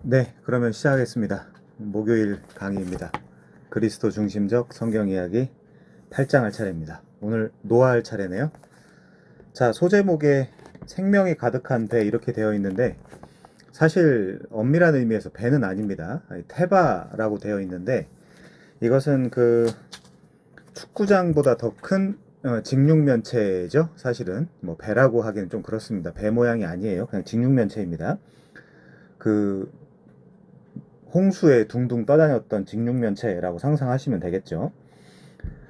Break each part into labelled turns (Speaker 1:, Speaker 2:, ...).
Speaker 1: 네, 그러면 시작하겠습니다. 목요일 강의입니다. 그리스도 중심적 성경 이야기 8장 할 차례입니다. 오늘 노아 할 차례네요. 자, 소제목에 생명이 가득한 배 이렇게 되어 있는데 사실 엄밀한 의미에서 배는 아닙니다. 테바라고 되어 있는데 이것은 그 축구장보다 더 큰 직육면체죠. 사실은 뭐 배라고 하기는 좀 그렇습니다. 배 모양이 아니에요. 그냥 직육면체입니다. 그 홍수에 둥둥 떠다녔던 직육면체라고 상상하시면 되겠죠.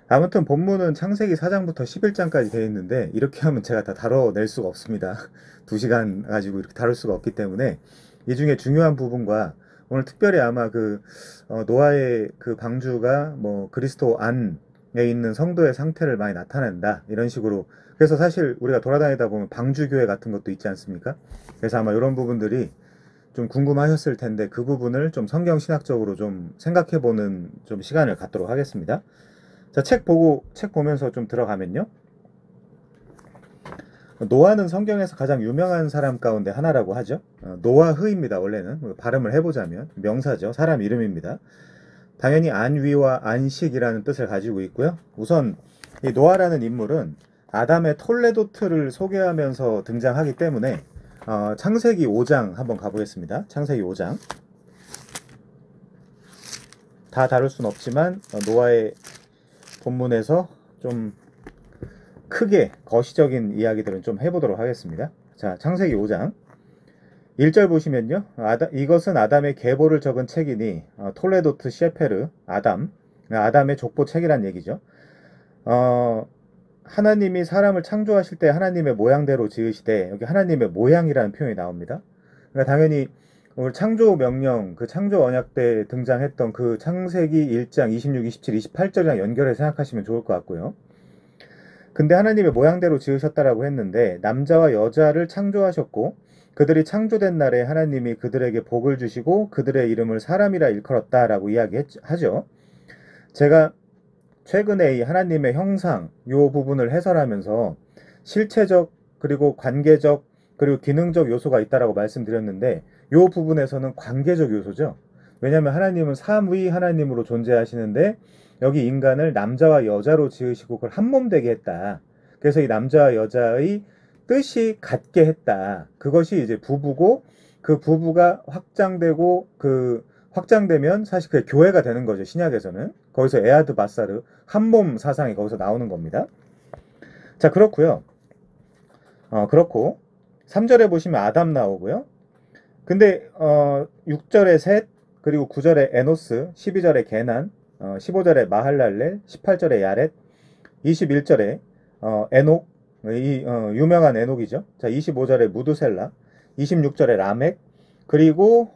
Speaker 1: 아무튼 본문은 창세기 4장부터 11장까지 되어 있는데 이렇게 하면 제가 다 다뤄낼 수가 없습니다. 2시간 가지고 이렇게 다룰 수가 없기 때문에 이 중에 중요한 부분과 오늘 특별히 아마 노아의 그 방주가 뭐 그리스도 안에 있는 성도의 상태를 많이 나타낸다 이런 식으로. 그래서 사실 우리가 돌아다니다 보면 방주교회 같은 것도 있지 않습니까? 그래서 아마 이런 부분들이 좀 궁금하셨을 텐데 그 부분을 좀 성경신학적으로 좀 생각해보는 좀 시간을 갖도록 하겠습니다. 자, 책 보면서 좀 들어가면요. 노아는 성경에서 가장 유명한 사람 가운데 하나라고 하죠. 노아흐입니다. 원래는 발음을 해보자면 명사죠. 사람 이름입니다. 당연히 안위와 안식이라는 뜻을 가지고 있고요. 우선 이 노아라는 인물은 아담의 톨레도트를 소개하면서 등장하기 때문에 창세기 5장 한번 가보겠습니다. 창세기 5장. 다 다룰 순 없지만 노아의 본문에서 좀 크게 거시적인 이야기들은 좀 해보도록 하겠습니다. 자, 창세기 5장 1절 보시면요. 이것은 아담의 계보를 적은 책이니 톨레도트 셰페르 아담의 족보 책이란 얘기죠. 하나님이 사람을 창조하실 때 하나님의 모양대로 지으시되, 여기 하나님의 모양이라는 표현이 나옵니다. 그러니까 당연히 오늘 창조 명령, 그 창조 언약 때 등장했던 그 창세기 1장 26, 27, 28절이랑 연결해 생각하시면 좋을 것 같고요. 근데 하나님의 모양대로 지으셨다라고 했는데 남자와 여자를 창조하셨고 그들이 창조된 날에 하나님이 그들에게 복을 주시고 그들의 이름을 사람이라 일컬었다라고 이야기하죠. 제가 최근에 이 하나님의 형상 요 부분을 해설하면서 실체적 그리고 관계적 그리고 기능적 요소가 있다라고 말씀드렸는데 요 부분에서는 관계적 요소죠. 왜냐하면 하나님은 삼위 하나님으로 존재하시는데 여기 인간을 남자와 여자로 지으시고 그걸 한 몸 되게 했다. 그래서 이 남자와 여자의 뜻이 같게 했다. 그것이 이제 부부고 그 부부가 확장되면 사실 그게 교회가 되는 거죠. 신약에서는. 거기서 에아드 바사르 한몸 사상이 거기서 나오는 겁니다. 자, 그렇고요. 그렇고 3절에 보시면 아담 나오고요. 근데 6절에 셋, 그리고 9절에 에노스, 12절에 게난, 15절에 마할랄렐, 18절에 야렛, 21절에 에녹, 유명한 에녹이죠. 자, 25절에 무드셀라, 26절에 라멕, 그리고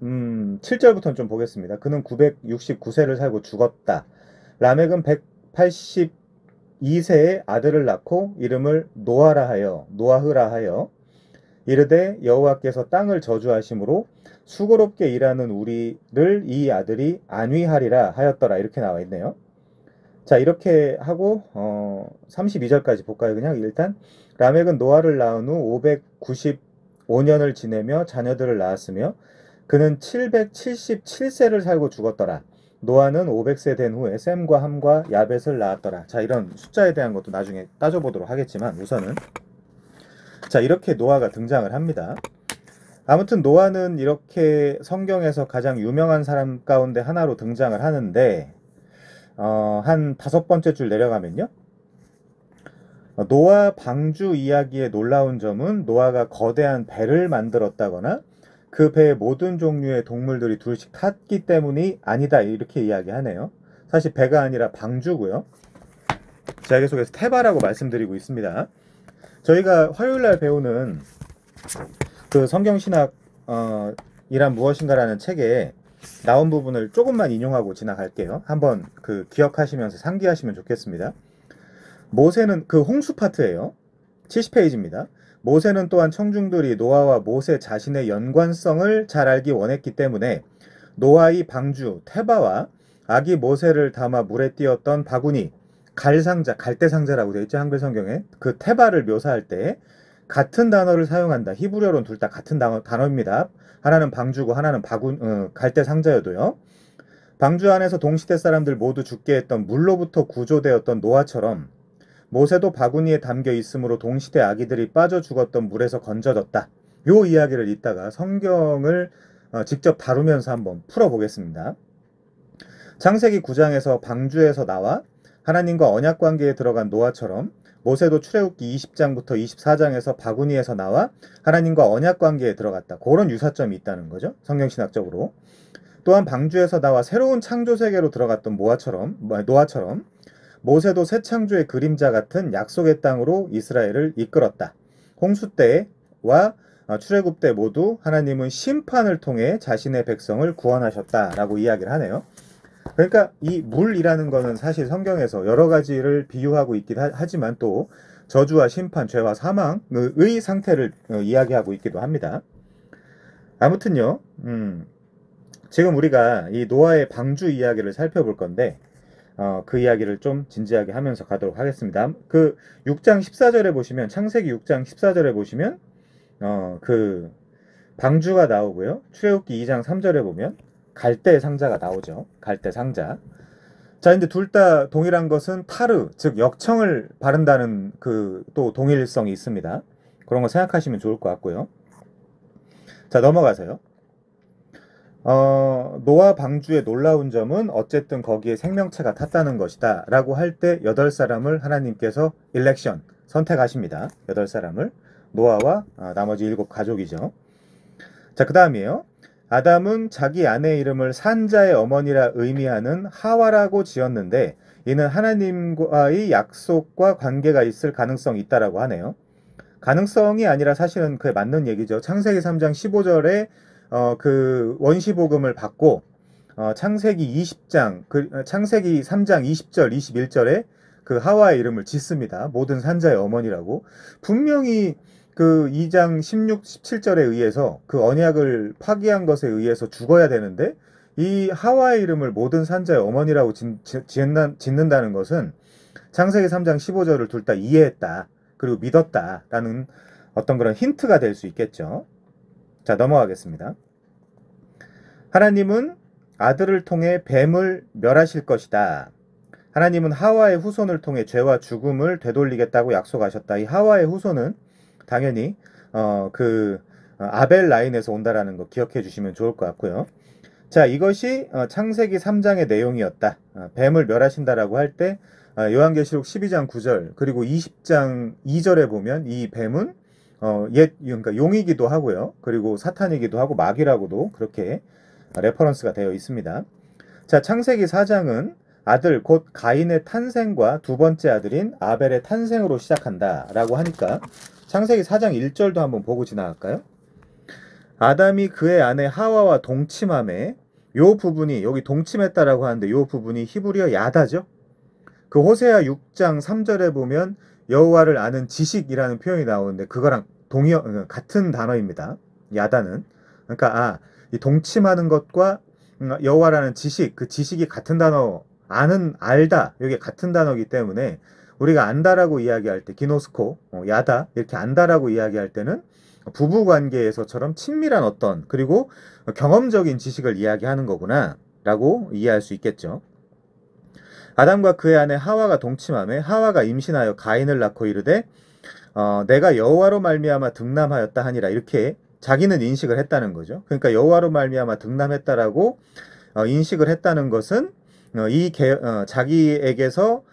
Speaker 1: 27절부터는 좀 보겠습니다. 그는 969세를 살고 죽었다. 라멕은 182세에 아들을 낳고 이름을 노아흐라 하여 이르되 여호와께서 땅을 저주하심으로 수고롭게 일하는 우리를 이 아들이 안위하리라 하였더라. 이렇게 나와 있네요. 자, 이렇게 하고 32절까지 볼까요? 그냥 일단 라멕은 노아를 낳은 후 595년을 지내며 자녀들을 낳았으며 그는 777세를 살고 죽었더라. 노아는 500세 된 후에 셈과 함과 야벳을 낳았더라. 자, 이런 숫자에 대한 것도 나중에 따져보도록 하겠지만 우선은 자, 이렇게 노아가 등장을 합니다. 아무튼 노아는 이렇게 성경에서 가장 유명한 사람 가운데 하나로 등장을 하는데 한 5번째 줄 내려가면요. 노아 방주 이야기의 놀라운 점은 노아가 거대한 배를 만들었다거나 그 배에 모든 종류의 동물들이 둘씩 탔기 때문이 아니다 이렇게 이야기하네요. 사실 배가 아니라 방주고요. 제가 계속해서 테바라고 말씀드리고 있습니다. 저희가 화요일날 배우는 그 성경신학 이란 무엇인가라는 책에 나온 부분을 조금만 인용하고 지나갈게요. 한번 기억하시면서 상기하시면 좋겠습니다. 모세는 그 홍수 파트예요. 70페이지입니다. 모세는 또한 청중들이 노아와 모세 자신의 연관성을 잘 알기 원했기 때문에 노아의 방주 테바와 아기 모세를 담아 물에 띄었던 바구니 갈대상자라고 되어 있죠. 한글 성경에 그 테바를 묘사할 때 같은 단어를 사용한다. 히브리어로는 둘 다 같은 단어입니다. 하나는 방주고 하나는 갈대 상자여도요. 방주 안에서 동시대 사람들 모두 죽게 했던 물로부터 구조되었던 노아처럼 모세도 바구니에 담겨 있으므로 동시대 아기들이 빠져 죽었던 물에서 건져졌다. 요 이야기를 이따가 성경을 직접 다루면서 한번 풀어보겠습니다. 창세기 9장에서 방주에서 나와 하나님과 언약 관계에 들어간 노아처럼 모세도 출애굽기 20장부터 24장에서 바구니에서 나와 하나님과 언약 관계에 들어갔다. 그런 유사점이 있다는 거죠. 성경신학적으로. 또한 방주에서 나와 새로운 창조 세계로 들어갔던 노아처럼 모세도 새 창조의 그림자 같은 약속의 땅으로 이스라엘을 이끌었다. 홍수 때와 출애굽 때 모두 하나님은 심판을 통해 자신의 백성을 구원하셨다라고 이야기를 하네요. 그러니까 이 물이라는 거는 사실 성경에서 여러 가지를 비유하고 있긴 하지만 또 저주와 심판, 죄와 사망의 상태를 이야기하고 있기도 합니다. 아무튼요, 지금 우리가 이 노아의 방주 이야기를 살펴볼 건데 그 이야기를 좀 진지하게 하면서 가도록 하겠습니다. 그 6장 14절에 보시면, 창세기 6장 14절에 보시면 그 방주가 나오고요. 출애굽기 2장 3절에 보면 갈대 상자가 나오죠. 갈대 상자. 자, 이제 둘 다 동일한 것은 타르, 즉 역청을 바른다는 그 또 동일성이 있습니다. 그런 거 생각하시면 좋을 것 같고요. 자, 넘어가세요. 노아 방주의 놀라운 점은 어쨌든 거기에 생명체가 탔다는 것이다 라고 할 때 8사람을 하나님께서 선택하십니다. 8사람을. 노아와 나머지 7 가족이죠. 자, 그 다음이에요. 아담은 자기 아내의 이름을 산자의 어머니라 의미하는 하와라고 지었는데 이는 하나님과의 약속과 관계가 있을 가능성이 있다라고 하네요. 가능성이 아니라 사실은 그에 맞는 얘기죠. 창세기 3장 15절에 그 원시복음을 받고 창세기 3장 20절 21절에 그 하와의 이름을 짓습니다. 모든 산자의 어머니라고. 분명히 그 2장 16, 17절에 의해서 그 언약을 파기한 것에 의해서 죽어야 되는데 이 하와의 이름을 모든 산자의 어머니라고 짓는다는 것은 창세기 3장 15절을 둘 다 이해했다. 그리고 믿었다라는 어떤 그런 힌트가 될 수 있겠죠. 자, 넘어가겠습니다. 하나님은 아들을 통해 뱀을 멸하실 것이다. 하나님은 하와의 후손을 통해 죄와 죽음을 되돌리겠다고 약속하셨다. 이 하와의 후손은 당연히 아벨 라인에서 온다라는 거 기억해 주시면 좋을 것 같고요. 자, 이것이 창세기 3장의 내용이었다. 뱀을 멸하신다라고 할 때 요한계시록 12장 9절 그리고 20장 2절에 보면 이 뱀은 그러니까 용이기도 하고요. 그리고 사탄이기도 하고 마귀라고도 그렇게 레퍼런스가 되어 있습니다. 자, 창세기 4장은 아들 곧 가인의 탄생과 두 번째 아들인 아벨의 탄생으로 시작한다 라고 하니까 창세기 4장 1절도 한번 보고 지나갈까요? 아담이 그의 아내 하와와 동침함에 요 부분이 여기 동침했다라고 하는데 요 부분이 히브리어 야다죠. 그 호세아 6장 3절에 보면 여호와를 아는 지식이라는 표현이 나오는데 그거랑 같은 단어입니다. 야다는. 그러니까 이 동침하는 것과 여호와라는 지식, 그 지식이 같은 단어, 알다, 이게 같은 단어이기 때문에 우리가 안다라고 이야기할 때 기노스코, 야다 이렇게 안다라고 이야기할 때는 부부관계에서처럼 친밀한 어떤 그리고 경험적인 지식을 이야기하는 거구나 라고 이해할 수 있겠죠. 아담과 그의 아내 하와가 동침하며 하와가 임신하여 가인을 낳고 이르되 내가 여호와로 말미암아 등남하였다 하니라. 이렇게 자기는 인식을 했다는 거죠. 그러니까 여호와로 말미암아 등남했다라고 인식을 했다는 것은 자기에게서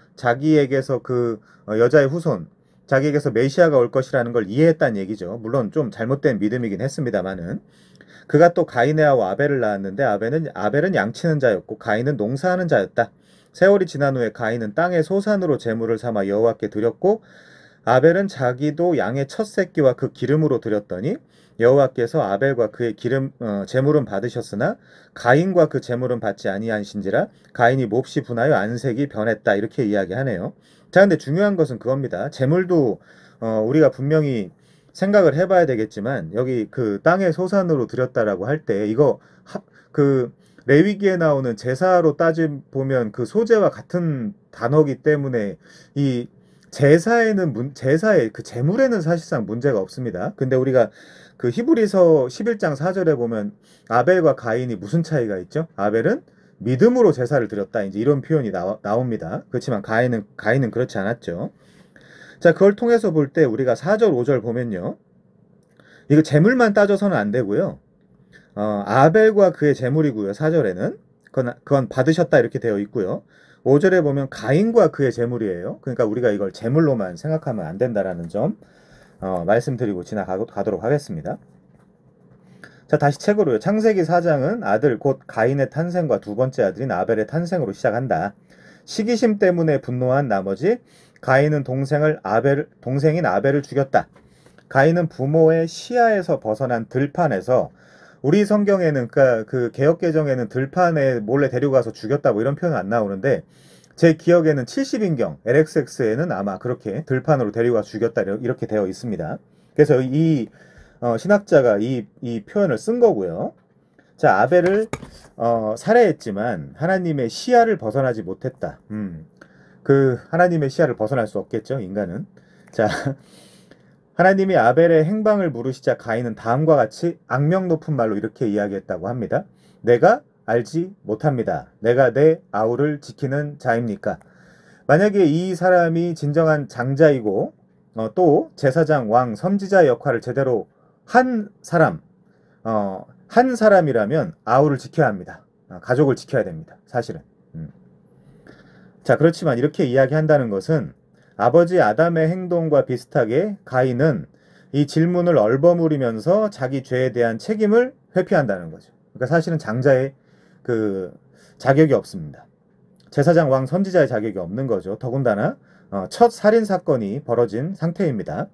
Speaker 1: 그 여자의 후손, 자기에게서 메시아가 올 것이라는 걸 이해했다는 얘기죠. 물론 좀 잘못된 믿음이긴 했습니다만은. 그가 또 가인네아와 아벨을 낳았는데 아벨은 양치는 자였고 가인은 농사하는 자였다. 세월이 지난 후에 가인은 땅의 소산으로 제물을 삼아 여호와께 드렸고 아벨은 자기도 양의 첫 새끼와 그 기름으로 드렸더니 여호와께서 아벨과 그의 제물은 받으셨으나 가인과 그 제물은 받지 아니하신지라 가인이 몹시 분하여 안색이 변했다. 이렇게 이야기하네요. 자, 근데 중요한 것은 그겁니다. 제물도 우리가 분명히 생각을 해봐야 되겠지만 여기 그 땅의 소산으로 드렸다라고 할 때 이거 그 레위기에 나오는 제사로 보면 그 소재와 같은 단어기 때문에 이 제사의 그 제물에는 사실상 문제가 없습니다. 근데 우리가 그 히브리서 11장 4절에 보면 아벨과 가인이 무슨 차이가 있죠? 아벨은 믿음으로 제사를 드렸다. 이제 이런 표현이 나옵니다. 그렇지만 가인은 그렇지 않았죠. 자, 그걸 통해서 볼 때 우리가 4절, 5절 보면요. 이거 제물만 따져서는 안 되고요. 아벨과 그의 제물이고요. 4절에는. 그건 받으셨다 이렇게 되어 있고요. 5절에 보면 가인과 그의 제물이에요. 그러니까 우리가 이걸 제물로만 생각하면 안 된다라는 점 말씀드리고 지나가도록 하겠습니다. 자, 다시 책으로요. 창세기 4장은 아들 곧 가인의 탄생과 두 번째 아들인 아벨의 탄생으로 시작한다. 시기심 때문에 분노한 나머지 가인은 동생인 아벨을 죽였다. 가인은 부모의 시야에서 벗어난 들판에서, 우리 성경에는 그러니까 그 개역개정에는 들판에 몰래 데려가서 죽였다 뭐 이런 표현은 안 나오는데, 제 기억에는 70인경 LXX에는 아마 그렇게 들판으로 데려가 죽였다 이렇게 되어 있습니다. 그래서 이 신학자가 이 표현을 쓴 거고요. 자, 아벨을 살해했지만 하나님의 시야를 벗어나지 못했다. 그 하나님의 시야를 벗어날 수 없겠죠, 인간은. 자, 하나님이 아벨의 행방을 물으시자 가인은 다음과 같이 악명 높은 말로 이렇게 이야기했다고 합니다. 내가 알지 못합니다. 내가 내 아우를 지키는 자입니까? 만약에 이 사람이 진정한 장자이고 또 제사장, 왕, 선지자의 역할을 제대로 한 사람이라면 아우를 지켜야 합니다. 가족을 지켜야 됩니다. 사실은. 자, 그렇지만 이렇게 이야기한다는 것은 아버지 아담의 행동과 비슷하게 가인은 이 질문을 얼버무리면서 자기 죄에 대한 책임을 회피한다는 거죠. 그러니까 사실은 장자의 그 자격이 없습니다. 제사장, 왕, 선지자의 자격이 없는 거죠. 더군다나 첫 살인 사건이 벌어진 상태입니다.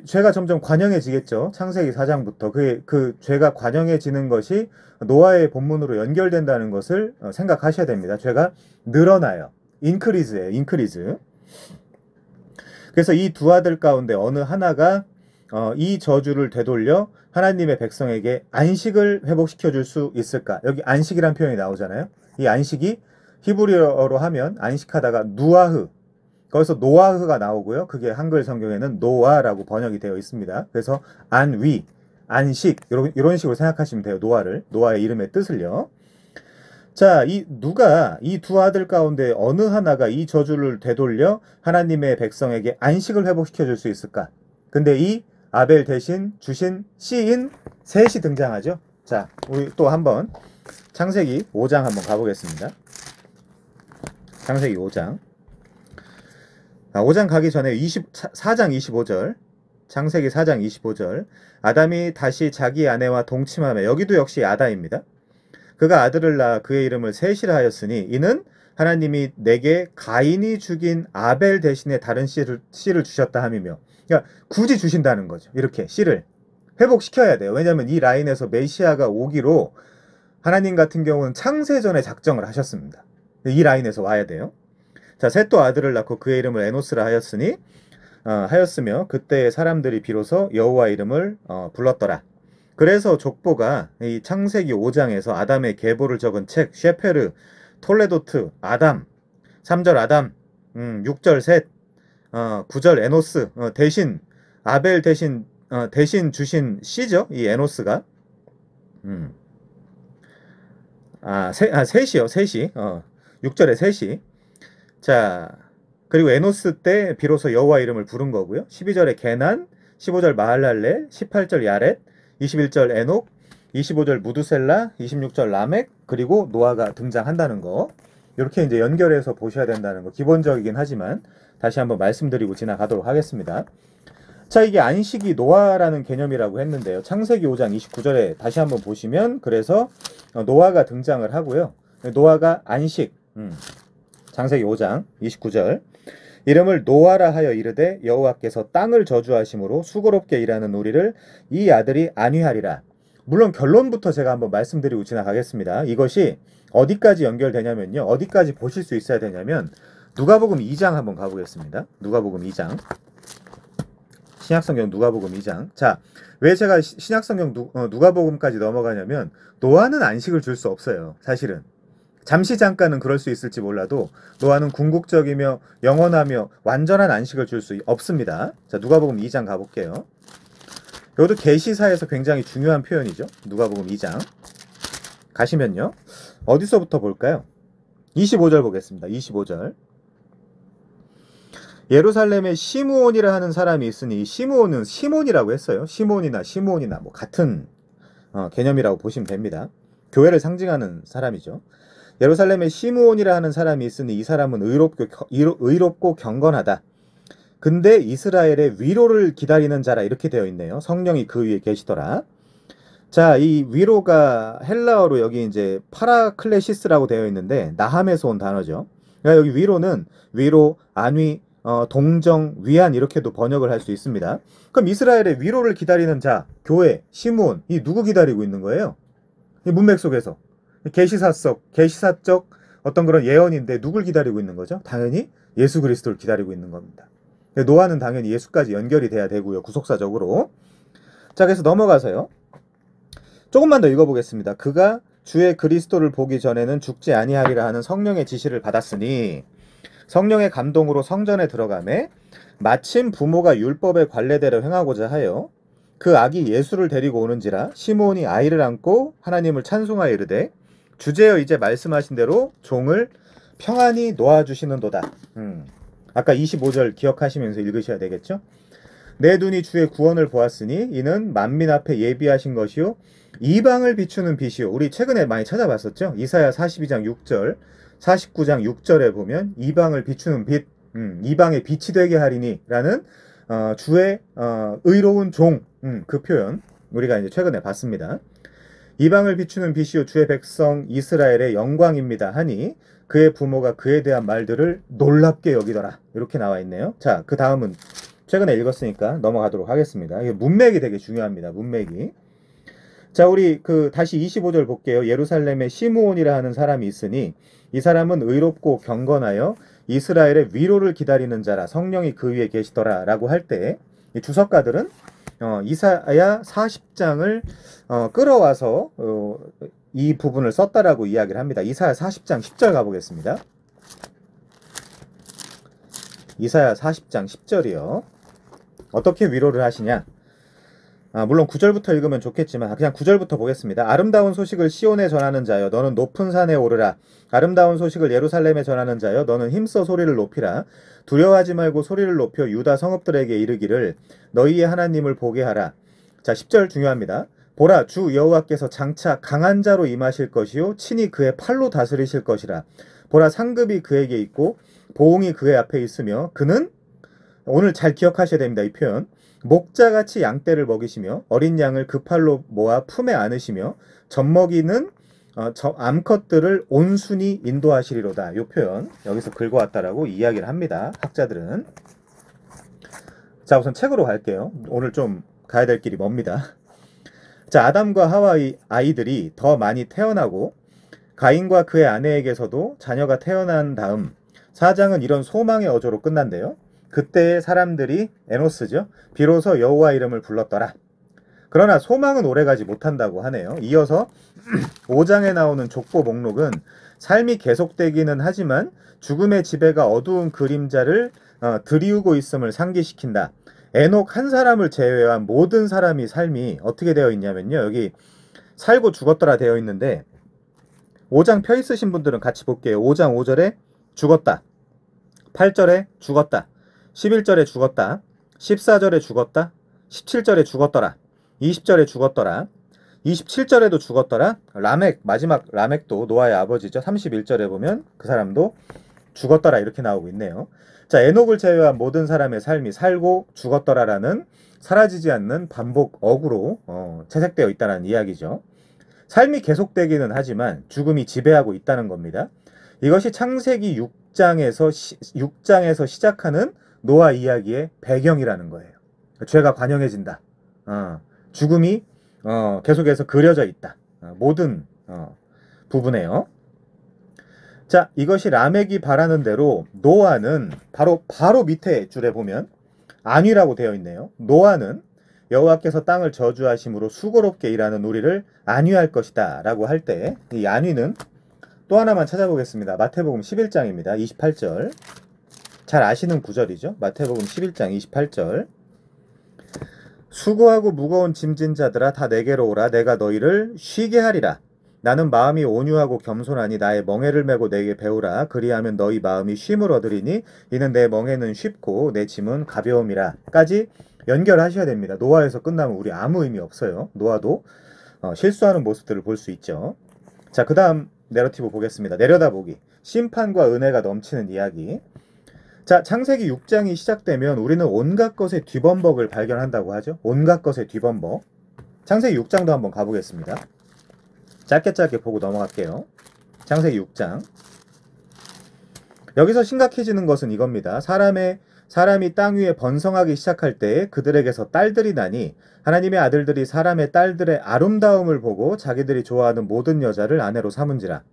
Speaker 1: 죄가 점점 관영해지겠죠. 창세기 4장부터 그 죄가 관영해지는 것이 노아의 본문으로 연결된다는 것을 생각하셔야 됩니다. 죄가 늘어나요. 인크리즈예요. 인크리즈. 그래서 이 두 아들 가운데 어느 하나가 이 저주를 되돌려 하나님의 백성에게 안식을 회복시켜 줄 수 있을까? 여기 안식이란 표현이 나오잖아요. 이 안식이 히브리어로 하면 안식하다가 누아흐, 거기서 노아흐가 나오고요. 그게 한글 성경에는 노아라고 번역이 되어 있습니다. 그래서 안위, 안식 이런 식으로 생각하시면 돼요. 노아의 이름의 뜻을요. 자, 누가 이 두 아들 가운데 어느 하나가 이 저주를 되돌려 하나님의 백성에게 안식을 회복시켜 줄 수 있을까? 근데 이 아벨 대신 주신 씨인 셋이 등장하죠. 자, 우리 또 한번 창세기 5장 한번 가보겠습니다. 창세기 5장. 5장 가기 전에 4장 25절, 창세기 4장 25절, 아담이 다시 자기 아내와 동침하며, 여기도 역시 아다입니다. 그가 아들을 낳아 그의 이름을 셋이라 하였으니 이는 하나님이 내게 가인이 죽인 아벨 대신에 다른 씨를 주셨다 함이며, 그러니까 굳이 주신다는 거죠. 이렇게 씨를 회복시켜야 돼요. 왜냐하면 이 라인에서 메시아가 오기로 하나님 같은 경우는 창세전에 작정을 하셨습니다. 이 라인에서 와야 돼요. 자, 셋도 아들을 낳고 그의 이름을 에노스라 하였으며 그때 사람들이 비로소 여호와 이름을 불렀더라. 그래서 족보가 이 창세기 5장에서 아담의 계보를 적은 책 셰페르, 톨레도트, 아담, 3절 아담, 6절 셋, 9절 에노스, 대신 아벨 대신 주신 씨죠. 이 에노스가. 셋이요. 6절에 셋이. 자, 그리고 에노스 때 비로소 여호와 이름을 부른 거고요. 12절에 게난, 15절 마할랄레, 18절 야렛, 21절 에녹, 25절 무두셀라, 26절 라멕, 그리고 노아가 등장한다는 거. 이렇게 이제 연결해서 보셔야 된다는 거. 기본적이긴 하지만 다시 한번 말씀드리고 지나가도록 하겠습니다. 자, 이게 안식이 노아라는 개념이라고 했는데요. 창세기 5장 29절에 다시 한번 보시면 그래서 노아가 등장을 하고요. 노아가 안식, 창세기 5장 29절, 이름을 노아라 하여 이르되 여호와께서 땅을 저주하심으로 수고롭게 일하는 우리를 이 아들이 안위하리라. 물론 결론부터 제가 한번 말씀드리고 지나가겠습니다. 이것이 어디까지 연결되냐면요. 어디까지 보실 수 있어야 되냐면 누가복음 2장 한번 가보겠습니다. 누가복음 2장. 신약성경 누가복음 2장. 자, 왜 제가 신약성경 누가복음까지 넘어가냐면 노아는 안식을 줄 수 없어요. 사실은. 잠시 잠깐은 그럴 수 있을지 몰라도 노아는 궁극적이며 영원하며 완전한 안식을 줄 수 없습니다. 자, 누가복음 2장 가볼게요. 이것도 계시사에서 굉장히 중요한 표현이죠. 누가복음 2장 가시면요. 어디서부터 볼까요? 25절 보겠습니다. 25절. 예루살렘에 시므온이라 하는 사람이 있으니, 이 시므온은 시몬이라고 했어요. 시몬이나 시므온이나 뭐 같은 개념이라고 보시면 됩니다. 교회를 상징하는 사람이죠. 예루살렘에 시므온이라 하는 사람이 있으니 이 사람은 의롭고 경건하다. 근데 이스라엘의 위로를 기다리는 자라 이렇게 되어 있네요. 성령이 그 위에 계시더라. 자, 이 위로가 헬라어로 여기 이제 파라클레시스라고 되어 있는데 나함에서 온 단어죠. 그러니까 여기 위로는 위로, 안위, 동정, 위안 이렇게도 번역을 할 수 있습니다. 그럼 이스라엘의 위로를 기다리는 자, 교회, 시므온, 이 누구 기다리고 있는 거예요? 이 문맥 속에서 계시사적 어떤 그런 예언인데 누굴 기다리고 있는 거죠? 당연히 예수 그리스도를 기다리고 있는 겁니다. 노아는 당연히 예수까지 연결이 돼야 되고요. 구속사적으로. 자, 그래서 넘어가서요. 조금만 더 읽어보겠습니다. 그가 주의 그리스도를 보기 전에는 죽지 아니하리라 하는 성령의 지시를 받았으니 성령의 감동으로 성전에 들어가매 마침 부모가 율법의 관례대로 행하고자 하여 그 아기 예수를 데리고 오는지라 시므온이 아이를 안고 하나님을 찬송하여 이르되 주제여 이제 말씀하신 대로 종을 평안히 놓아주시는도다. 아까 25절 기억하시면서 읽으셔야 되겠죠? 내 눈이 주의 구원을 보았으니 이는 만민 앞에 예비하신 것이요 이방을 비추는 빛이요. 우리 최근에 많이 찾아봤었죠? 이사야 42장 6절 49장 6절에 보면 이방을 비추는 빛, 이방의 빛이 되게 하리니 라는 주의 의로운 종, 그 표현 우리가 이제 최근에 봤습니다. 이방을 비추는 빛이요 주의 백성 이스라엘의 영광입니다 하니 그의 부모가 그에 대한 말들을 놀랍게 여기더라. 이렇게 나와 있네요. 자, 그 다음은 최근에 읽었으니까 넘어가도록 하겠습니다. 이게 문맥이 되게 중요합니다. 문맥이. 자, 우리 다시 25절 볼게요. 예루살렘에 시므온이라 하는 사람이 있으니 이 사람은 의롭고 경건하여 이스라엘의 위로를 기다리는 자라 성령이 그 위에 계시더라 라고 할 때 이 주석가들은 이사야 40장을 끌어와서 이 부분을 썼다라고 이야기를 합니다. 이사야 40장 10절 가보겠습니다. 이사야 40장 10절이요. 어떻게 위로를 하시냐? 물론 9절부터 읽으면 좋겠지만 그냥 9절부터 보겠습니다. 아름다운 소식을 시온에 전하는 자여 너는 높은 산에 오르라. 아름다운 소식을 예루살렘에 전하는 자여 너는 힘써 소리를 높이라. 두려워하지 말고 소리를 높여 유다 성읍들에게 이르기를 너희의 하나님을 보게 하라. 자, 10절 중요합니다. 보라 주 여호와께서 장차 강한 자로 임하실 것이요 친히 그의 팔로 다스리실 것이라. 보라 상급이 그에게 있고 보응이 그의 앞에 있으며 그는 오늘 잘 기억하셔야 됩니다. 이 표현. 목자같이 양떼를 먹이시며 어린 양을 그 팔로 모아 품에 안으시며 젖먹이는 암컷들을 온순히 인도하시리로다. 이 표현 여기서 긁어왔다라고 이야기를 합니다. 학자들은. 자, 우선 책으로 갈게요. 오늘 좀 가야 될 길이 멉니다. 자, 아담과 하와의 아이들이 더 많이 태어나고 가인과 그의 아내에게서도 자녀가 태어난 다음 4장은 이런 소망의 어조로 끝난대요. 그때의 사람들이 에노스죠. 비로소 여호와 이름을 불렀더라. 그러나 소망은 오래가지 못한다고 하네요. 이어서 5장에 나오는 족보 목록은 삶이 계속되기는 하지만 죽음의 지배가 어두운 그림자를 드리우고 있음을 상기시킨다. 에녹 한 사람을 제외한 모든 사람이 삶이 어떻게 되어 있냐면요. 여기 살고 죽었더라 되어 있는데 5장 펴 있으신 분들은 같이 볼게요. 5장 5절에 죽었다. 8절에 죽었다. 11절에 죽었다. 14절에 죽었다. 17절에 죽었더라. 20절에 죽었더라. 27절에도 죽었더라. 라멕, 마지막 라멕도 노아의 아버지죠. 31절에 보면 그 사람도 죽었더라 이렇게 나오고 있네요. 자, 에녹을 제외한 모든 사람의 삶이 살고 죽었더라라는 사라지지 않는 반복 어구로 채색되어 있다는 이야기죠. 삶이 계속되기는 하지만 죽음이 지배하고 있다는 겁니다. 이것이 창세기 6장에서 시작하는 노아 이야기의 배경이라는 거예요. 죄가 관영해진다. 죽음이 계속해서 그려져 있다. 모든 부분에요. 자, 이것이 라멕이 바라는 대로 노아는 바로 밑에 줄에 보면 안위라고 되어 있네요. 노아는 여호와께서 땅을 저주하심으로 수고롭게 일하는 우리를 안위할 것이다 라고 할 때 이 안위는 또 하나만 찾아보겠습니다. 마태복음 11장입니다. 28절. 잘 아시는 구절이죠. 마태복음 11장 28절. 수고하고 무거운 짐진 자들아 다 내게로 오라. 내가 너희를 쉬게 하리라. 나는 마음이 온유하고 겸손하니 나의 멍에를 메고 내게 배우라. 그리하면 너희 마음이 쉼을 얻으리니 이는 내 멍에는 쉽고 내 짐은 가벼움이라. 까지 연결하셔야 됩니다. 노아에서 끝나면 우리 아무 의미 없어요. 노아도 실수하는 모습들을 볼 수 있죠. 자, 그 다음 내러티브 보겠습니다. 내려다보기. 심판과 은혜가 넘치는 이야기. 자, 창세기 6장이 시작되면 우리는 온갖 것의 뒤범벅을 발견한다고 하죠. 온갖 것의 뒤범벅. 창세기 6장도 한번 가보겠습니다. 짧게 보고 넘어갈게요. 창세기 6장. 여기서 심각해지는 것은 이겁니다. 사람이 땅 위에 번성하기 시작할 때 그들에게서 딸들이 나니 하나님의 아들들이 사람의 딸들의 아름다움을 보고 자기들이 좋아하는 모든 여자를 아내로 삼은지라.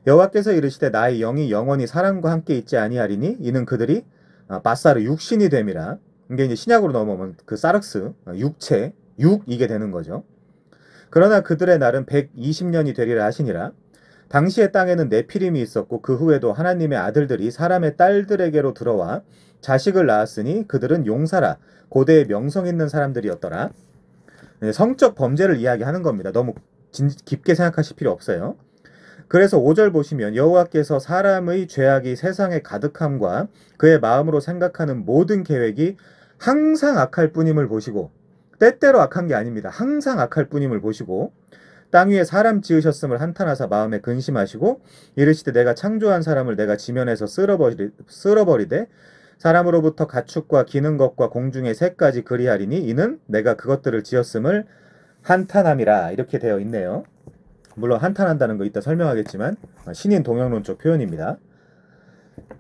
Speaker 1: 여호와께서 이르시되 나의 영이 영원히 사람과 함께 있지 아니하리니 이는 그들이 바사르 육신이 됨이라. 이게 이제 신약으로 넘어오면 그 사륵스 육체 이게 되는 거죠. 그러나 그들의 날은 120년이 되리라 하시니라. 당시의 땅에는 네피림이 있었고 그 후에도 하나님의 아들들이 사람의 딸들에게로 들어와 자식을 낳았으니 그들은 용사라 고대의 명성 있는 사람들이었더라. 성적 범죄를 이야기하는 겁니다. 너무 깊게 생각하실 필요 없어요. 그래서 5절 보시면 여호와께서 사람의 죄악이 세상에 가득함과 그의 마음으로 생각하는 모든 계획이 항상 악할 뿐임을 보시고, 때때로 악한 게 아닙니다. 항상 악할 뿐임을 보시고 땅 위에 사람 지으셨음을 한탄하사 마음에 근심하시고 이르시되 내가 창조한 사람을 내가 지면에서 쓸어버리되 사람으로부터 가축과 기는 것과 공중의 새까지 그리하리니 이는 내가 그것들을 지었음을 한탄함이라. 이렇게 되어 있네요. 물론 한탄한다는 거 이따 설명하겠지만 신인 동영론적 표현입니다.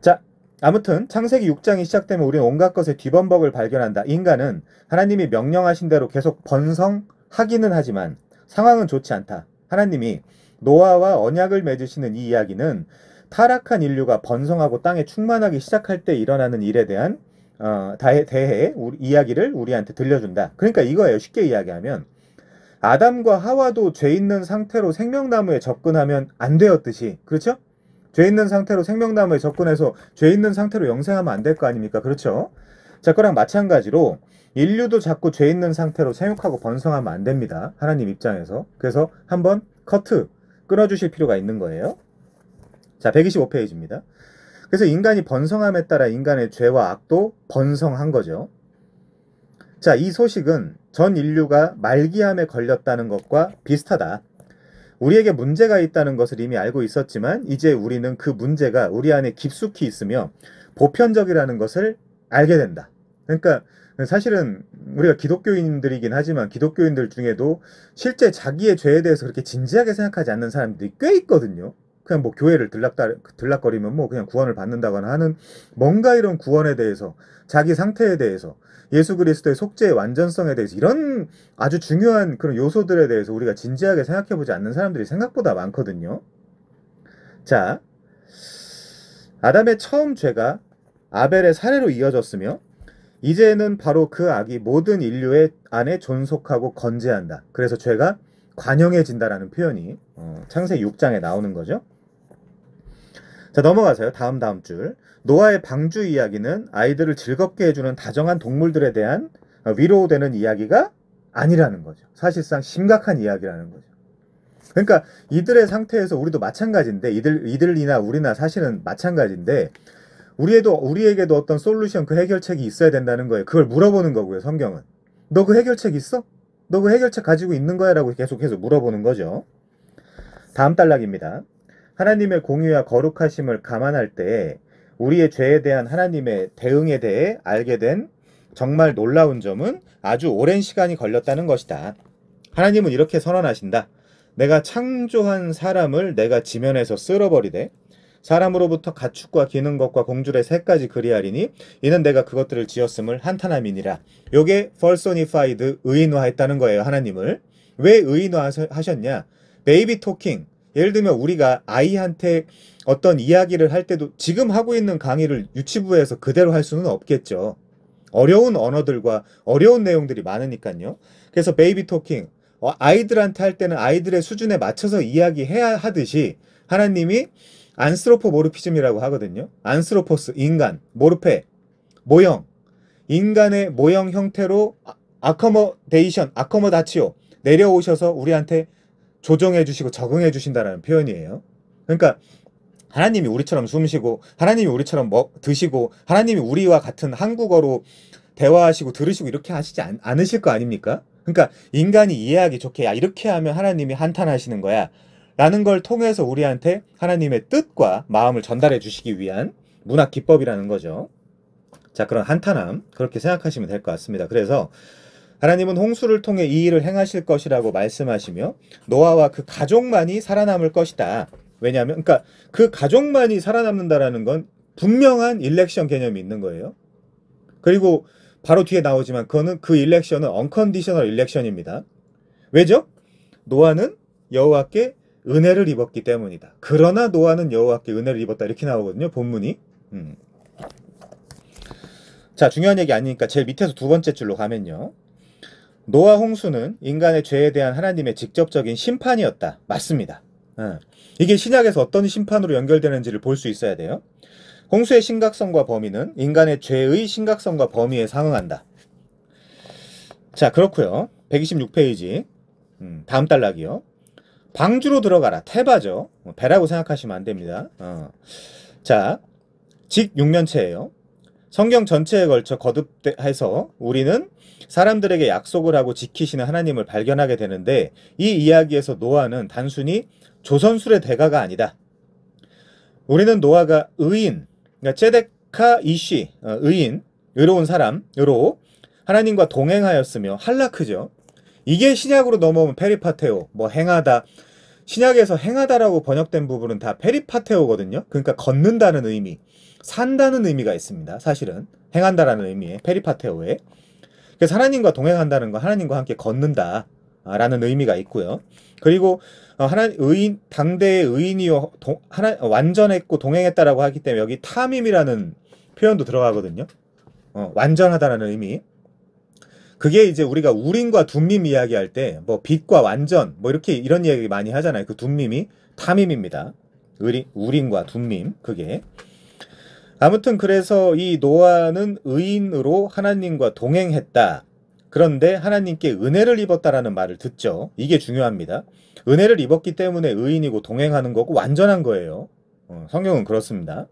Speaker 1: 자, 아무튼 창세기 6장이 시작되면 우리는 온갖 것의 뒤범벅을 발견한다. 인간은 하나님이 명령하신 대로 계속 번성하기는 하지만 상황은 좋지 않다. 하나님이 노아와 언약을 맺으시는 이 이야기는 타락한 인류가 번성하고 땅에 충만하기 시작할 때 일어나는 일에 대한 이야기를 우리한테 들려준다. 그러니까 이거예요. 쉽게 이야기하면 아담과 하와도 죄 있는 상태로 생명나무에 접근하면 안 되었듯이, 그렇죠? 죄 있는 상태로 생명나무에 접근해서 죄 있는 상태로 영생하면 안 될 거 아닙니까? 그렇죠? 자, 그랑 마찬가지로 인류도 자꾸 죄 있는 상태로 생육하고 번성하면 안 됩니다. 하나님 입장에서. 그래서 한번 커트 끊어주실 필요가 있는 거예요. 자, 125페이지입니다. 그래서 인간이 번성함에 따라 인간의 죄와 악도 번성한 거죠. 자, 이 소식은 전 인류가 말기암에 걸렸다는 것과 비슷하다. 우리에게 문제가 있다는 것을 이미 알고 있었지만 이제 우리는 그 문제가 우리 안에 깊숙이 있으며 보편적이라는 것을 알게 된다. 그러니까 사실은 우리가 기독교인들이긴 하지만 기독교인들 중에도 실제 자기의 죄에 대해서 그렇게 진지하게 생각하지 않는 사람들이 꽤 있거든요. 그냥 뭐 교회를 들락거리면 뭐 그냥 구원을 받는다거나 하는 뭔가 이런 구원에 대해서, 자기 상태에 대해서, 예수 그리스도의 속죄의 완전성에 대해서 이런 아주 중요한 그런 요소들에 대해서 우리가 진지하게 생각해보지 않는 사람들이 생각보다 많거든요. 자, 아담의 처음 죄가 아벨의 살해로 이어졌으며 이제는 바로 그 악이 모든 인류의 안에 존속하고 건재한다. 그래서 죄가 관영해진다라는 표현이 창세기 6장에 나오는 거죠. 자, 넘어가세요. 다음 줄. 노아의 방주 이야기는 아이들을 즐겁게 해주는 다정한 동물들에 대한 위로되는 이야기가 아니라는 거죠. 사실상 심각한 이야기라는 거죠. 그러니까 이들의 상태에서 우리도 마찬가지인데, 이들이나 우리나 사실은 마찬가지인데, 우리에게도 어떤 솔루션, 그 해결책이 있어야 된다는 거예요. 그걸 물어보는 거고요, 성경은. 너 그 해결책 있어? 너 그 해결책 가지고 있는 거야? 라고 계속해서 물어보는 거죠. 다음 단락입니다. 하나님의 공의와 거룩하심을 감안할 때 우리의 죄에 대한 하나님의 대응에 대해 알게 된 정말 놀라운 점은 아주 오랜 시간이 걸렸다는 것이다. 하나님은 이렇게 선언하신다. 내가 창조한 사람을 내가 지면에서 쓸어버리되 사람으로부터 가축과 기는 것과 공줄의 새까지 그리하리니 이는 내가 그것들을 지었음을 한탄함이니라. 요게 personified, 의인화했다는 거예요. 하나님을. 왜 의인화하셨냐? 베이비 토킹. 예를 들면 우리가 아이한테 어떤 이야기를 할 때도 지금 하고 있는 강의를 유치부에서 그대로 할 수는 없겠죠. 어려운 언어들과 어려운 내용들이 많으니까요. 그래서 베이비 토킹, 아이들한테 할 때는 아이들의 수준에 맞춰서 이야기해야 하듯이 하나님이 안스로포모르피즘이라고 하거든요. 안스로포스, 인간, 모르페, 모형, 인간의 모형 형태로 아커머데이션, 아커머다치오, 내려오셔서 우리한테 조정해 주시고 적응해 주신다라는 표현이에요. 그러니까 하나님이 우리처럼 숨쉬고 하나님이 우리처럼 드시고 하나님이 우리와 같은 한국어로 대화하시고 들으시고 이렇게 하시지 않으실 거 아닙니까? 그러니까 인간이 이해하기 좋게 야 이렇게 하면 하나님이 한탄하시는 거야 라는 걸 통해서 우리한테 하나님의 뜻과 마음을 전달해 주시기 위한 문학 기법이라는 거죠. 자, 그런 한탄함 그렇게 생각하시면 될 것 같습니다. 그래서 하나님은 홍수를 통해 이 일을 행하실 것이라고 말씀하시며 노아와 그 가족만이 살아남을 것이다. 왜냐하면 그러니까 그 가족만이 살아남는다라는 건 분명한 일렉션 개념이 있는 거예요. 그리고 바로 뒤에 나오지만 그 일렉션은 언컨디셔널 일렉션입니다. 왜죠? 노아는 여호와께 은혜를 입었기 때문이다. 그러나 노아는 여호와께 은혜를 입었다. 이렇게 나오거든요. 본문이. 자, 중요한 얘기 아니니까 제일 밑에서 두 번째 줄로 가면요. 노아 홍수는 인간의 죄에 대한 하나님의 직접적인 심판이었다. 맞습니다. 이게 신약에서 어떤 심판으로 연결되는지를 볼 수 있어야 돼요. 홍수의 심각성과 범위는 인간의 죄의 심각성과 범위에 상응한다. 자, 그렇고요. 126페이지 다음 단락이요. 방주로 들어가라. 태바죠. 배라고 생각하시면 안 됩니다. 자, 직육면체예요. 성경 전체에 걸쳐 거듭해서 우리는 사람들에게 약속을 하고 지키시는 하나님을 발견하게 되는데 이 이야기에서 노아는 단순히 조선술의 대가가 아니다. 우리는 노아가 의인, 그러니까 제데카 이쉬, 의인, 의로운 사람으로 하나님과 동행하였으며 할라크죠. 이게 신약으로 넘어오면 페리파테오, 뭐 행하다. 신약에서 행하다라고 번역된 부분은 다 페리파테오거든요. 그러니까 걷는다는 의미, 산다는 의미가 있습니다. 사실은 행한다라는 의미의 페리파테오에. 그래서 하나님과 동행한다는 건 하나님과 함께 걷는다라는 의미가 있고요. 그리고 의인, 당대의 의인이요 완전했고 동행했다라고 하기 때문에 여기 타밈이라는 표현도 들어가거든요. 완전하다라는 의미. 그게 이제 우리가 우림과 둠밈 이야기할 때 뭐 빛과 완전 뭐 이렇게 이런 이야기 많이 하잖아요. 그 둠밈이 타밈입니다. 우림과 둠밈 그게. 아무튼 그래서 이 노아는 의인으로 하나님과 동행했다. 그런데 하나님께 은혜를 입었다라는 말을 듣죠. 이게 중요합니다. 은혜를 입었기 때문에 의인이고 동행하는 거고 완전한 거예요. 성경은 그렇습니다.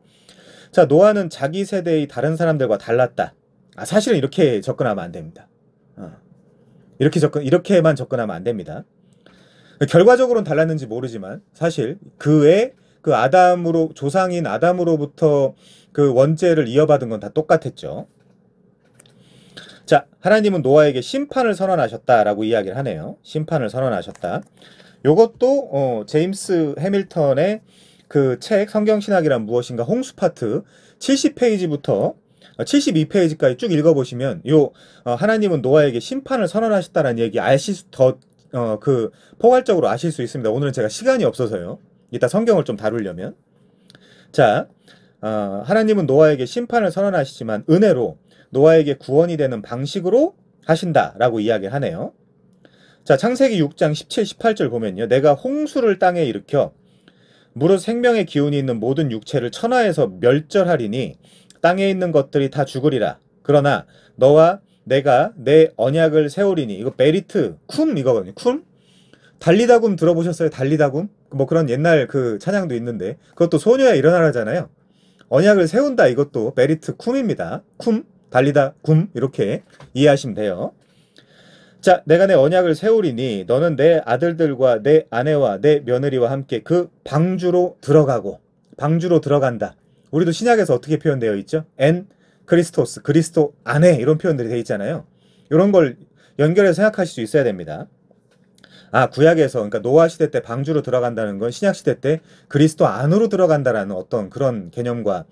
Speaker 1: 자, 노아는 자기 세대의 다른 사람들과 달랐다. 사실은 이렇게 접근하면 안 됩니다. 이렇게만 접근하면 안 됩니다. 결과적으로는 달랐는지 모르지만 사실 그 조상인 아담으로부터 그 원죄를 이어받은 건 다 똑같았죠. 자, 하나님은 노아에게 심판을 선언하셨다라고 이야기를 하네요. 심판을 선언하셨다. 요것도 제임스 해밀턴의 그 책 성경신학이란 무엇인가 홍수 파트 70페이지부터 72페이지까지 쭉 읽어보시면 하나님은 노아에게 심판을 선언하셨다는 얘기 포괄적으로 아실 수 있습니다. 오늘은 제가 시간이 없어서요. 이따 성경을 좀 다루려면. 자, 하나님은 노아에게 심판을 선언하시지만 은혜로 노아에게 구원이 되는 방식으로 하신다라고 이야기를 하네요. 자, 창세기 6장 17, 18절 보면요. 내가 홍수를 땅에 일으켜 무릇 생명의 기운이 있는 모든 육체를 천하에서 멸절하리니 땅에 있는 것들이 다 죽으리라. 그러나 너와 내가 내 언약을 세우리니. 이거 메리트 쿰 이거거든요. 쿰? 달리다굼 들어보셨어요? 달리다굼? 뭐 그런 옛날 그 찬양도 있는데 그것도 소녀야 일어나라잖아요. 언약을 세운다. 이것도 메리트 쿰입니다. 쿰, 달리다, 굼 이렇게 이해하시면 돼요. 자, 내가 내 언약을 세우리니 너는 내 아들들과 내 아내와 내 며느리와 함께 그 방주로 들어가고. 방주로 들어간다. 우리도 신약에서 어떻게 표현되어 있죠? 엔 크리스토스, 그리스도 안에 이런 표현들이 되어 있잖아요. 이런 걸 연결해서 생각하실 수 있어야 됩니다. 구약에서 그러니까 노아 시대 때 방주로 들어간다는 건 신약 시대 때 그리스도 안으로 들어간다라는 어떤 그런 개념과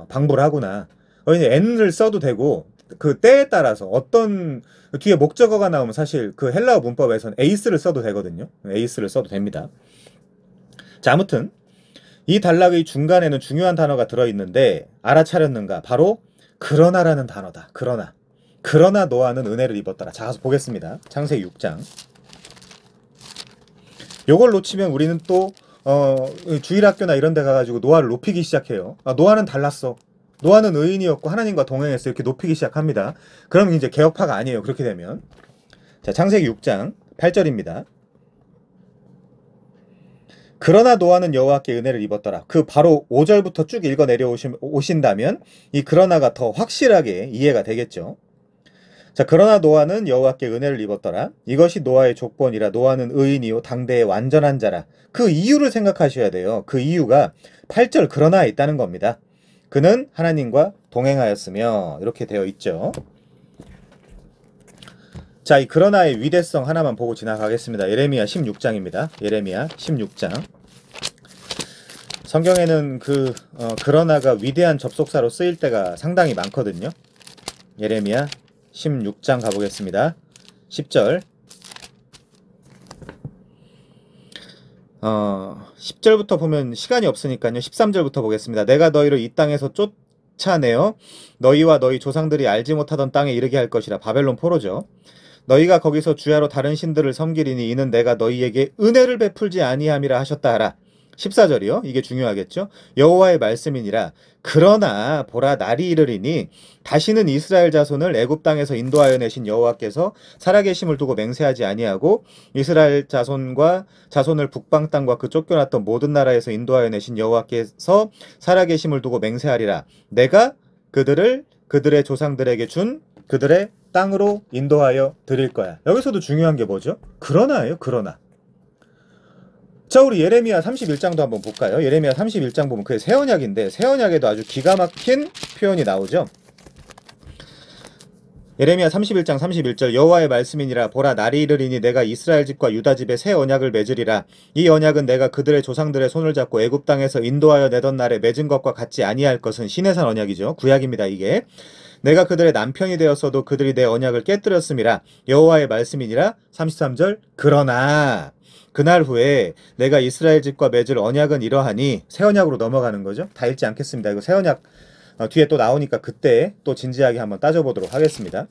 Speaker 1: 방불 하구나. n을 써도 되고 그 때에 따라서 어떤 뒤에 목적어가 나오면 사실 그 헬라어 문법에서는 에이스를 써도 되거든요. 에이스를 써도 됩니다. 자, 아무튼 이 단락의 중간에는 중요한 단어가 들어있는데 알아차렸는가? 바로 그러나라는 단어다. 그러나 노아는 은혜를 입었더라. 자, 가서 보겠습니다. 창세기 6장. 요걸 놓치면 우리는 또 주일학교나 이런 데 가가지고 노아를 높이기 시작해요. 노아는 달랐어. 노아는 의인이었고 하나님과 동행했어. 이렇게 높이기 시작합니다. 그럼 이제 개혁파가 아니에요. 그렇게 되면. 자, 창세기 6장 8절입니다. 그러나 노아는 여호와께 은혜를 입었더라. 그 바로 5절부터 쭉 읽어 내려오신다면 이 그러나가 더 확실하게 이해가 되겠죠. 자, 그러나 노아는 여호와께 은혜를 입었더라. 이것이 노아의 족본이라. 노아는 의인이요 당대의 완전한 자라. 그 이유를 생각하셔야 돼요. 그 이유가 8절 그러나에 있다는 겁니다. 그는 하나님과 동행하였으며 이렇게 되어 있죠. 자, 이 그러나의 위대성 하나만 보고 지나가겠습니다. 예레미야 16장입니다. 예레미야 16장. 성경에는 그러나가 위대한 접속사로 쓰일 때가 상당히 많거든요. 예레미야 16장 가보겠습니다. 10절. 10절부터 보면 시간이 없으니까요. 13절부터 보겠습니다. 내가 너희를 이 땅에서 쫓아내어 너희와 너희 조상들이 알지 못하던 땅에 이르게 할 것이라. 바벨론 포로죠. 너희가 거기서 주야로 다른 신들을 섬기리니 이는 내가 너희에게 은혜를 베풀지 아니함이라 하셨다 하라. 14절이요. 이게 중요하겠죠. 여호와의 말씀이니라. 그러나 보라 날이 이르리니 다시는 이스라엘 자손을 애굽 땅에서 인도하여 내신 여호와께서 살아계심을 두고 맹세하지 아니하고 이스라엘 자손을 북방 땅과 그 쫓겨났던 모든 나라에서 인도하여 내신 여호와께서 살아계심을 두고 맹세하리라. 내가 그들의 조상들에게 준 그들의 땅으로 인도하여 드릴 거야. 여기서도 중요한 게 뭐죠? 그러나예요. 그러나. 자, 우리 예레미야 31장도 한번 볼까요? 예레미야 31장 보면 그게 새 언약인데 새 언약에도 아주 기가 막힌 표현이 나오죠. 예레미야 31장 31절. 여호와의 말씀이니라. 보라 날이 이르리니 내가 이스라엘 집과 유다 집에 새 언약을 맺으리라. 이 언약은 내가 그들의 조상들의 손을 잡고 애굽 땅에서 인도하여 내던 날에 맺은 것과 같지 아니할 것은 시내산 언약이죠. 구약입니다. 이게. 내가 그들의 남편이 되었어도 그들이 내 언약을 깨뜨렸음이라. 여호와의 말씀이니라. 33절. 그러나 그날 후에 내가 이스라엘 집과 맺을 언약은 이러하니. 새 언약으로 넘어가는 거죠. 다 읽지 않겠습니다. 이거 새 언약 뒤에 또 나오니까 그때 또 진지하게 한번 따져보도록 하겠습니다.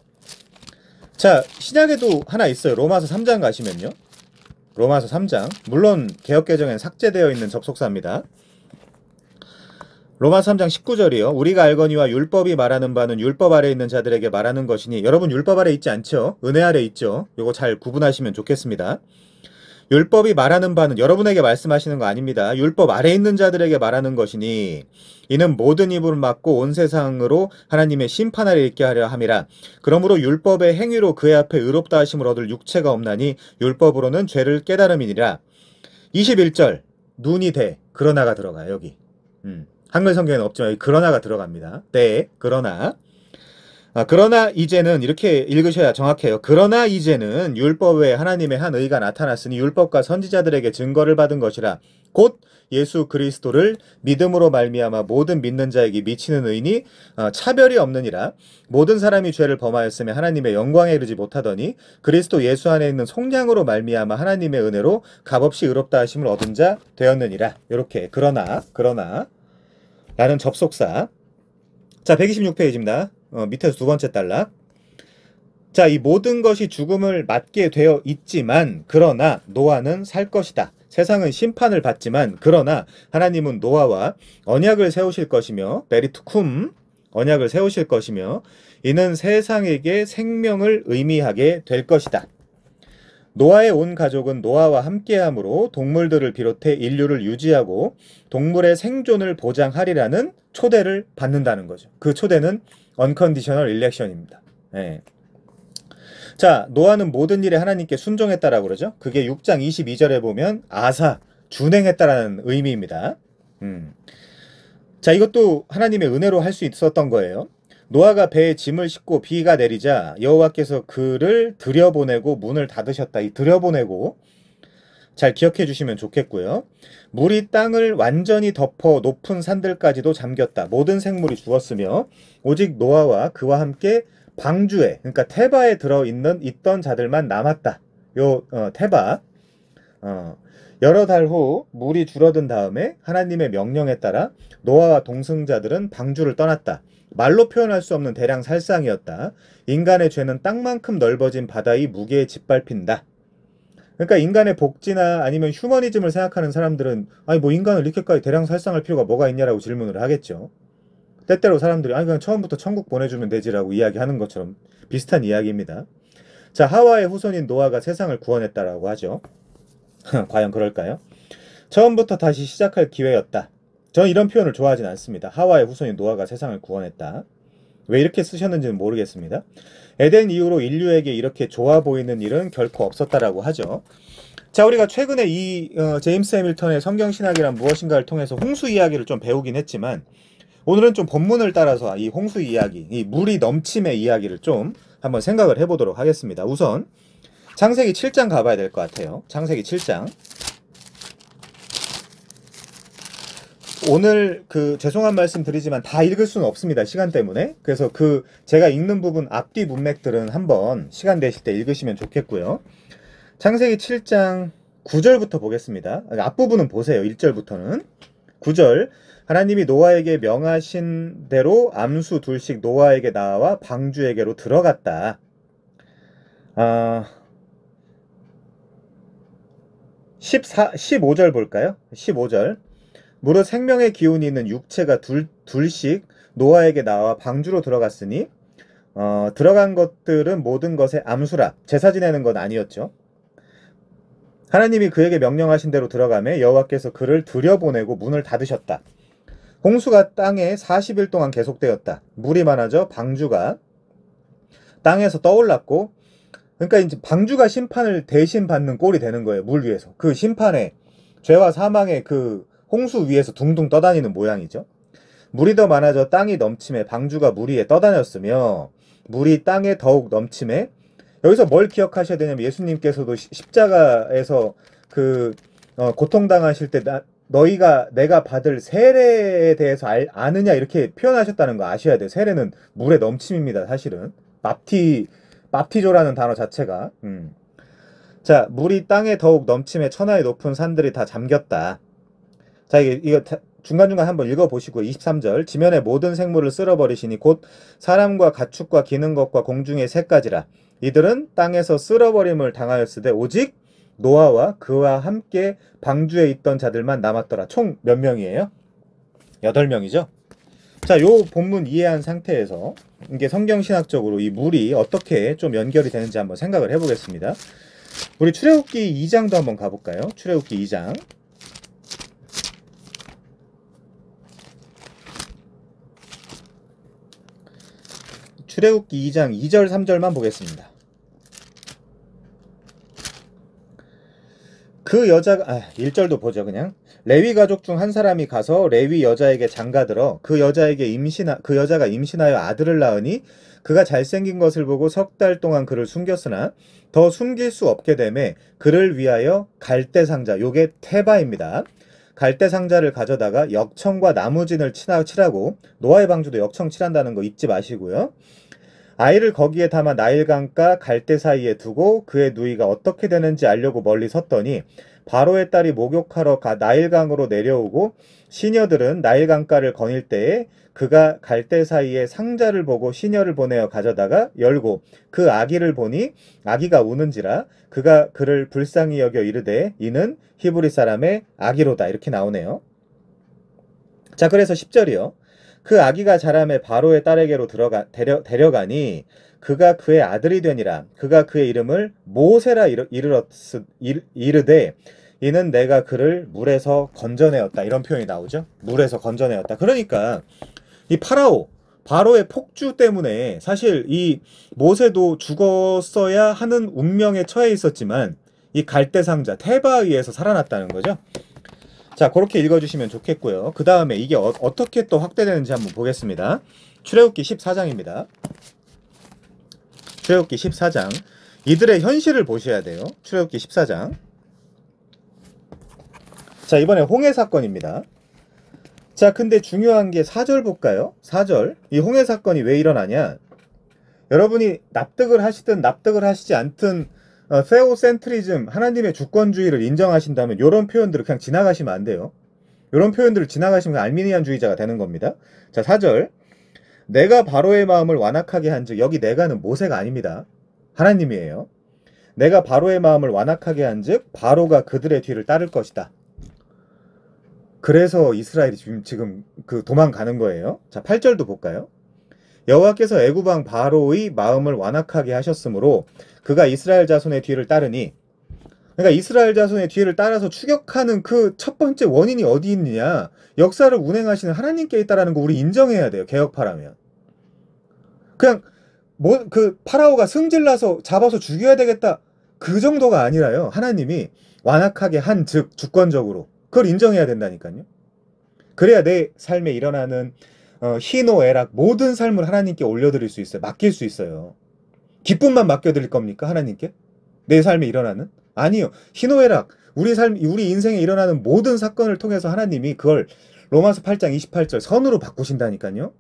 Speaker 1: 자, 신약에도 하나 있어요. 로마서 3장 가시면요. 로마서 3장. 물론 개역개정엔 삭제되어 있는 접속사입니다. 로마서 3장 19절이요. 우리가 알거니와 율법이 말하는 바는 율법 아래 있는 자들에게 말하는 것이니. 여러분 율법 아래 있지 않죠? 은혜 아래 있죠? 요거 잘 구분하시면 좋겠습니다. 율법이 말하는 바는 여러분에게 말씀하시는 거 아닙니다. 율법 아래 있는 자들에게 말하는 것이니 이는 모든 입을 막고 온 세상으로 하나님의 심판을 읽게 하려 함이라. 그러므로 율법의 행위로 그의 앞에 의롭다 하심을 얻을 육체가 없나니 율법으로는 죄를 깨달음이니라. 21절 눈이 돼. 그러나가 들어가요. 여기. 한글 성경에는 없지만 여기 그러나가 들어갑니다. 네. 그러나 이제는 이렇게 읽으셔야 정확해요. 그러나 이제는 율법 외에 하나님의 한 의가 나타났으니 율법과 선지자들에게 증거를 받은 것이라. 곧 예수 그리스도를 믿음으로 말미암아 모든 믿는 자에게 미치는 의니 차별이 없느니라. 모든 사람이 죄를 범하였으며 하나님의 영광에 이르지 못하더니 그리스도 예수 안에 있는 속량으로 말미암아 하나님의 은혜로 값없이 의롭다 하심을 얻은 자 되었느니라. 이렇게 그러나 라는 접속사. 자, 126페이지입니다. 밑에서 두 번째 단락. 자, 이 모든 것이 죽음을 맞게 되어 있지만 그러나 노아는 살 것이다. 세상은 심판을 받지만 그러나 하나님은 노아와 언약을 세우실 것이며 베리투쿰 언약을 세우실 것이며 이는 세상에게 생명을 의미하게 될 것이다. 노아의 온 가족은 노아와 함께함으로 동물들을 비롯해 인류를 유지하고 동물의 생존을 보장하리라는 초대를 받는다는 거죠. 그 초대는 unconditional election입니다. 네. 자, 노아는 모든 일에 하나님께 순종했다라고 그러죠. 그게 6장 22절에 보면 준행했다라는 의미입니다. 자, 이것도 하나님의 은혜로 할 수 있었던 거예요. 노아가 배에 짐을 싣고 비가 내리자 여호와께서 그를 들여보내고 문을 닫으셨다. 이 들여보내고 잘 기억해 주시면 좋겠고요. 물이 땅을 완전히 덮어 높은 산들까지도 잠겼다. 모든 생물이 죽었으며 오직 노아와 그와 함께 방주에, 그러니까 테바에 있던 자들만 남았다. 테바. 여러 달 후 물이 줄어든 다음에 하나님의 명령에 따라 노아와 동승자들은 방주를 떠났다. 말로 표현할 수 없는 대량 살상이었다. 인간의 죄는 땅만큼 넓어진 바다의 무게에 짓밟힌다. 그러니까 인간의 복지나 아니면 휴머니즘을 생각하는 사람들은 아니 뭐 인간을 이렇게까지 대량 살상할 필요가 뭐가 있냐라고 질문을 하겠죠. 때때로 사람들이 아니 그냥 처음부터 천국 보내주면 되지라고 이야기하는 것처럼 비슷한 이야기입니다. 자, 하와의 후손인 노아가 세상을 구원했다라고 하죠. 과연 그럴까요? 처음부터 다시 시작할 기회였다. 저는 이런 표현을 좋아하진 않습니다. 하와의 후손인 노아가 세상을 구원했다. 왜 이렇게 쓰셨는지는 모르겠습니다. 에덴 이후로 인류에게 이렇게 좋아 보이는 일은 결코 없었다라고 하죠. 자, 우리가 최근에 이 제임스 해밀턴의 성경신학이란 무엇인가를 통해서 홍수 이야기를 좀 배우긴 했지만 오늘은 좀 본문을 따라서 이 홍수 이야기, 이 물이 넘침의 이야기를 좀 한번 생각을 해보도록 하겠습니다. 우선 창세기 7장 가봐야 될 것 같아요. 창세기 7장. 오늘 죄송한 말씀 드리지만 다 읽을 수는 없습니다. 시간 때문에. 그래서 제가 읽는 부분 앞뒤 문맥들은 한번 시간 되실 때 읽으시면 좋겠고요. 창세기 7장 9절부터 보겠습니다. 앞부분은 보세요. 1절부터는. 9절. 하나님이 노아에게 명하신 대로 암수 둘씩 노아에게 나와 방주에게로 들어갔다. 15절 볼까요? 15절. 무릇 생명의 기운이 있는 육체가 둘씩 노아에게 나와 방주로 들어갔으니 들어간 것들은 모든 것의 암수라. 제사 지내는 건 아니었죠. 하나님이 그에게 명령하신 대로 들어가매 여호와께서 그를 들여보내고 문을 닫으셨다. 홍수가 땅에 40일 동안 계속되었다. 물이 많아져 방주가 땅에서 떠올랐고, 그러니까 이제 방주가 심판을 대신 받는 꼴이 되는 거예요. 물 위에서. 그 심판에 죄와 사망의 홍수 위에서 둥둥 떠다니는 모양이죠. 물이 더 많아져 땅이 넘침에 방주가 물 위에 떠다녔으며 물이 땅에 더욱 넘침에, 여기서 뭘 기억하셔야 되냐면 예수님께서도 십자가에서 고통당하실 때 내가 받을 세례에 대해서 아느냐 이렇게 표현하셨다는 거 아셔야 돼요. 세례는 물의 넘침입니다. 사실은 밥티조라는 단어 자체가. 자, 물이 땅에 더욱 넘침에 천하의 높은 산들이 다 잠겼다. 자, 이거 중간중간 한번 읽어보시고 23절. 지면의 모든 생물을 쓸어버리시니 곧 사람과 가축과 기는 것과 공중의 새까지라. 이들은 땅에서 쓸어버림을 당하였으되 오직 노아와 그와 함께 방주에 있던 자들만 남았더라. 총 몇 명이에요? 8명이죠. 자, 요 본문 이해한 상태에서 이게 성경신학적으로 이 물이 어떻게 좀 연결이 되는지 한번 생각을 해보겠습니다. 우리 출애굽기 2장도 한번 가볼까요? 출애굽기 2장. 출애굽기 2장 2절 3절만 보겠습니다. 그 여자가 1절도 보죠. 그냥 레위 가족 중 한 사람이 가서 레위 여자에게 장가들어 그 여자가 임신하여 아들을 낳으니 그가 잘생긴 것을 보고 석 달 동안 그를 숨겼으나 더 숨길 수 없게 되매 그를 위하여 갈대 상자, 요게 테바입니다. 갈대 상자를 가져다가 역청과 나무진을 칠하고, 노아의 방주도 역청 칠한다는 거 잊지 마시고요. 아이를 거기에 담아 나일강가 갈대 사이에 두고 그의 누이가 어떻게 되는지 알려고 멀리 섰더니 바로의 딸이 목욕하러 나일강으로 내려오고 시녀들은 나일강가를 거닐 때에 그가 갈대 사이에 상자를 보고 시녀를 보내어 가져다가 열고 그 아기를 보니 아기가 우는지라 그가 그를 불쌍히 여겨 이르되 이는 히브리 사람의 아기로다. 이렇게 나오네요. 자, 그래서 10절이요. 그 아기가 자라매 바로의 딸에게로 데려가니 그가 그의 아들이 되니라. 그가 그의 이름을 모세라 이르되 이는 내가 그를 물에서 건져내었다. 이런 표현이 나오죠. 물에서 건져내었다. 그러니까 이 바로의 폭주 때문에 사실 이 모세도 죽었어야 하는 운명에 처해 있었지만 이 갈대상자 테바에 의해서 살아났다는 거죠. 자, 그렇게 읽어주시면 좋겠고요. 그 다음에 이게 어떻게 또 확대되는지 한번 보겠습니다. 출애굽기 14장입니다. 출애굽기 14장. 이들의 현실을 보셔야 돼요. 출애굽기 14장. 자, 이번에 홍해 사건입니다. 자, 근데 중요한 게 4절 볼까요? 4절. 이 홍해 사건이 왜 일어나냐? 여러분이 납득을 하시든 납득을 하시지 않든 세오센트리즘, 하나님의 주권주의를 인정하신다면 이런 표현들을 그냥 지나가시면 안 돼요. 이런 표현들을 지나가시면 알미니안주의자가 되는 겁니다. 자, 4절. 내가 바로의 마음을 완악하게 한즉, 여기 내가는 모세가 아닙니다. 하나님이에요. 내가 바로의 마음을 완악하게 한즉 바로가 그들의 뒤를 따를 것이다. 그래서 이스라엘이 지금 그 도망가는 거예요. 자, 8절도 볼까요? 여호와께서 애굽 왕 바로의 마음을 완악하게 하셨으므로 그가 이스라엘 자손의 뒤를 따르니, 그러니까 이스라엘 자손의 뒤를 따라서 추격하는 그 첫 번째 원인이 어디 있느냐? 역사를 운행하시는 하나님께 있다라는 거 우리 인정해야 돼요. 개혁파라면. 그냥 그 파라오가 승질나서 잡아서 죽여야 되겠다, 그 정도가 아니라요. 하나님이 완악하게 한 즉 주권적으로 그걸 인정해야 된다니까요. 그래야 내 삶에 일어나는 희노애락 모든 삶을 하나님께 올려드릴 수 있어요. 맡길 수 있어요. 기쁨만 맡겨드릴 겁니까? 하나님께? 내 삶에 일어나는? 아니요. 희노애락, 우리 인생에 일어나는 모든 사건을 통해서 하나님이 그걸 로마서 8장 28절 선으로 바꾸신다니까요.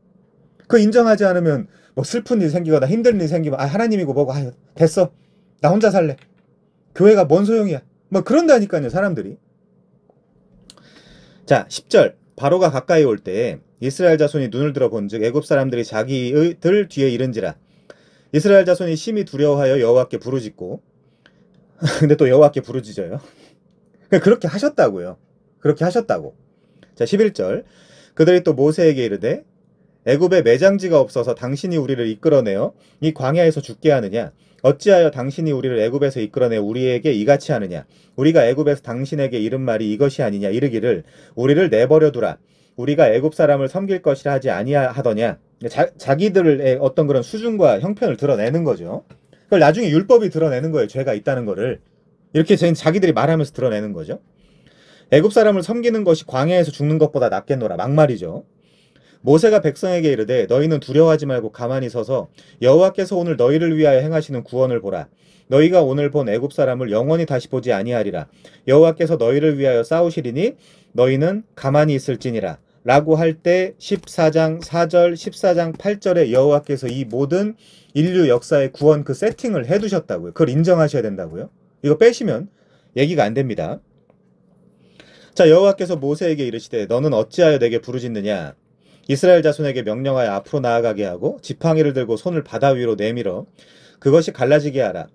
Speaker 1: 그거 인정하지 않으면 뭐 슬픈 일 생기거나 힘든 일 생기면 하나님이고 뭐고 됐어. 나 혼자 살래. 교회가 뭔 소용이야. 뭐 그런다니까요, 사람들이. 자, 10절. 바로가 가까이 올 때 이스라엘 자손이 눈을 들어 본즉 애굽 사람들이 자기들 뒤에 이른지라. 이스라엘 자손이 심히 두려워하여 여호와께 부르짖고 근데 또 여호와께 부르짖어요. 그렇게 하셨다고요. 그렇게 하셨다고. 자, 11절. 그들이 또 모세에게 이르되 애굽에 매장지가 없어서 당신이 우리를 이끌어내어 이 광야에서 죽게 하느냐? 어찌하여 당신이 우리를 애굽에서 이끌어내어 우리에게 이같이 하느냐? 우리가 애굽에서 당신에게 이른 말이 이것이 아니냐? 이르기를 우리를 내버려 두라. 우리가 애굽 사람을 섬길 것이라 하지 아니하더냐? 자기들의 어떤 그런 수준과 형편을 드러내는 거죠. 그걸 나중에 율법이 드러내는 거예요. 죄가 있다는 거를. 이렇게 자기들이 말하면서 드러내는 거죠. 애굽 사람을 섬기는 것이 광야에서 죽는 것보다 낫겠노라. 막말이죠. 모세가 백성에게 이르되 너희는 두려워하지 말고 가만히 서서 여호와께서 오늘 너희를 위하여 행하시는 구원을 보라. 너희가 오늘 본 애굽 사람을 영원히 다시 보지 아니하리라. 여호와께서 너희를 위하여 싸우시리니 너희는 가만히 있을지니라. 라고 할 때 14장 4절 14장 8절에 여호와께서 이 모든 인류 역사의 구원 그 세팅을 해두셨다고요. 그걸 인정하셔야 된다고요. 이거 빼시면 얘기가 안 됩니다. 자, 여호와께서 모세에게 이르시되 너는 어찌하여 내게 부르짖느냐? 이스라엘 자손에게 명령하여 앞으로 나아가게 하고 지팡이를 들고 손을 바다 위로 내밀어 그것이 갈라지게 하라.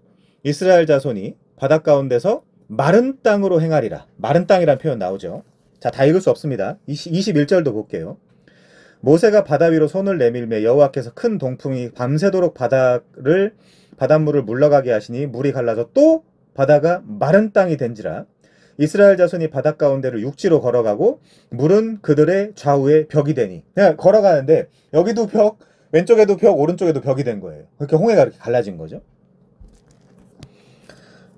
Speaker 1: 이스라엘 자손이 바다 가운데서 마른 땅으로 행하리라. 마른 땅이라는 표현 나오죠. 자, 다 읽을 수 없습니다. 21절도 볼게요. 모세가 바다 위로 손을 내밀매 여호와께서 큰 동풍이 밤새도록 바닷물을 물러가게 하시니 물이 갈라져 또 바다가 마른 땅이 된지라. 이스라엘 자손이 바닷 가운데를 육지로 걸어가고 물은 그들의 좌우에 벽이 되니. 그냥 걸어가는데 여기도 벽, 왼쪽에도 벽, 오른쪽에도 벽이 된 거예요. 그렇게 홍해가 이렇게 갈라진 거죠.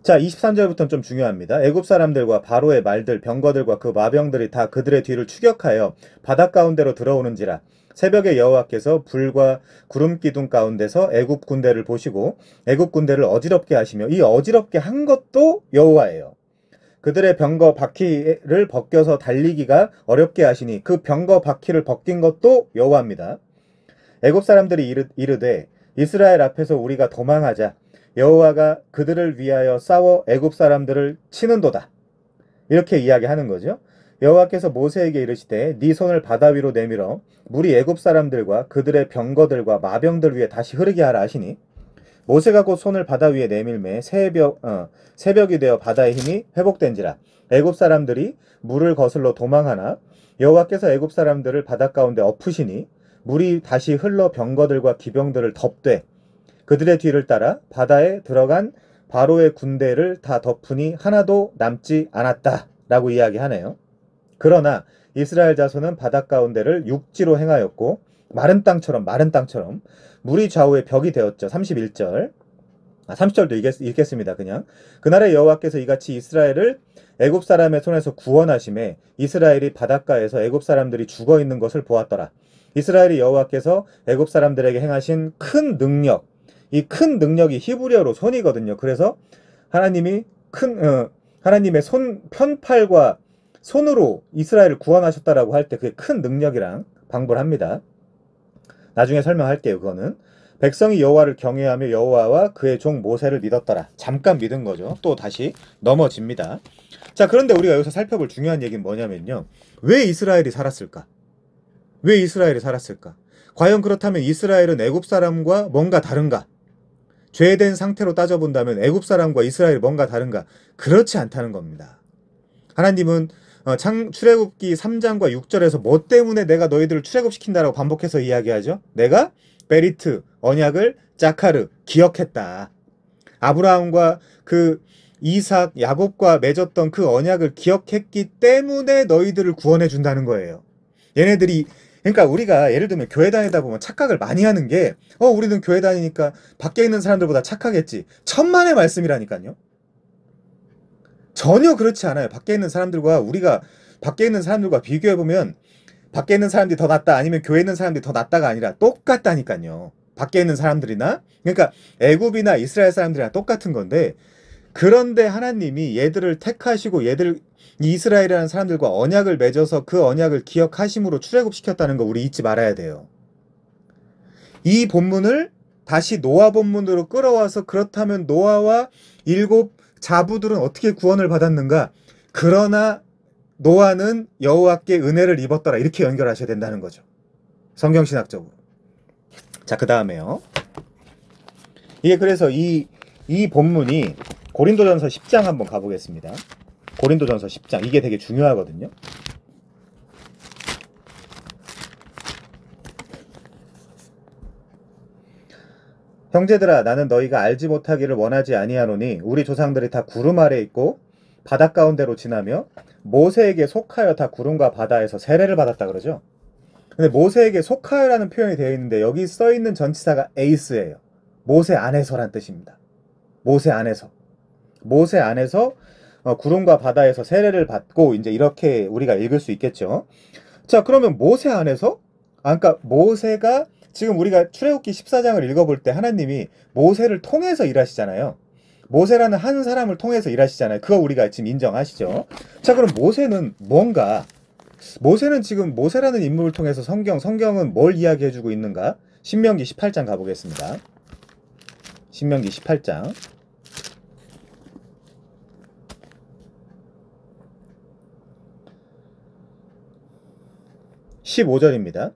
Speaker 1: 자, 23절부터는 좀 중요합니다. 애굽 사람들과 바로의 말들, 병거들과 그 마병들이 다 그들의 뒤를 추격하여 바닷 가운데로 들어오는지라. 새벽에 여호와께서 불과 구름 기둥 가운데서 애굽 군대를 보시고 애굽 군대를 어지럽게 하시며 이 어지럽게 한 것도 여호와예요. 그들의 병거 바퀴를 벗겨서 달리기가 어렵게 하시니 그 병거 바퀴를 벗긴 것도 여호와입니다. 애굽 사람들이 이르되 이스라엘 앞에서 우리가 도망하자. 여호와가 그들을 위하여 싸워 애굽 사람들을 치는도다. 이렇게 이야기하는 거죠. 여호와께서 모세에게 이르시되 네 손을 바다 위로 내밀어 물이 애굽 사람들과 그들의 병거들과 마병들 위에 다시 흐르게 하라 하시니 모세가 곧 손을 바다 위에 내밀매 새벽이 되어 바다의 힘이 회복된지라. 애굽 사람들이 물을 거슬러 도망하나 여호와께서 애굽 사람들을 바닷 가운데 엎으시니 물이 다시 흘러 병거들과 기병들을 덮되 그들의 뒤를 따라 바다에 들어간 바로의 군대를 다 덮으니 하나도 남지 않았다 라고 이야기하네요. 그러나 이스라엘 자손은 바닷 가운데를 육지로 행하였고 마른 땅처럼 물이 좌우에 벽이 되었죠. 31절 30절도 읽겠습니다. 그냥 그날에 여호와께서 이같이 이스라엘을 애굽 사람의 손에서 구원하심에 이스라엘이 바닷가에서 애굽 사람들이 죽어 있는 것을 보았더라. 이스라엘이 여호와께서 애굽 사람들에게 행하신 큰 능력, 이 큰 능력이 히브리어로 손이거든요. 그래서 하나님이 하나님의 편팔과 손으로 이스라엘을 구원하셨다라고 할 때 그게 큰 능력이랑 방불 합니다. 나중에 설명할게요. 그거는 백성이 여호와를 경외하며 여호와와 그의 종 모세를 믿었더라. 잠깐 믿은 거죠. 또 다시 넘어집니다. 자, 그런데 우리가 여기서 살펴볼 중요한 얘기는 뭐냐면요. 왜 이스라엘이 살았을까? 왜 이스라엘이 살았을까? 과연 그렇다면 이스라엘은 애굽 사람과 뭔가 다른가? 죄된 상태로 따져본다면 애굽 사람과 이스라엘이 뭔가 다른가? 그렇지 않다는 겁니다. 하나님은 출애굽기 3장과 6절에서 뭐 때문에 내가 너희들을 출애굽시킨다라고 반복해서 이야기하죠? 내가 베리트, 언약을 자카르, 기억했다. 아브라함과 그 이삭, 야곱과 맺었던 그 언약을 기억했기 때문에 너희들을 구원해 준다는 거예요. 얘네들이 그러니까 우리가 예를 들면 교회 다니다 보면 착각을 많이 하는 게 우리는 교회 다니니까 밖에 있는 사람들보다 착하겠지. 천만의 말씀이라니까요. 전혀 그렇지 않아요. 밖에 있는 사람들과 우리가 밖에 있는 사람들과 비교해 보면 밖에 있는 사람들이 더 낫다 아니면 교회 있는 사람들이 더 낫다가 아니라 똑같다니까요. 밖에 있는 사람들이나 그러니까 애굽이나 이스라엘 사람들이랑 똑같은 건데 그런데 하나님이 얘들을 택하시고 얘들 이스라엘이라는 사람들과 언약을 맺어서 그 언약을 기억하심으로 출애굽시켰다는 거 우리 잊지 말아야 돼요. 이 본문을 다시 노아 본문으로 끌어와서 그렇다면 노아와 7 자부들은 어떻게 구원을 받았는가? 그러나 노아는 여호와께 은혜를 입었더라. 이렇게 연결하셔야 된다는 거죠. 성경신학적으로. 자, 그 다음에요. 이게 그래서 이 본문이 고린도전서 10장 한번 가보겠습니다. 고린도전서 10장. 이게 되게 중요하거든요. 형제들아 나는 너희가 알지 못하기를 원하지 아니하노니 우리 조상들이 다 구름 아래 있고 바다 가운데로 지나며 모세에게 속하여 다 구름과 바다에서 세례를 받았다 그러죠. 근데 모세에게 속하여라는 표현이 되어 있는데 여기 써 있는 전치사가 에이스예요. 모세 안에서란 뜻입니다. 모세 안에서 구름과 바다에서 세례를 받고 이제 이렇게 우리가 읽을 수 있겠죠. 자, 그러면 모세 안에서 그러니까 모세가 지금 우리가 출애굽기 14장을 읽어볼 때 하나님이 모세를 통해서 일하시잖아요. 모세라는 한 사람을 통해서 일하시잖아요. 그거 우리가 지금 인정하시죠. 자, 그럼 모세는 뭔가 모세는 지금 모세라는 인물을 통해서 성경은 뭘 이야기해주고 있는가? 신명기 18장 가보겠습니다. 신명기 18장 15절입니다.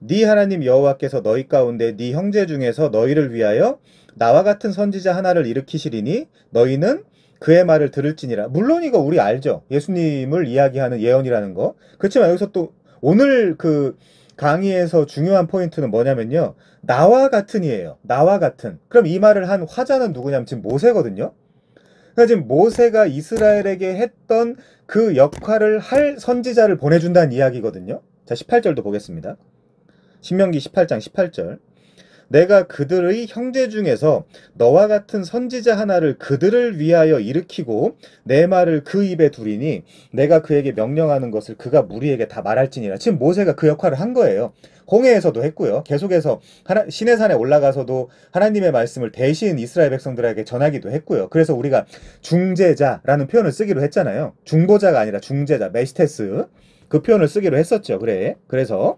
Speaker 1: 네 하나님 여호와께서 너희 가운데 네 형제 중에서 너희를 위하여 나와 같은 선지자 하나를 일으키시리니 너희는 그의 말을 들을지니라. 물론 이거 우리 알죠. 예수님을 이야기하는 예언이라는 거. 그렇지만 여기서 또 오늘 그 강의에서 중요한 포인트는 뭐냐면요. 나와 같은이에요. 나와 같은. 그럼 이 말을 한 화자는 누구냐면 지금 모세거든요. 그러니까 지금 모세가 이스라엘에게 했던 그 역할을 할 선지자를 보내준다는 이야기거든요. 자, 18절도 보겠습니다. 신명기 18장 18절. 내가 그들의 형제 중에서 너와 같은 선지자 하나를 그들을 위하여 일으키고 내 말을 그 입에 두리니 내가 그에게 명령하는 것을 그가 무리에게 다 말할지니라. 지금 모세가 그 역할을 한 거예요. 홍해에서도 했고요. 계속해서 시내산에 올라가서도 하나님의 말씀을 대신 이스라엘 백성들에게 전하기도 했고요. 그래서 우리가 중재자라는 표현을 쓰기로 했잖아요. 중보자가 아니라 중재자, 메시테스. 그 표현을 쓰기로 했었죠. 그래서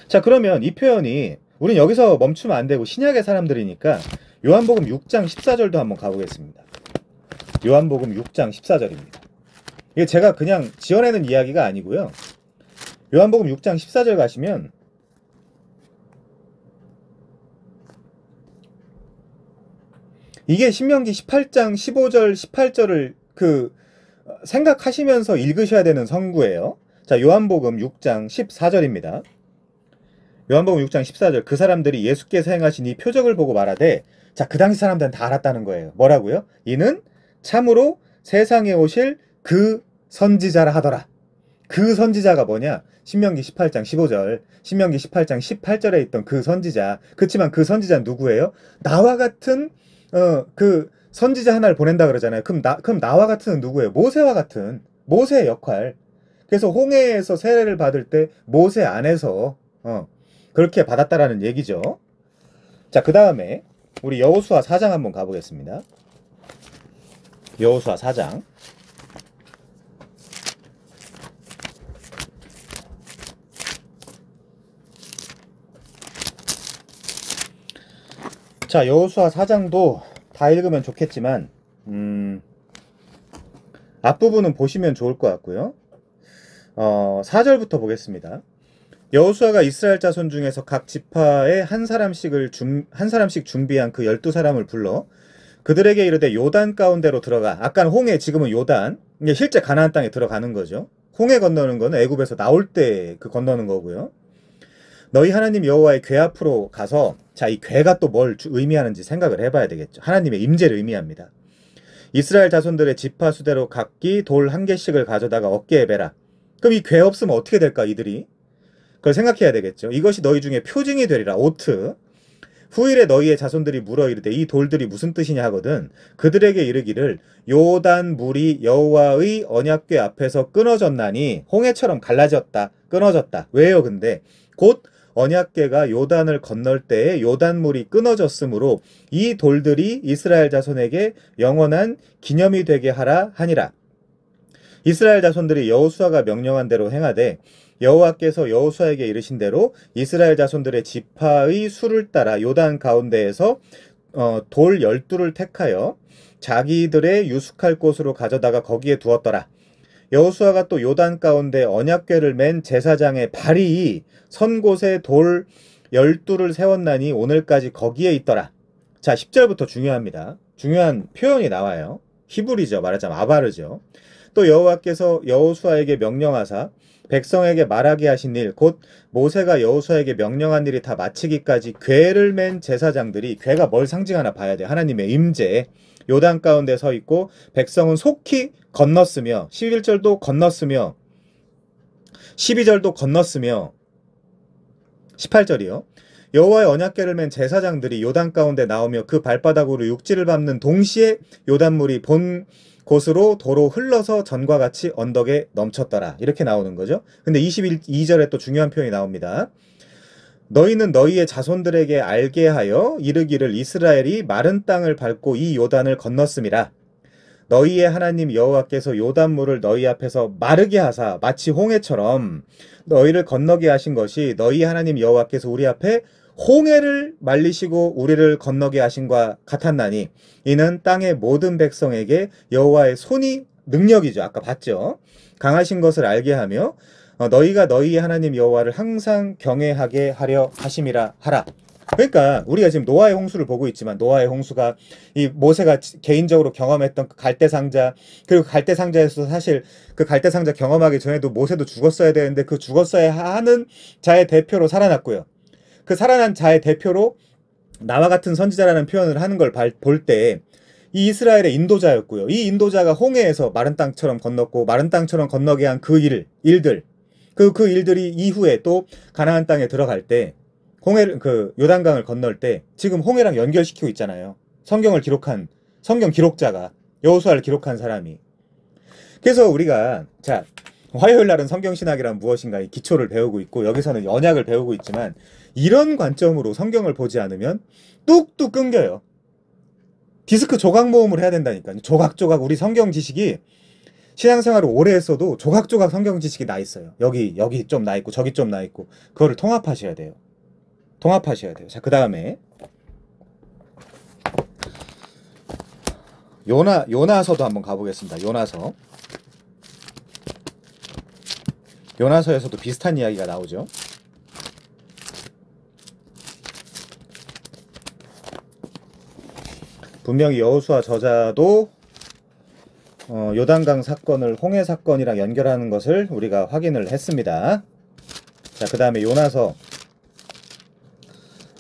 Speaker 1: 자, 그러면 이 표현이 우린 여기서 멈추면 안 되고 신약의 사람들이니까 요한복음 6장 14절도 한번 가보겠습니다. 요한복음 6장 14절입니다. 이게 제가 그냥 지어내는 이야기가 아니고요. 요한복음 6장 14절 가시면 이게 신명기 18장 15절 18절을 생각하시면서 읽으셔야 되는 성구예요. 자, 요한복음 6장 14절입니다. 요한복음 6장 14절. 그 사람들이 예수께서 행하신 이 표적을 보고 말하되, 자, 그 당시 사람들은 다 알았다는 거예요. 뭐라고요? 이는 참으로 세상에 오실 그 선지자라 하더라. 그 선지자가 뭐냐? 신명기 18장 15절, 신명기 18장 18절에 있던 그 선지자. 그렇지만 그 선지자는 누구예요? 나와 같은 그 선지자 하나를 보낸다 그러잖아요. 그럼 나와 같은 누구예요? 모세와 같은 모세의 역할. 그래서 홍해에서 세례를 받을 때 모세 안에서 그렇게 받았다라는 얘기죠. 자, 그 다음에 우리 여호수아 4장 한번 가보겠습니다. 여호수아 4장. 자, 여호수아 4장도 다 읽으면 좋겠지만 앞부분은 보시면 좋을 것 같고요. 4절부터 보겠습니다. 여호수아가 이스라엘 자손 중에서 각 지파에 한 사람씩 준비한 그 12사람을 불러 그들에게 이르되 요단 가운데로 들어가. 아까는 홍해, 지금은 요단. 이게 실제 가나안 땅에 들어가는 거죠. 홍해 건너는 거는 애굽에서 나올 때 그 건너는 거고요. 너희 하나님 여호와의 궤 앞으로 가서, 자, 이 궤가 또 뭘 의미하는지 생각을 해봐야 되겠죠. 하나님의 임재를 의미합니다. 이스라엘 자손들의 지파 수대로 각기 돌 한 개씩을 가져다가 어깨에 매라. 그럼 이 궤 없으면 어떻게 될까, 이들이? 그걸 생각해야 되겠죠. 이것이 너희 중에 표징이 되리라. 오트. 후일에 너희의 자손들이 물어 이르되 이 돌들이 무슨 뜻이냐 하거든 그들에게 이르기를 요단 물이 여호와의 언약궤 앞에서 끊어졌나니 홍해처럼 갈라졌다. 끊어졌다. 왜요 근데? 곧 언약궤가 요단을 건널 때에 요단물이 끊어졌으므로 이 돌들이 이스라엘 자손에게 영원한 기념이 되게 하라 하니라. 이스라엘 자손들이 여호수아가 명령한 대로 행하되 여호와께서 여호수아에게 이르신 대로 이스라엘 자손들의 지파의 수를 따라 요단 가운데에서 돌 12를 택하여 자기들의 유숙할 곳으로 가져다가 거기에 두었더라. 여호수아가 또 요단 가운데 언약궤를 맨 제사장의 발이 선 곳에 돌 12를 세웠나니 오늘까지 거기에 있더라. 자, 10절부터 중요합니다. 중요한 표현이 나와요. 히브리죠. 말하자면 아바르죠. 또 여호와께서 여호수아에게 명령하사 백성에게 말하게 하신 일, 곧 모세가 여호수아에게 명령한 일이 다 마치기까지 궤를 맨 제사장들이, 궤가 뭘 상징하나 봐야 돼. 하나님의 임재. 요단 가운데 서 있고 백성은 속히 건넜으며 11절도 건넜으며 12절도 건넜으며 18절이요. 여호와의 언약궤를 맨 제사장들이 요단 가운데 나오며 그 발바닥으로 육지를 밟는 동시에 요단물이 본 곳으로 도로 흘러서 전과 같이 언덕에 넘쳤더라. 이렇게 나오는 거죠. 근데 22절에 또 중요한 표현이 나옵니다. 너희는 너희의 자손들에게 알게 하여 이르기를 이스라엘이 마른 땅을 밟고 이 요단을 건넜음이라. 너희의 하나님 여호와께서 요단물을 너희 앞에서 마르게 하사 마치 홍해처럼 너희를 건너게 하신 것이 너희 하나님 여호와께서 우리 앞에 홍해를 말리시고 우리를 건너게 하신과 같았나니 이는 땅의 모든 백성에게 여호와의 손이 능력이죠. 아까 봤죠. 강하신 것을 알게 하며 너희가 너희 하나님 여호와를 항상 경외하게 하려 하심이라 하라. 그러니까 우리가 지금 노아의 홍수를 보고 있지만 노아의 홍수가 이 모세가 개인적으로 경험했던 그 갈대상자, 그리고 갈대상자에서 사실 그 갈대상자 경험하기 전에도 모세도 죽었어야 되는데 그 죽었어야 하는 자의 대표로 살아났고요. 그 살아난 자의 대표로 나와 같은 선지자라는 표현을 하는 걸 볼 때 이 이스라엘의 인도자였고요. 이 인도자가 홍해에서 마른 땅처럼 건넜고 마른 땅처럼 건너게 한 그 일들 그 일들이 이후에 또 가나안 땅에 들어갈 때 그 요단강을 건널 때 지금 홍해랑 연결시키고 있잖아요. 성경을 기록한 성경 기록자가 여호수아를 기록한 사람이. 그래서 우리가 자 화요일 날은 성경신학이란 무엇인가 의 기초를 배우고 있고 여기서는 언약을 배우고 있지만 이런 관점으로 성경을 보지 않으면 뚝뚝 끊겨요. 디스크 조각 모음을 해야 된다니까요. 조각조각 우리 성경 지식이 신앙생활을 오래 했어도 조각조각 성경 지식이 나 있어요. 여기 좀 나 있고 저기 좀 나 있고 그거를 통합하셔야 돼요. 통합하셔야 돼요. 자, 그 다음에 요나서도 한번 가보겠습니다. 요나서에서도 비슷한 이야기가 나오죠. 분명히 여호수아 저자도 요단강 사건을 홍해 사건이랑 연결하는 것을 우리가 확인을 했습니다. 자, 그 다음에 요나서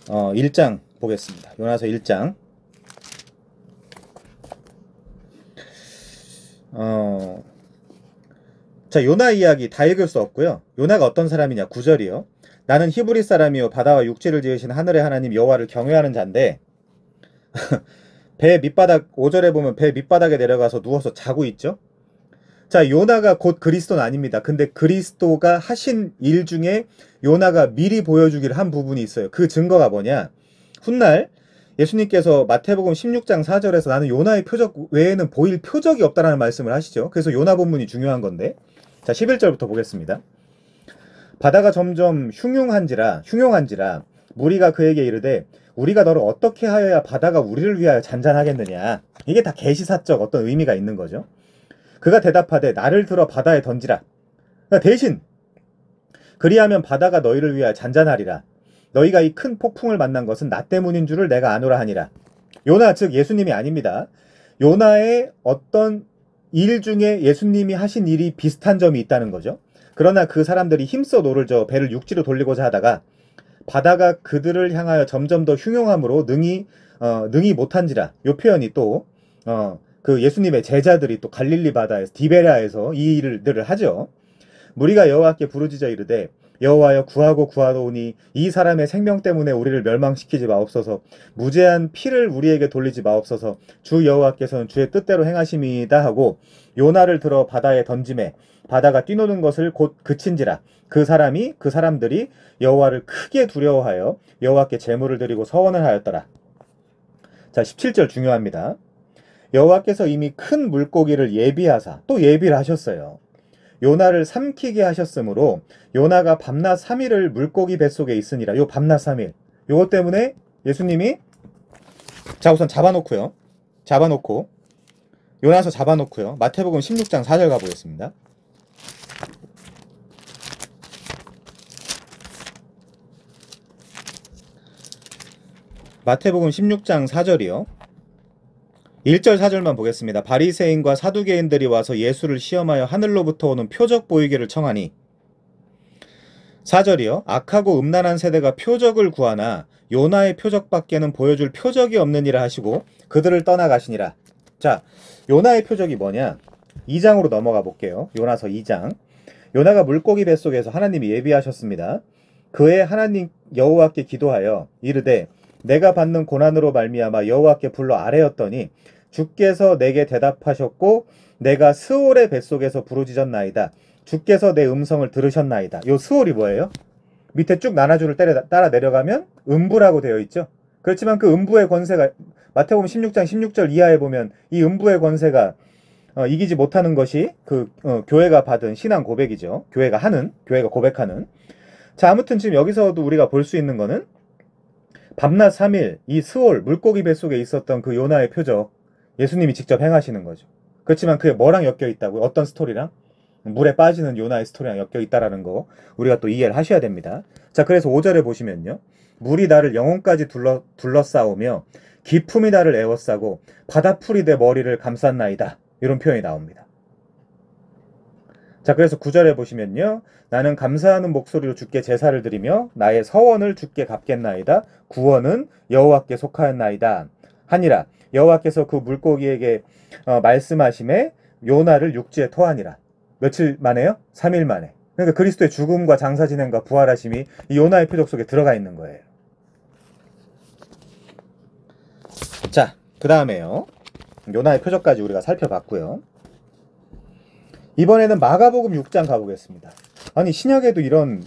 Speaker 1: 1장 보겠습니다. 요나서 1장. 자, 요나 이야기 다 읽을 수 없고요. 요나가 어떤 사람이냐? 9절이요. 나는 히브리 사람이요 바다와 육지를 지으신 하늘의 하나님 여호와를 경외하는 자인데 배 밑바닥 5절에 보면 배 밑바닥에 내려가서 누워서 자고 있죠. 자, 요나가 곧 그리스도는 아닙니다. 근데 그리스도가 하신 일 중에 요나가 미리 보여주기를 한 부분이 있어요. 그 증거가 뭐냐? 훗날 예수님께서 마태복음 16장 4절에서 나는 요나의 표적 외에는 보일 표적이 없다라는 말씀을 하시죠. 그래서 요나 본문이 중요한 건데 자, 11절부터 보겠습니다. 바다가 점점 흉흉한지라 무리가 그에게 이르되 우리가 너를 어떻게 하여야 바다가 우리를 위하여 잔잔하겠느냐. 이게 다 계시사적 어떤 의미가 있는 거죠. 그가 대답하되 나를 들어 바다에 던지라. 그러니까 대신 그리하면 바다가 너희를 위하여 잔잔하리라. 너희가 이 큰 폭풍을 만난 것은 나 때문인 줄을 내가 아노라 하니라. 요나 즉 예수님이 아닙니다. 요나의 어떤 일 중에 예수님이 하신 일이 비슷한 점이 있다는 거죠. 그러나 그 사람들이 힘써 노를 저어 배를 육지로 돌리고자 하다가 바다가 그들을 향하여 점점 더 흉용함으로 능히 못한지라. 요 표현이 또 그 예수님의 제자들이 또 갈릴리 바다에서 디베랴에서 이 일들을 하죠. 무리가 여호와께 부르짖어 이르되 여호와여 구하고 구하노니 이 사람의 생명 때문에 우리를 멸망시키지 마옵소서. 무죄한 피를 우리에게 돌리지 마옵소서. 주 여호와께서는 주의 뜻대로 행하심이다 하고 요나를 들어 바다에 던짐에 바다가 뛰노는 것을 곧 그친지라. 그 사람들이 여호와를 크게 두려워하여 여호와께 제물을 드리고 서원을 하였더라. 자, 17절 중요합니다. 여호와께서 이미 큰 물고기를 예비하사 또 예비를 하셨어요. 요나를 삼키게 하셨으므로 요나가 밤낮 3일을 물고기 뱃속에 있으니라. 요 밤낮 3일. 요것 때문에 예수님이 자 우선 잡아놓고 요나서 잡아놓고요. 마태복음 16장 4절 가보겠습니다. 마태복음 16장 4절이요. 1절 4절만 보겠습니다. 바리새인과 사두개인들이 와서 예수를 시험하여 하늘로부터 오는 표적 보이기를 청하니 4절이요. 악하고 음란한 세대가 표적을 구하나 요나의 표적밖에는 보여줄 표적이 없느니라 하시고 그들을 떠나가시니라. 자, 요나의 표적이 뭐냐? 2장으로 넘어가 볼게요. 요나서 2장. 요나가 물고기 뱃속에서 하나님이 예비하셨습니다. 그의 하나님 여호와께 기도하여 이르되 내가 받는 고난으로 말미암아 여호와께 불러 아뢰었더니 주께서 내게 대답하셨고 내가 스올의 뱃속에서 부르짖었나이다. 주께서 내 음성을 들으셨나이다. 요 스올이 뭐예요? 밑에 쭉 나눠줄을 따라 내려가면 음부라고 되어 있죠. 그렇지만 그 음부의 권세가 마태복음 16장 16절 이하에 보면 이 음부의 권세가 이기지 못하는 것이 교회가 받은 신앙 고백이죠. 교회가 고백하는. 자, 아무튼 지금 여기서도 우리가 볼 수 있는 거는 밤낮 3일 이 스올 물고기 뱃속에 있었던 그 요나의 표적 예수님이 직접 행하시는 거죠. 그렇지만 그게 뭐랑 엮여 있다고요? 어떤 스토리랑? 물에 빠지는 요나의 스토리랑 엮여 있다라는 거 우리가 또 이해를 하셔야 됩니다. 자, 그래서 5절에 보시면요. 물이 나를 영혼까지 둘러싸오며 기품이 나를 에워싸고 바다풀이 내 머리를 감쌌나이다. 이런 표현이 나옵니다. 자, 그래서 9절에 보시면요. 나는 감사하는 목소리로 주께 제사를 드리며 나의 서원을 주께 갚겠나이다. 구원은 여호와께 속하였나이다. 하니라. 여호와께서 그 물고기에게 말씀하심에 요나를 육지에 토하니라. 며칠 만에요? 3일 만에. 그러니까 그리스도의 죽음과 장사진행과 부활하심이 이 요나의 표적 속에 들어가 있는 거예요. 자, 그 다음에요. 요나의 표적까지 우리가 살펴봤고요. 이번에는 마가복음 6장 가보겠습니다. 아니 신약에도 이런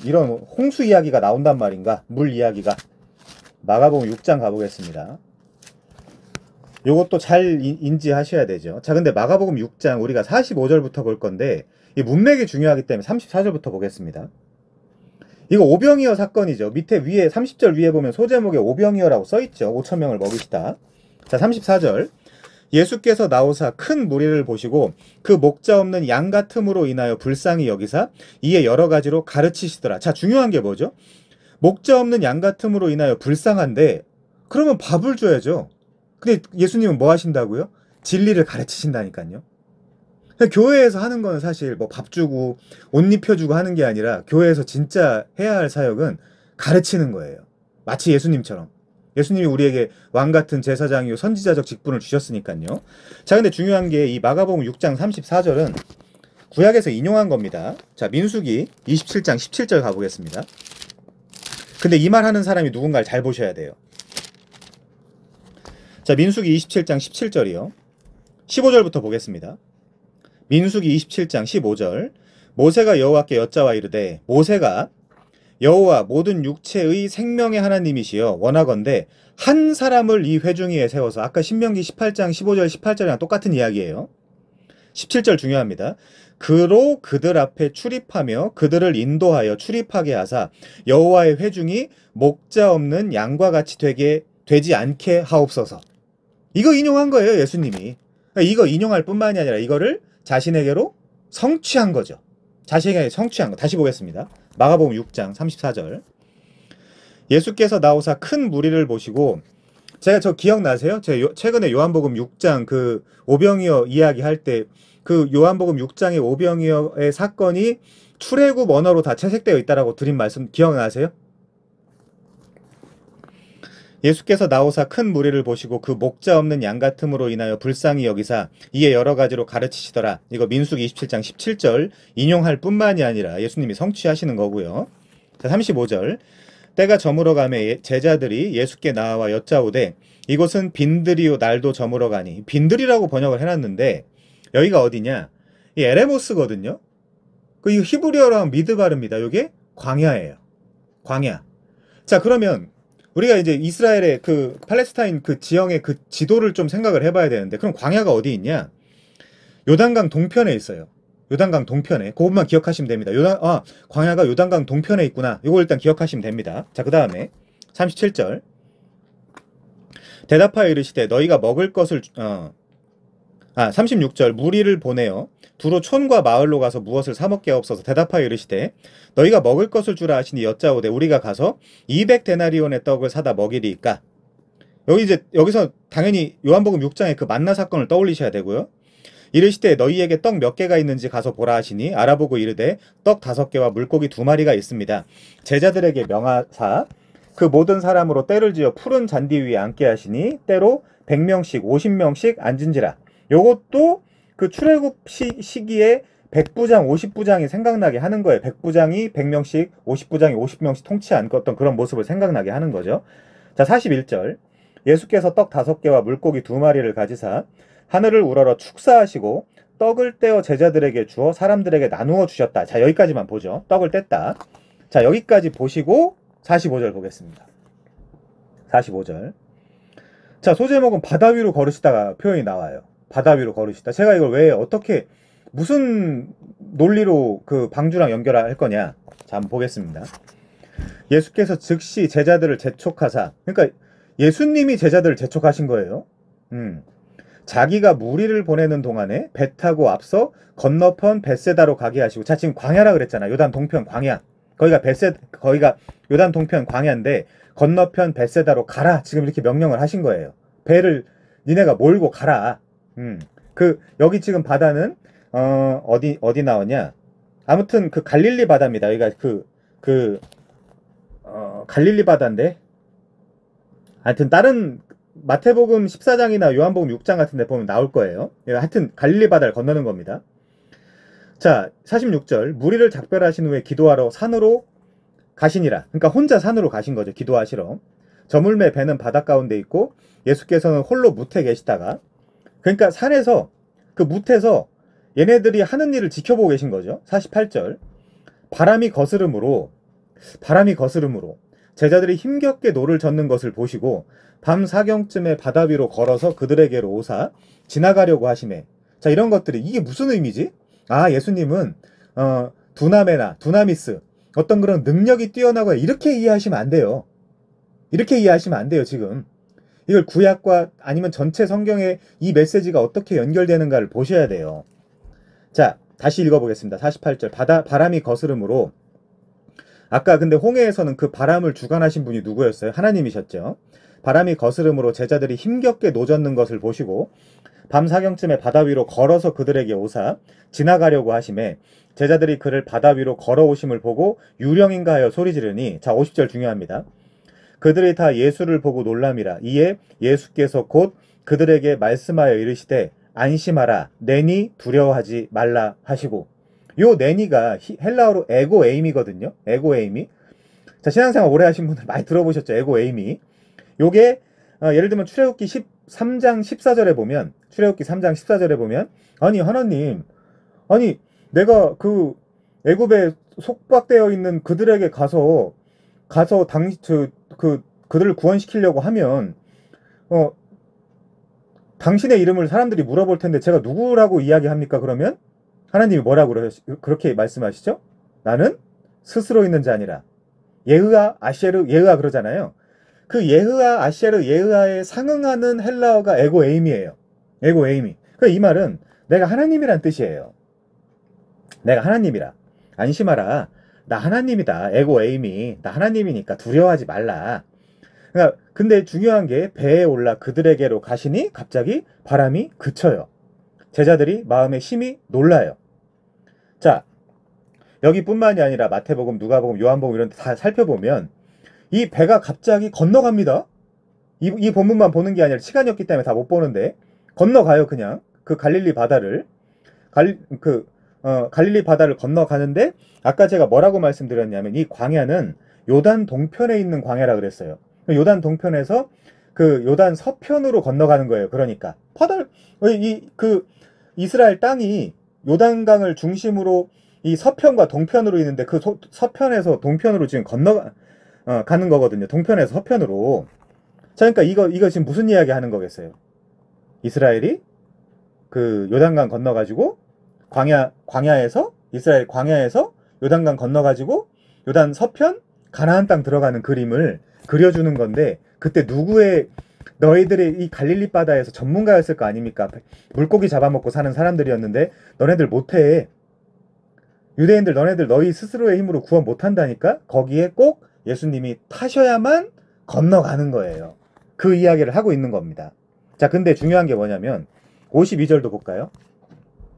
Speaker 1: 홍수 이야기가 나온단 말인가? 물 이야기가. 마가복음 6장 가보겠습니다. 요것도 잘 인지하셔야 되죠. 자, 근데 마가복음 6장 우리가 45절부터 볼 건데 이 문맥이 중요하기 때문에 34절부터 보겠습니다. 이거 오병이어 사건이죠. 밑에 위에 30절 위에 보면 소제목에 오병이어라고 써있죠. 5,000명을 먹이시다. 자, 34절. 예수께서 나오사 큰 무리를 보시고 그 목자 없는 양 같음으로 인하여 불쌍히 여기사 이에 여러 가지로 가르치시더라. 자, 중요한 게 뭐죠? 목자 없는 양 같음으로 인하여 불쌍한데 그러면 밥을 줘야죠. 근데 예수님은 뭐 하신다고요? 진리를 가르치신다니까요. 교회에서 하는 거는 사실 뭐 밥 주고 옷 입혀주고 하는 게 아니라 교회에서 진짜 해야 할 사역은 가르치는 거예요. 마치 예수님처럼. 예수님이 우리에게 왕같은 제사장이요 선지자적 직분을 주셨으니까요. 자, 근데 중요한 게 이 마가복음 6장 34절은 구약에서 인용한 겁니다. 자, 민수기 27장 17절 가보겠습니다. 근데 이 말 하는 사람이 누군가를 잘 보셔야 돼요. 자, 민수기 27장 17절이요. 15절부터 보겠습니다. 민수기 27장 15절. 모세가 여호와께 여짜와 이르되 모세가 여호와 모든 육체의 생명의 하나님이시여 원하건대 한 사람을 이 회중위에 세워서 아까 신명기 18장 15절 18절이랑 똑같은 이야기예요. 17절 중요합니다. 그로 그들 앞에 출입하며 그들을 인도하여 출입하게 하사 여호와의 회중이 목자 없는 양과 같이 되지 않게 하옵소서. 이거 인용한 거예요, 예수님이. 이거 인용할 뿐만이 아니라 이거를 자신에게로 성취한 거죠. 자신에게 성취한 거. 다시 보겠습니다. 마가복음 6장 34절. 예수께서 나오사 큰 무리를 보시고, 제가 저 기억나세요? 제가 최근에 요한복음 6장 그 오병이어 이야기할 때 그 요한복음 6장의 오병이어의 사건이 출애굽 언어로 다 채색되어 있다라고 드린 말씀 기억나세요? 예수께서 나오사 큰 무리를 보시고 그 목자 없는 양 같음으로 인하여 불쌍히 여기사 이에 여러 가지로 가르치시더라. 이거 민수기 27장 17절 인용할 뿐만이 아니라 예수님이 성취하시는 거고요. 자, 35절. 때가 저물어 가매 제자들이 예수께 나와 여짜오되 이곳은 빈들이요 날도 저물어 가니. 빈들이라고 번역을 해놨는데 여기가 어디냐? 이 에레모스거든요. 그 히브리어랑 미드바르입니다. 이게 광야예요. 광야. 자, 그러면 우리가 이제 이스라엘의 그 팔레스타인 그 지형의 그 지도를 좀 생각을 해봐야 되는데, 그럼 광야가 어디 있냐? 요단강 동편에 있어요. 요단강 동편에. 그것만 기억하시면 됩니다. 광야가 요단강 동편에 있구나. 이거 일단 기억하시면 됩니다. 자, 그 다음에 37절. 대답하여 이르시되 너희가 먹을 것을 36절. 무리를 보내어 두로 촌과 마을로 가서 무엇을 사 먹게 없어서 대답하여 이르시되 너희가 먹을 것을 주라 하시니 여짜오되 우리가 가서 200데나리온의 떡을 사다 먹이리이까. 여기서 당연히 요한복음 6장의 그 만나 사건을 떠올리셔야 되고요. 이르시되 너희에게 떡 몇 개가 있는지 가서 보라 하시니 알아보고 이르되 떡 5개와 물고기 2마리가 있습니다. 제자들에게 명하사 그 모든 사람으로 때를 지어 푸른 잔디 위에 앉게 하시니 때로 100명씩 50명씩 앉은지라. 요것도 그 출애굽 시기에 100부장 50부장이 생각나게 하는 거예요. 100부장이 100명씩 50부장이 50명씩 통치하는 그런 모습을 생각나게 하는 거죠. 자, 41절. 예수께서 떡 5개와 물고기 2마리를 가지사 하늘을 우러러 축사하시고 떡을 떼어 제자들에게 주어 사람들에게 나누어 주셨다. 자, 여기까지만 보죠. 떡을 뗐다. 자, 여기까지 보시고 45절 보겠습니다. 45절. 자, 소제목은 바다 위로 걸으시다가 표현이 나와요. 바다 위로 걸으시다. 제가 이걸 왜 어떻게 무슨 논리로 그 방주랑 연결할 거냐. 자, 한번 보겠습니다. 예수께서 즉시 제자들을 재촉하사, 그러니까 예수님이 제자들을 재촉하신 거예요. 자기가 무리를 보내는 동안에 배 타고 앞서 건너편 벳세다로 가게 하시고. 자, 지금 광야라 그랬잖아. 요단 동편 광야. 거기가 요단 동편 광야인데 건너편 벳세다로 가라. 지금 이렇게 명령을 하신 거예요. 배를 니네가 몰고 가라. 여기 지금 바다는 어디 나오냐? 아무튼 그 갈릴리 바다입니다. 여기가 갈릴리 바다인데, 하여튼 다른 마태복음 14장이나 요한복음 6장 같은 데 보면 나올 거예요. 하여튼 갈릴리 바다를 건너는 겁니다. 자, 46절. 무리를 작별하신 후에 기도하러 산으로 가시니라. 그러니까 혼자 산으로 가신 거죠. 기도하시러. 저물매 배는 바닷 가운데 있고 예수께서는 홀로 무태 계시다가, 그러니까 산에서 그 무태에서 얘네들이 하는 일을 지켜보고 계신 거죠. 48절. 바람이 거스름으로 제자들이 힘겹게 노를 젓는 것을 보시고 밤 사경쯤에 바다 위로 걸어서 그들에게로 오사 지나가려고 하시매. 자, 이런 것들이 이게 무슨 의미지? 아, 예수님은 두나미스 어떤 그런 능력이 뛰어나고, 이렇게 이해하시면 안 돼요. 이렇게 이해하시면 안 돼요. 지금 이걸 구약과 아니면 전체 성경의 이 메시지가 어떻게 연결되는가를 보셔야 돼요. 자, 다시 읽어보겠습니다. 48절. 바람이 거스름으로. 아까 근데 홍해에서는 그 바람을 주관하신 분이 누구였어요? 하나님이셨죠. 바람이 거스름으로 제자들이 힘겹게 노젓는 것을 보시고 밤 사경쯤에 바다 위로 걸어서 그들에게 오사 지나가려고 하심에 제자들이 그를 바다 위로 걸어오심을 보고 유령인가 하여 소리 지르니. 자, 50절 중요합니다. 그들이 다 예수를 보고 놀람이라. 이에 예수께서 곧 그들에게 말씀하여 이르시되 안심하라. 내니 두려워하지 말라 하시고. 요 내니가 헬라어로 에고에임이거든요. 에고에임이. 자, 신앙생활 오래 하신 분들 많이 들어보셨죠. 에고에임이. 요게 예를 들면 출애굽기 3장 14절에 보면, 아니 하나님, 아니 내가 그 애굽에 속박되어 있는 그들에게 가서 그들을 구원시키려고 하면 당신의 이름을 사람들이 물어볼 텐데 제가 누구라고 이야기합니까? 그러면 하나님이 뭐라고 그렇게 말씀하시죠? 나는 스스로 있는 자 아니라 예흐아, 아셰르, 예흐아 그러잖아요. 그 예흐아, 아셰르, 예흐아에 상응하는 헬라어가 에고에임이에요. 에고에임이. 이 말은 내가 하나님이란 뜻이에요. 내가 하나님이라. 안심하라. 나 하나님이다. 에고 에임이 나 하나님이니까 두려워하지 말라. 그러니까 근데 중요한 게 배에 올라 그들에게로 가시니 갑자기 바람이 그쳐요. 제자들이 마음에 심히 놀라요. 자, 여기뿐만이 아니라 마태복음, 누가복음, 요한복음 이런 데 다 살펴보면 이 배가 갑자기 건너갑니다. 이 본문만 보는 게 아니라 시간이 없기 때문에 다 못 보는데 건너가요. 그냥 그 갈릴리 바다를 갈릴리 바다를 건너가는데 아까 제가 뭐라고 말씀드렸냐면 이 광야는 요단 동편에 있는 광야라 그랬어요. 요단 동편에서 그 요단 서편으로 건너가는 거예요. 그러니까 이스라엘 땅이 요단강을 중심으로 이 서편과 동편으로 있는데 그 서편에서 동편으로 지금 가는 거거든요. 동편에서 서편으로. 자, 그러니까 이거 지금 무슨 이야기 하는 거겠어요? 이스라엘이 그 요단강 건너가지고 이스라엘 광야에서 요단강 건너가지고 요단 서편 가나안 땅 들어가는 그림을 그려주는 건데 그때 너희들이 이 갈릴리 바다에서 전문가였을 거 아닙니까? 물고기 잡아먹고 사는 사람들이었는데 너네들 못해. 유대인들 너희 스스로의 힘으로 구원 못한다니까? 거기에 꼭 예수님이 타셔야만 건너가는 거예요. 그 이야기를 하고 있는 겁니다. 자, 근데 중요한 게 뭐냐면 52절도 볼까요?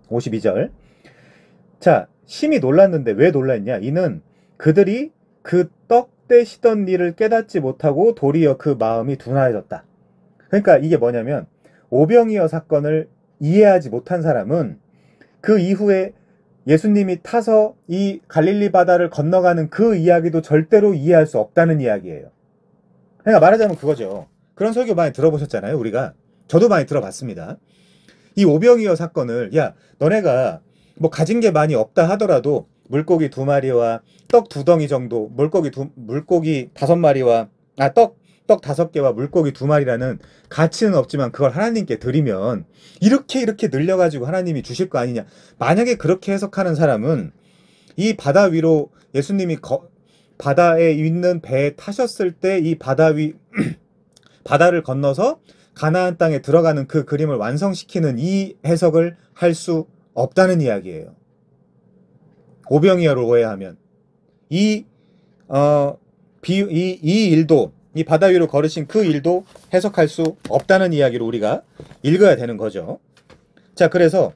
Speaker 1: 52절. 자, 심히 놀랐는데 왜 놀랐냐? 이는 그들이 그 떡 떼시던 일을 깨닫지 못하고 도리어 그 마음이 둔하여졌다. 그러니까 이게 뭐냐면 오병이어 사건을 이해하지 못한 사람은 그 이후에 예수님이 타서 이 갈릴리 바다를 건너가는 그 이야기도 절대로 이해할 수 없다는 이야기예요. 그러니까 말하자면 그거죠. 그런 설교 많이 들어보셨잖아요. 우리가. 저도 많이 들어봤습니다. 이 오병이어 사건을 야 너네가 뭐 가진 게 많이 없다 하더라도 물고기 2마리와 떡 2덩이 정도 물고기 5마리와 떡 5개와 물고기 2마리라는 가치는 없지만 그걸 하나님께 드리면 이렇게 늘려가지고 하나님이 주실 거 아니냐. 만약에 그렇게 해석하는 사람은 이 바다 위로 예수님이 바다에 있는 배에 타셨을 때 이 바다를 건너서 가나안 땅에 들어가는 그 그림을 완성시키는 이 해석을 할 수 없다는 이야기예요. 오병이어를 오해하면 이 일도 이 바다 위로 걸으신 그 일도 해석할 수 없다는 이야기로 우리가 읽어야 되는 거죠. 자, 그래서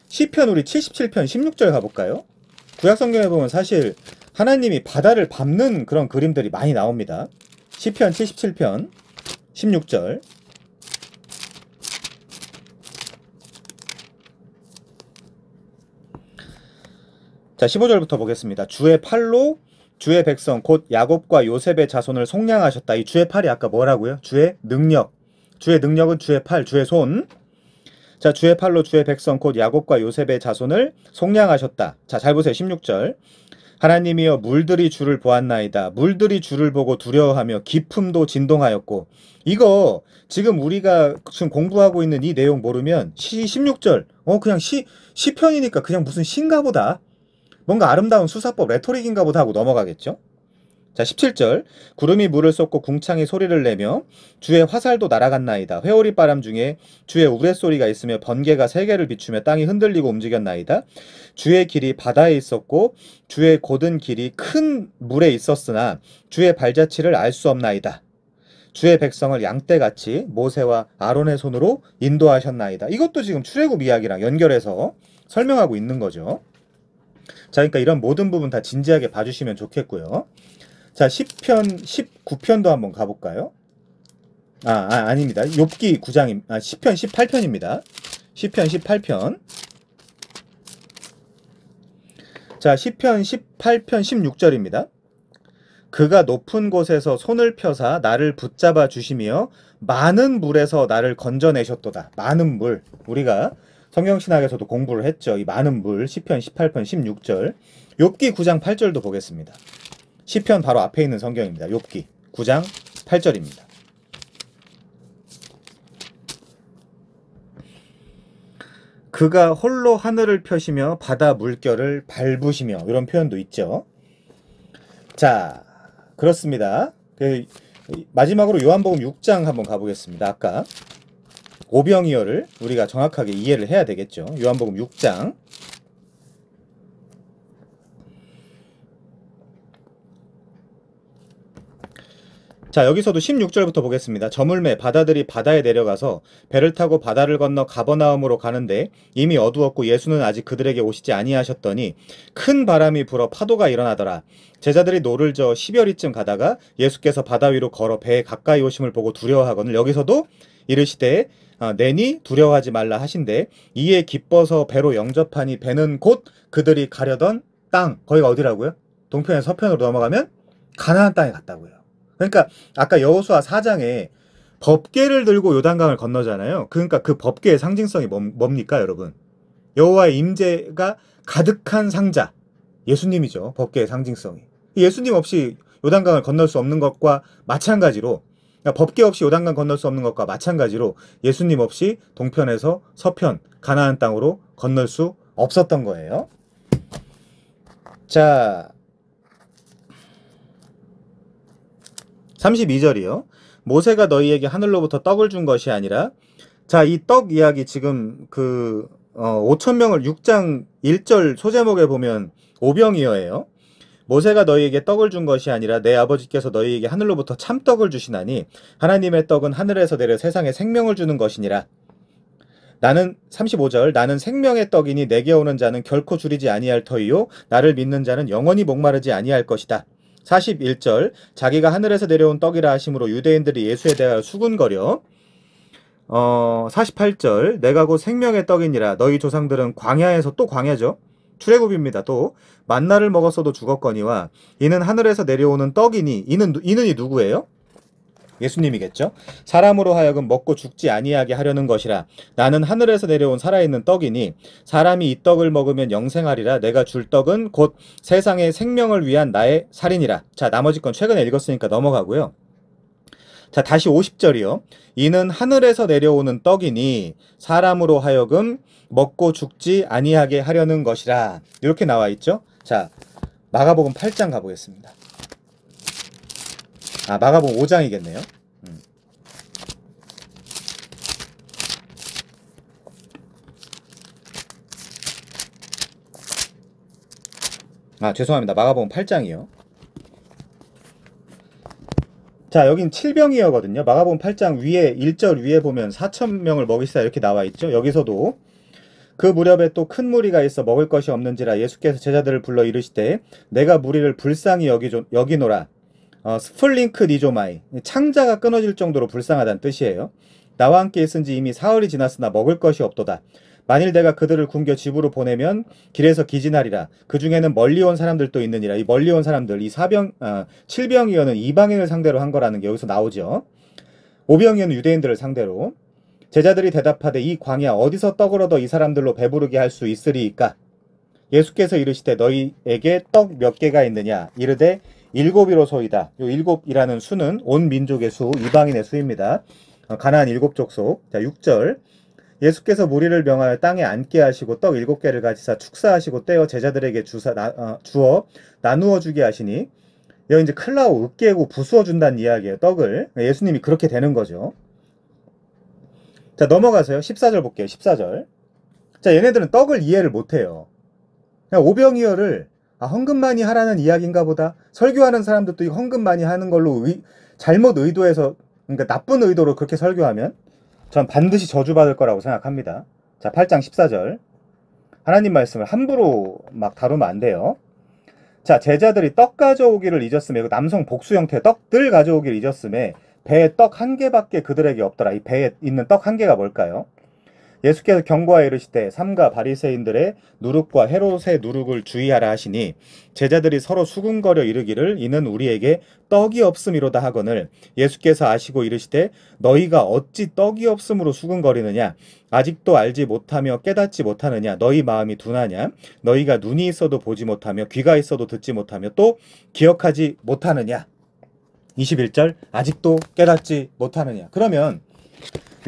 Speaker 1: 시편 우리 77편 16절 가볼까요? 구약성경에 보면 사실 하나님이 바다를 밟는 그런 그림들이 많이 나옵니다. 시편 77편 16절. 자, 15절부터 보겠습니다. 주의 팔로 주의 백성 곧 야곱과 요셉의 자손을 속량하셨다. 이 주의 팔이 아까 뭐라고요? 주의 능력. 주의 능력은 주의 팔, 주의 손. 자, 주의 팔로 주의 백성 곧 야곱과 요셉의 자손을 속량하셨다. 자, 잘 보세요. 16절. 하나님이여 물들이 주를 보았나이다. 물들이 주를 보고 두려워하며 깊음도 진동하였고. 이거 지금 우리가 지금 공부하고 있는 이 내용 모르면 16절 그냥 시편이니까 그냥 무슨 시인가 보다. 뭔가 아름다운 수사법 레토릭인가 보다 하고 넘어가겠죠. 자, 17절. 구름이 물을 쏟고 궁창이 소리를 내며 주의 화살도 날아갔나이다. 회오리 바람 중에 주의 우레소리가 있으며 번개가 세계를 비추며 땅이 흔들리고 움직였나이다. 주의 길이 바다에 있었고 주의 곧은 길이 큰 물에 있었으나 주의 발자취를 알 수 없나이다. 주의 백성을 양떼같이 모세와 아론의 손으로 인도하셨나이다. 이것도 지금 출애굽 이야기랑 연결해서 설명하고 있는 거죠. 자, 그러니까 이런 모든 부분 다 진지하게 봐주시면 좋겠고요. 자, 시편 19편도 한번 가볼까요? 아닙니다. 욥기 9장, 시편 18편입니다. 시편 18편. 자, 시편 18편 16절입니다. 그가 높은 곳에서 손을 펴사 나를 붙잡아 주시며 많은 물에서 나를 건져내셨도다. 많은 물. 우리가 성경신학에서도 공부를 했죠. 이 많은 물. 시편 18편 16절. 욥기 9장 8절도 보겠습니다. 시편 바로 앞에 있는 성경입니다. 욥기 9장 8절입니다. 그가 홀로 하늘을 펴시며 바다 물결을 밟으시며 이런 표현도 있죠. 자, 그렇습니다. 마지막으로 요한복음 6장 한번 가보겠습니다. 아까 오병이어를 우리가 정확하게 이해를 해야 되겠죠. 요한복음 6장. 자, 여기서도 16절부터 보겠습니다. 저물매 바다들이 바다에 내려가서 배를 타고 바다를 건너 가버나움으로 가는데 이미 어두웠고 예수는 아직 그들에게 오시지 아니하셨더니 큰 바람이 불어 파도가 일어나더라. 제자들이 노를 저어 10여리쯤 가다가 예수께서 바다 위로 걸어 배에 가까이 오심을 보고 두려워하거늘. 여기서도 이르시되 내니 두려워하지 말라 하신대 이에 기뻐서 배로 영접하니 배는 곧 그들이 가려던 땅, 거기가 어디라고요? 동편에서 서편으로 넘어가면 가나안 땅에 갔다고요. 그러니까 아까 여호수아 4장에 법궤를 들고 요단강을 건너잖아요. 그러니까 그 법궤의 상징성이 뭡니까 여러분? 여호와의 임재가 가득한 상자, 예수님이죠. 법궤의 상징성이. 예수님 없이 요단강을 건널 수 없는 것과 마찬가지로, 그러니까 법궤 없이 요단강 건널 수 없는 것과 마찬가지로 예수님 없이 동편에서 서편 가나안 땅으로 건널 수 없었던 거예요. 자, 32절이요. 모세가 너희에게 하늘로부터 떡을 준 것이 아니라, 자, 이 떡 이야기 지금 5,000명을 6장 1절 소제목에 보면 오병이어예요. 모세가 너희에게 떡을 준 것이 아니라 내 아버지께서 너희에게 하늘로부터 참떡을 주시나니 하나님의 떡은 하늘에서 내려 세상에 생명을 주는 것이니라. 나는 35절 나는 생명의 떡이니 내게 오는 자는 결코 줄이지 아니할 터이요 나를 믿는 자는 영원히 목마르지 아니할 것이다. 41절 자기가 하늘에서 내려온 떡이라 하심으로 유대인들이 예수에 대하여 수군거려. 48절 내가 곧 생명의 떡이니라. 너희 조상들은 광야에서, 또 광야죠, 출애굽입니다. 또 만나를 먹었어도 죽었거니와 이는 하늘에서 내려오는 떡이니, 이는이 누구예요? 예수님이겠죠. 사람으로 하여금 먹고 죽지 아니하게 하려는 것이라. 나는 하늘에서 내려온 살아있는 떡이니 사람이 이 떡을 먹으면 영생하리라. 내가 줄 떡은 곧 세상의 생명을 위한 나의 살이니라. 자, 나머지 건 최근에 읽었으니까 넘어가고요. 자, 다시 50절이요. 이는 하늘에서 내려오는 떡이니 사람으로 하여금 먹고 죽지 아니하게 하려는 것이라. 이렇게 나와 있죠. 자, 마가복음 8장 가보겠습니다. 마가복음 5장이겠네요. 죄송합니다. 마가복음 8장이요. 자, 여긴 7병이어거든요. 마가복음 8장 위에 1절 위에 보면 4,000명을 먹이시다 이렇게 나와 있죠. 여기서도 그 무렵에 또 큰 무리가 있어 먹을 것이 없는지라 예수께서 제자들을 불러 이르시되 내가 무리를 불쌍히 여기노라. 스플링크 니조마이, 창자가 끊어질 정도로 불쌍하다는 뜻이에요. 나와 함께 있은지 이미 사흘이 지났으나 먹을 것이 없도다. 만일 내가 그들을 굶겨 집으로 보내면 길에서 기진하리라. 그 중에는 멀리 온 사람들도 있느니라. 이 멀리 온 사람들, 이 7병이어는 이방인을 상대로 한 거라는 게 여기서 나오죠. 5병이어는 유대인들을 상대로. 제자들이 대답하되 이 광야 어디서 떡을 얻어 이 사람들로 배부르게 할 수 있으리이까? 예수께서 이르시되 너희에게 떡 몇 개가 있느냐? 이르되 7이로소이다. 요 7이라는 수는 온 민족의 수, 이방인의 수입니다. 가나안 7족속. 자, 6절. 예수께서 무리를 명하여 땅에 앉게 하시고 떡 7개를 가지사 축사하시고 떼어 제자들에게 주어 나누어 주게 하시니, 여기 이제 클라오, 으깨고 부수어 준다는 이야기예요. 떡을. 예수님이 그렇게 되는 거죠. 자, 넘어가서요. 14절 볼게요. 14절. 자, 얘네들은 떡을 이해를 못해요. 그냥 오병이어를 헌금 많이 하라는 이야기인가 보다. 설교하는 사람들도 이 헌금 많이 하는 걸로 잘못 의도해서, 그러니까 나쁜 의도로 그렇게 설교하면 전 반드시 저주받을 거라고 생각합니다. 자, 8장 14절. 하나님 말씀을 함부로 막 다루면 안 돼요. 자, 제자들이 떡 가져오기를 잊었음에, 남성 복수 형태의 떡들 가져오기를 잊었음에 배에 떡 1개밖에 그들에게 없더라. 이 배에 있는 떡 1개가 뭘까요? 예수께서 경고하여 이르시되 삼가 바리새인들의 누룩과 헤롯의 누룩을 주의하라 하시니 제자들이 서로 수군거려 이르기를 이는 우리에게 떡이 없음이로다 하거늘 예수께서 아시고 이르시되 너희가 어찌 떡이 없음으로 수군거리느냐? 아직도 알지 못하며 깨닫지 못하느냐? 너희 마음이 둔하냐? 너희가 눈이 있어도 보지 못하며 귀가 있어도 듣지 못하며 또 기억하지 못하느냐? 21절 아직도 깨닫지 못하느냐? 그러면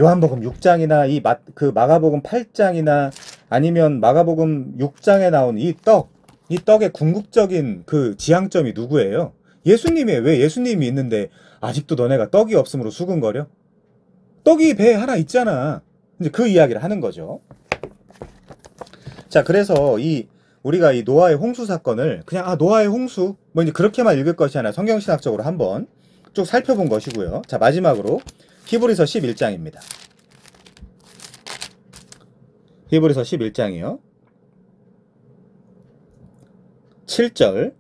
Speaker 1: 요한복음 6장이나 마가복음 8장이나 아니면 마가복음 6장에 나온 이 떡의 궁극적인 그 지향점이 누구예요? 예수님이에요. 왜 예수님이 있는데 아직도 너네가 떡이 없음으로 수군거려? 떡이 배에 하나 있잖아. 이제 그 이야기를 하는 거죠. 자, 그래서 우리가 이 노아의 홍수 사건을 그냥 노아의 홍수 뭐 이제 그렇게만 읽을 것이 아니라 성경신학적으로 한번 쭉 살펴본 것이고요. 자, 마지막으로 히브리서 11장입니다. 히브리서 11장이요. 7절.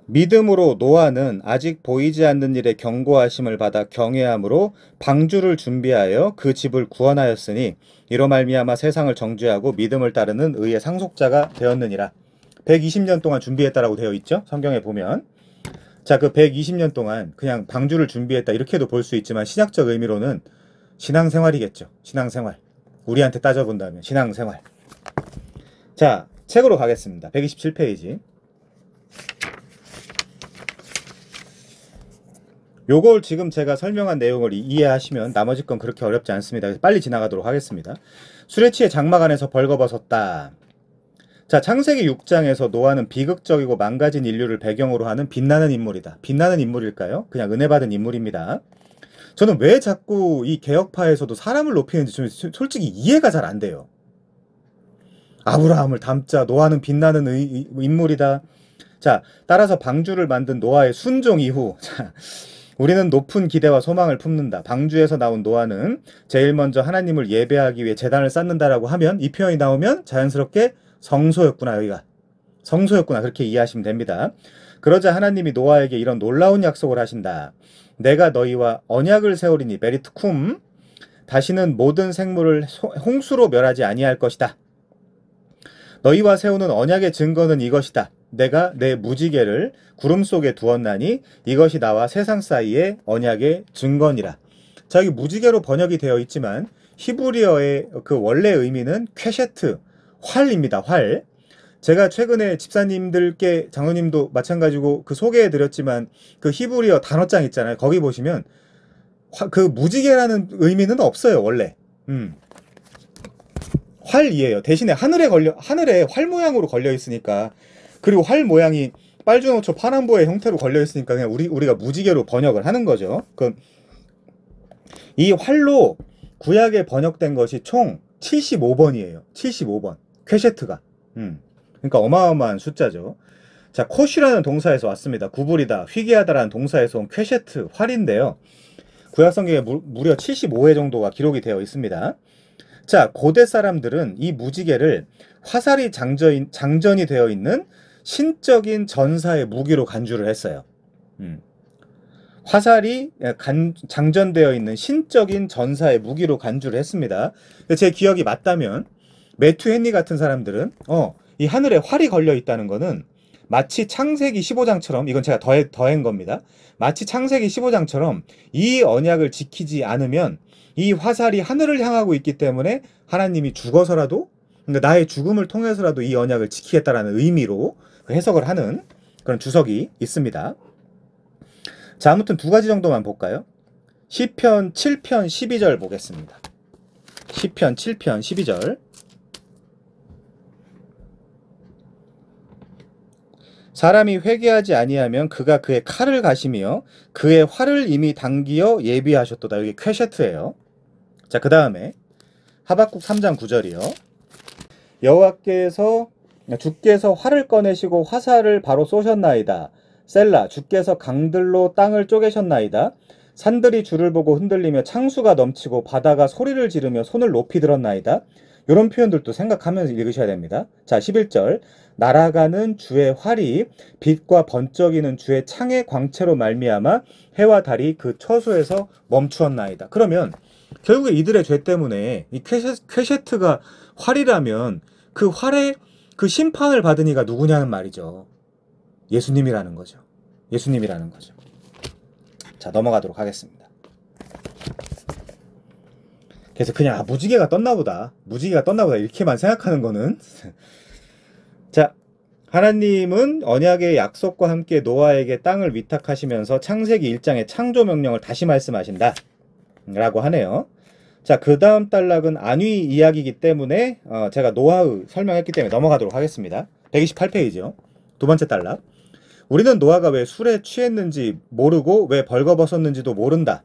Speaker 1: 믿음으로 노아는 아직 보이지 않는 일에 경고하심을 받아 경외함으로 방주를 준비하여 그 집을 구원하였으니 이로 말미암아 세상을 정죄하고 믿음을 따르는 의의 상속자가 되었느니라. 120년 동안 준비했다라고 되어 있죠. 성경에 보면. 자, 그 120년 동안 그냥 방주를 준비했다 이렇게도 볼 수 있지만 신학적 의미로는 신앙생활이겠죠. 신앙생활. 우리한테 따져본다면 신앙생활. 자, 책으로 가겠습니다. 127페이지. 요걸 지금 제가 설명한 내용을 이해하시면 나머지 건 그렇게 어렵지 않습니다. 그래서 빨리 지나가도록 하겠습니다. 술에 취해 장막 안에서 벌거벗었다. 자, 창세기 6장에서 노아는 비극적이고 망가진 인류를 배경으로 하는 빛나는 인물이다. 빛나는 인물일까요? 그냥 은혜 받은 인물입니다. 저는 왜 자꾸 이 개혁파에서도 사람을 높이는지 좀 솔직히 이해가 잘 안 돼요. 아브라함을 닮자, 노아는 빛나는 인물이다. 자, 따라서 방주를 만든 노아의 순종 이후, 자, 우리는 높은 기대와 소망을 품는다. 방주에서 나온 노아는 제일 먼저 하나님을 예배하기 위해 제단을 쌓는다라고 하면 이 표현이 나오면 자연스럽게 성소였구나, 여기가. 성소였구나, 그렇게 이해하시면 됩니다. 그러자 하나님이 노아에게 이런 놀라운 약속을 하신다. 내가 너희와 언약을 세우리니 베리트 쿰 다시는 모든 생물을 홍수로 멸하지 아니할 것이다. 너희와 세우는 언약의 증거는 이것이다. 내가 내 무지개를 구름 속에 두었나니 이것이 나와 세상 사이의 언약의 증거니라. 자, 여기 무지개로 번역이 되어 있지만 히브리어의 그 원래 의미는 퀘셰트, 활입니다. 활. 제가 최근에 집사님들께, 장로님도 마찬가지고 그 소개해드렸지만 그 히브리어 단어장 있잖아요. 거기 보시면 그 무지개라는 의미는 없어요. 원래. 활이에요. 대신에 하늘에 활 모양으로 걸려 있으니까, 그리고 활 모양이 빨주노초 파남보의 형태로 걸려 있으니까 그냥 우리가 무지개로 번역을 하는 거죠. 이 활로 구약에 번역된 것이 총 75번이에요. 75번. 퀘셰트가. 그러니까 어마어마한 숫자죠. 자, 콧이라는 동사에서 왔습니다. 구부리다, 휘게하다라는 동사에서 온 퀘셰트, 활인데요. 구약 성경에 무려 75회 정도가 기록이 되어 있습니다. 자, 고대 사람들은 이 무지개를 화살이 장전이 되어 있는 신적인 전사의 무기로 간주를 했어요. 화살이 장전되어 있는 신적인 전사의 무기로 간주를 했습니다. 제 기억이 맞다면 매튜 헨리 같은 사람들은 이 하늘에 활이 걸려 있다는 거는 마치 창세기 15장처럼, 이건 제가 더한 겁니다. 마치 창세기 15장처럼 이 언약을 지키지 않으면 이 화살이 하늘을 향하고 있기 때문에 하나님이 죽어서라도, 그러니까 나의 죽음을 통해서라도 이 언약을 지키겠다라는 의미로 해석을 하는 그런 주석이 있습니다. 자, 아무튼 두 가지 정도만 볼까요? 시편 7편 12절 보겠습니다. 시편 7편 12절. 사람이 회개하지 아니하면 그가 그의 칼을 가시며 그의 활을 이미 당기어 예비하셨도다. 여기 퀘셰트예요. 자, 그 다음에 하박국 3장 9절이요. 여호와께서 주께서 활을 꺼내시고 화살을 바로 쏘셨나이다. 셀라, 주께서 강들로 땅을 쪼개셨나이다. 산들이 주를 보고 흔들리며 창수가 넘치고 바다가 소리를 지르며 손을 높이 들었나이다. 이런 표현들도 생각하면서 읽으셔야 됩니다. 자, 11절. 날아가는 주의 활이 빛과 번쩍이는 주의 창의 광채로 말미암아 해와 달이 그 처소에서 멈추었나이다. 그러면 결국에 이들의 죄 때문에 이 퀘셰트가 활이라면 그 활의 그 심판을 받은 이가 누구냐는 말이죠. 예수님이라는 거죠. 예수님이라는 거죠. 자, 넘어가도록 하겠습니다. 그래서 그냥 무지개가 떴나 보다. 무지개가 떴나 보다. 이렇게만 생각하는 거는 자, 하나님은 언약의 약속과 함께 노아에게 땅을 위탁하시면서 창세기 1장의 창조 명령을 다시 말씀하신다 라고 하네요. 자, 그 다음 단락은 안위 이야기이기 때문에 제가 노아의 설명했기 때문에 넘어가도록 하겠습니다. 128페이지요. 두 번째 단락. 우리는 노아가 왜 술에 취했는지 모르고 왜 벌거벗었는지도 모른다.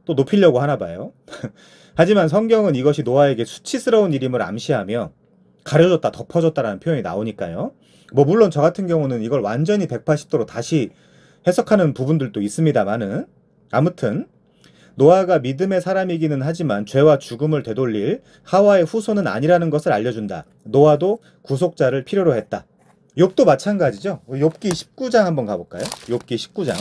Speaker 1: 또 높이려고 하나 봐요. 하지만 성경은 이것이 노아에게 수치스러운 일임을 암시하며 가려졌다, 덮어졌다라는 표현이 나오니까요. 뭐 물론 저 같은 경우는 이걸 완전히 180도로 다시 해석하는 부분들도 있습니다만은 아무튼 노아가 믿음의 사람이기는 하지만 죄와 죽음을 되돌릴 하와의 후손은 아니라는 것을 알려준다. 노아도 구속자를 필요로 했다. 욥도 마찬가지죠. 욥기 19장 한번 가볼까요? 욥기 19장.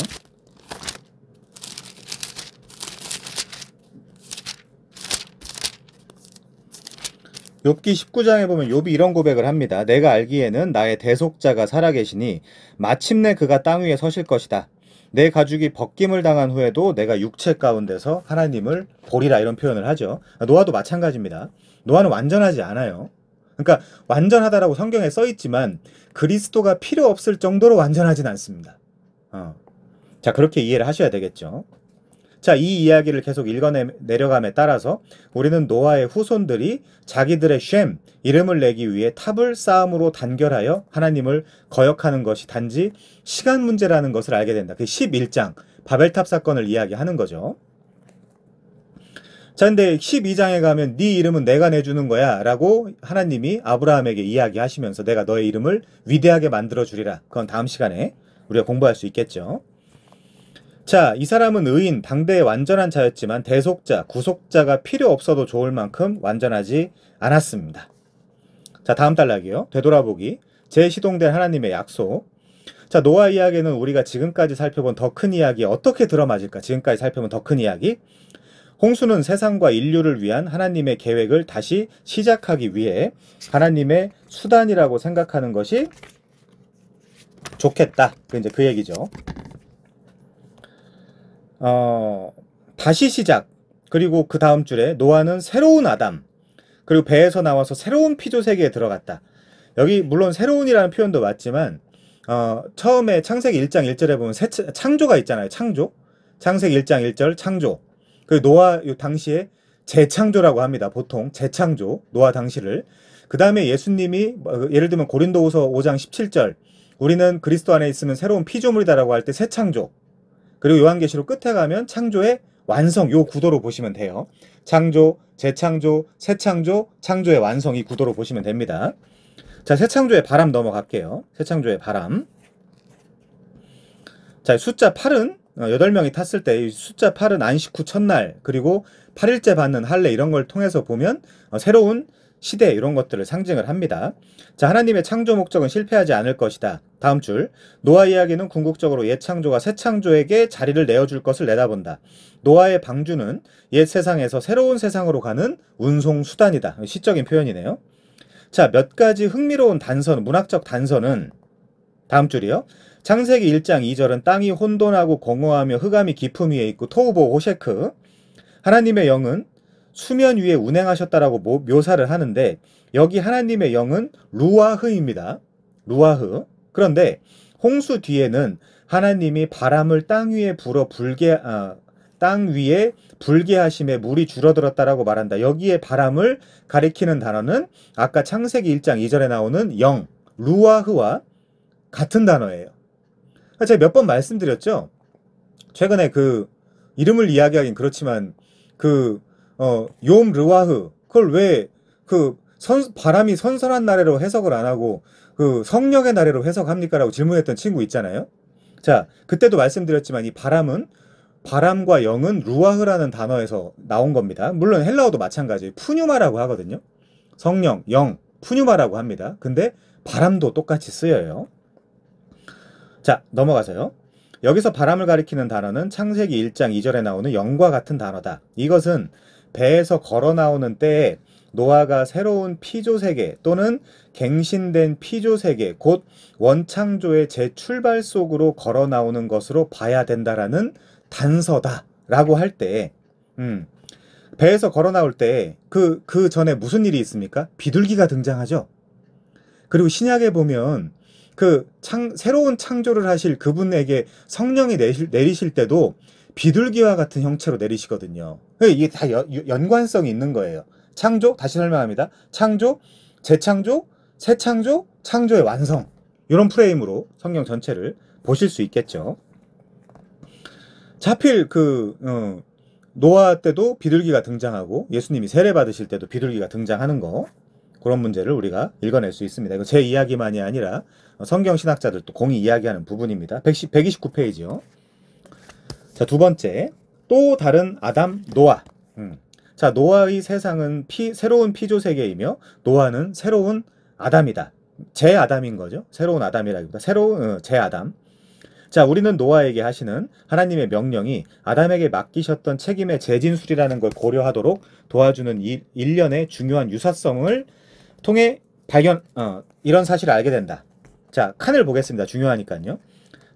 Speaker 1: 욥기 19장에 보면 욥이 이런 고백을 합니다. 내가 알기에는 나의 대속자가 살아계시니 마침내 그가 땅 위에 서실 것이다. 내 가죽이 벗김을 당한 후에도 내가 육체 가운데서 하나님을 보리라, 이런 표현을 하죠. 노아도 마찬가지입니다. 노아는 완전하지 않아요. 그러니까 완전하다라고 성경에 써 있지만 그리스도가 필요 없을 정도로 완전하진 않습니다. 자, 그렇게 이해를 하셔야 되겠죠. 자, 이 이야기를 계속 읽어내려감에 따라서 우리는 노아의 후손들이 자기들의 쉔, 이름을 내기 위해 탑을 쌓음으로 단결하여 하나님을 거역하는 것이 단지 시간 문제라는 것을 알게 된다. 그 11장 바벨탑 사건을 이야기하는 거죠. 자, 근데 12장에 가면 네 이름은 내가 내주는 거야 라고 하나님이 아브라함에게 이야기하시면서 내가 너의 이름을 위대하게 만들어 주리라. 그건 다음 시간에 우리가 공부할 수 있겠죠. 자, 이 사람은 의인, 당대의 완전한 자였지만 대속자, 구속자가 필요 없어도 좋을 만큼 완전하지 않았습니다. 자, 다음 단락이요. 되돌아보기. 재시동된 하나님의 약속. 자, 노아 이야기는 우리가 지금까지 살펴본 더 큰 이야기에 어떻게 들어맞을까? 지금까지 살펴본 더 큰 이야기. 홍수는 세상과 인류를 위한 하나님의 계획을 다시 시작하기 위해 하나님의 수단이라고 생각하는 것이 좋겠다. 이제 그 얘기죠. 다시 시작. 그리고 그 다음 줄에 노아는 새로운 아담, 그리고 배에서 나와서 새로운 피조 세계에 들어갔다. 여기 물론 새로운이라는 표현도 맞지만 처음에 창세기 1장 1절에 보면 창조가 있잖아요. 창조. 창세기 1장 1절 창조. 그 노아 당시에 재창조라고 합니다. 보통 재창조, 노아 당시를. 그 다음에 예수님이 예를 들면 고린도후서 5장 17절 우리는 그리스도 안에 있으면 새로운 피조물이다라고 할 때 새창조. 그리고 요한계시록 끝에 가면 창조의 완성, 요 구도로 보시면 돼요. 창조, 재창조, 새창조, 창조의 완성, 이 구도로 보시면 됩니다. 자, 새창조의 바람 넘어갈게요. 새창조의 바람. 자, 숫자 8은 8명이 탔을 때 숫자 8은 안식 후 첫날, 그리고 8일째 받는 할례, 이런 걸 통해서 보면 새로운 시대, 이런 것들을 상징을 합니다. 자, 하나님의 창조 목적은 실패하지 않을 것이다. 다음 줄. 노아 이야기는 궁극적으로 옛 창조가 새 창조에게 자리를 내어줄 것을 내다본다. 노아의 방주는 옛 세상에서 새로운 세상으로 가는 운송 수단이다. 시적인 표현이네요. 자, 몇 가지 흥미로운 단선, 문학적 단서는 다음 줄이요. 창세기 1장 2절은 땅이 혼돈하고 공허하며 흑암이 깊음 위에 있고 토우보 호셰크. 하나님의 영은 수면 위에 운행하셨다라고 묘사를 하는데 여기 하나님의 영은 루아흐입니다. 루아흐. 그런데 홍수 뒤에는 하나님이 바람을 땅 위에 불게 하심에 물이 줄어들었다라고 말한다. 여기에 바람을 가리키는 단어는 아까 창세기 1장 2절에 나오는 영, 루아흐와 같은 단어예요. 제가 몇 번 말씀드렸죠. 최근에 그 이름을 이야기하긴 그렇지만 욤 르와흐, 그걸 왜 바람이 선선한 나래로 해석을 안 하고 성령의 나래로 해석합니까? 라고 질문했던 친구 있잖아요. 자, 그때도 말씀드렸지만 이 바람과 영은 루아흐라는 단어에서 나온 겁니다. 물론 헬라어도 마찬가지예요. 푸뉴마라고 하거든요. 성령, 영, 푸뉴마라고 합니다. 근데 바람도 똑같이 쓰여요. 자, 넘어가서요. 여기서 바람을 가리키는 단어는 창세기 1장 2절에 나오는 영과 같은 단어다. 이것은 배에서 걸어 나오는 때에 노아가 새로운 피조세계 또는 갱신된 피조세계, 곧 원창조의 재출발 속으로 걸어 나오는 것으로 봐야 된다라는 단서다라고 할 때, 배에서 걸어 나올 때 그 전에 무슨 일이 있습니까? 비둘기가 등장하죠. 그리고 신약에 보면 새로운 창조를 하실 그분에게 성령이 내리실 때도 비둘기와 같은 형체로 내리시거든요. 이게 다 연관성이 있는 거예요. 창조, 다시 설명합니다. 창조, 재창조, 새창조, 창조의 완성. 이런 프레임으로 성경 전체를 보실 수 있겠죠. 자, 하필 노아 때도 비둘기가 등장하고 예수님이 세례 받으실 때도 비둘기가 등장하는 거. 그런 문제를 우리가 읽어낼 수 있습니다. 이거 제 이야기만이 아니라 성경 신학자들도 공히 이야기하는 부분입니다. 129페이지요. 자, 두 번째, 또 다른 아담 노아. 자, 노아의 세상은 새로운 피조 세계이며 노아는 새로운 아담이다. 제 아담인 거죠. 새로운 아담이라기보다 새로운 제 아담. 자, 우리는 노아에게 하시는 하나님의 명령이 아담에게 맡기셨던 책임의 재진술이라는 걸 고려하도록 도와주는 일련의 중요한 유사성을 통해 이런 사실을 알게 된다. 자, 칸을 보겠습니다. 중요하니까요.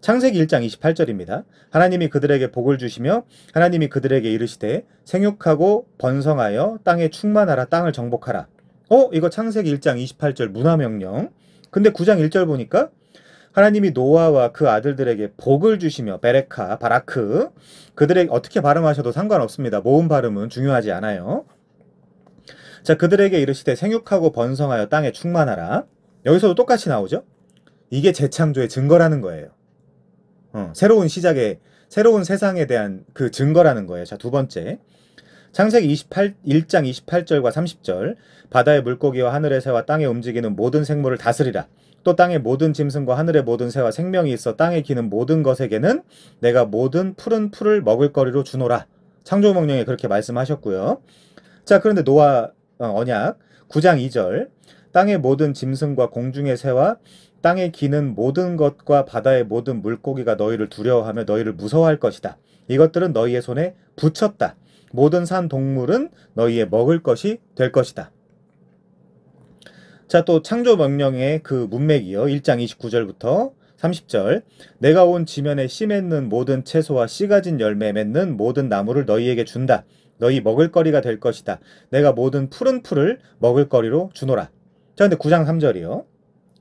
Speaker 1: 창세기 1장 28절입니다. 하나님이 그들에게 복을 주시며 하나님이 그들에게 이르시되 생육하고 번성하여 땅에 충만하라, 땅을 정복하라. 이거 창세기 1장 28절 문화명령. 근데 9장 1절 보니까 하나님이 노아와 그 아들들에게 복을 주시며 베레카, 바라크, 그들에게 어떻게 발음하셔도 상관없습니다. 모음 발음은 중요하지 않아요. 자, 그들에게 이르시되 생육하고 번성하여 땅에 충만하라. 여기서도 똑같이 나오죠. 이게 재창조의 증거라는 거예요. 새로운 시작의, 새로운 세상에 대한 그 증거라는 거예요. 자, 두 번째, 창세기 1장 28절과 30절. 바다의 물고기와 하늘의 새와 땅에 움직이는 모든 생물을 다스리라. 또 땅의 모든 짐승과 하늘의 모든 새와 생명이 있어 땅에 기는 모든 것에게는 내가 모든 푸른 풀을 먹을 거리로 주노라. 창조명령에 그렇게 말씀하셨고요. 자, 그런데 노아 언약 9장 2절. 땅의 모든 짐승과 공중의 새와 땅에 기는 모든 것과 바다의 모든 물고기가 너희를 두려워하며 너희를 무서워할 것이다. 이것들은 너희의 손에 붙였다. 모든 산 동물은 너희의 먹을 것이 될 것이다. 자, 또 창조명령의 그 문맥이요. 1장 29절부터 30절. 내가 온 지면에 씨 맺는 모든 채소와 씨 가진 열매 맺는 모든 나무를 너희에게 준다. 너희 먹을 거리가 될 것이다. 내가 모든 푸른 풀을 먹을 거리로 주노라. 자, 근데 9장 3절이요.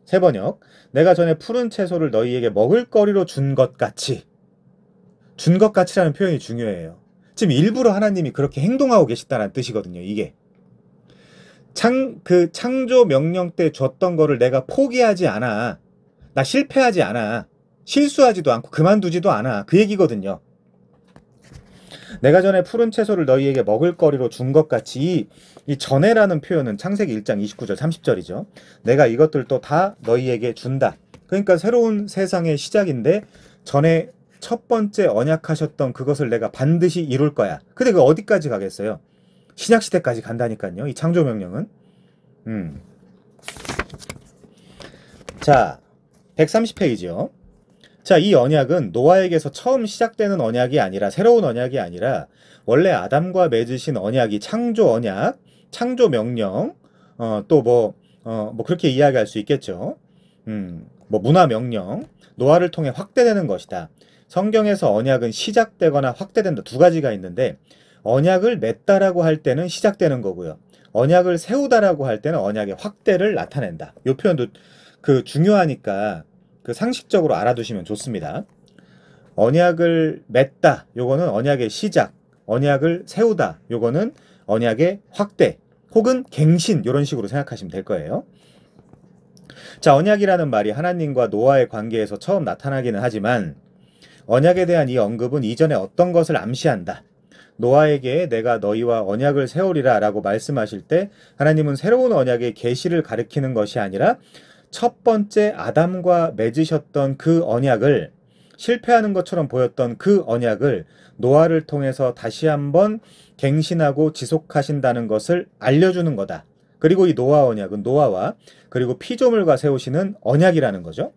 Speaker 1: 세 번역. 내가 전에 푸른 채소를 너희에게 먹을 거리로 준 것 같이. 준 것 같이라는 표현이 중요해요. 지금 일부러 하나님이 그렇게 행동하고 계시다는 뜻이거든요. 이게. 창조 명령 때 줬던 거를 내가 포기하지 않아. 나 실패하지 않아. 실수하지도 않고 그만두지도 않아. 그 얘기거든요. 내가 전에 푸른 채소를 너희에게 먹을 거리로 준 것 같이 이 전에라는 표현은 창세기 1장 29절 30절이죠. 내가 이것들도 다 너희에게 준다. 그러니까 새로운 세상의 시작인데 전에 첫 번째 언약하셨던 그것을 내가 반드시 이룰 거야. 근데 그 어디까지 가겠어요? 신약시대까지 간다니까요. 이 창조명령은. 자, 130페이지요. 자, 이 언약은 노아에게서 처음 시작되는 언약이 아니라 새로운 언약이 아니라 원래 아담과 맺으신 언약이 창조 언약, 창조 명령, 또 그렇게 이야기할 수 있겠죠. 문화 명령, 노아를 통해 확대되는 것이다. 성경에서 언약은 시작되거나 확대된다. 두 가지가 있는데 언약을 맺다라고 할 때는 시작되는 거고요. 언약을 세우다라고 할 때는 언약의 확대를 나타낸다. 이 표현도 그 중요하니까 그 상식적으로 알아두시면 좋습니다. 언약을 맺다, 요거는 언약의 시작, 언약을 세우다, 요거는 언약의 확대, 혹은 갱신, 이런 식으로 생각하시면 될 거예요. 자, 언약이라는 말이 하나님과 노아의 관계에서 처음 나타나기는 하지만 언약에 대한 이 언급은 이전에 어떤 것을 암시한다. 노아에게 내가 너희와 언약을 세우리라 라고 말씀하실 때 하나님은 새로운 언약의 계시를 가리키는 것이 아니라 첫 번째 아담과 맺으셨던 그 언약을, 실패하는 것처럼 보였던 그 언약을 노아를 통해서 다시 한번 갱신하고 지속하신다는 것을 알려주는 거다. 그리고 이 노아 언약은 노아와 그리고 피조물과 세우시는 언약이라는 거죠.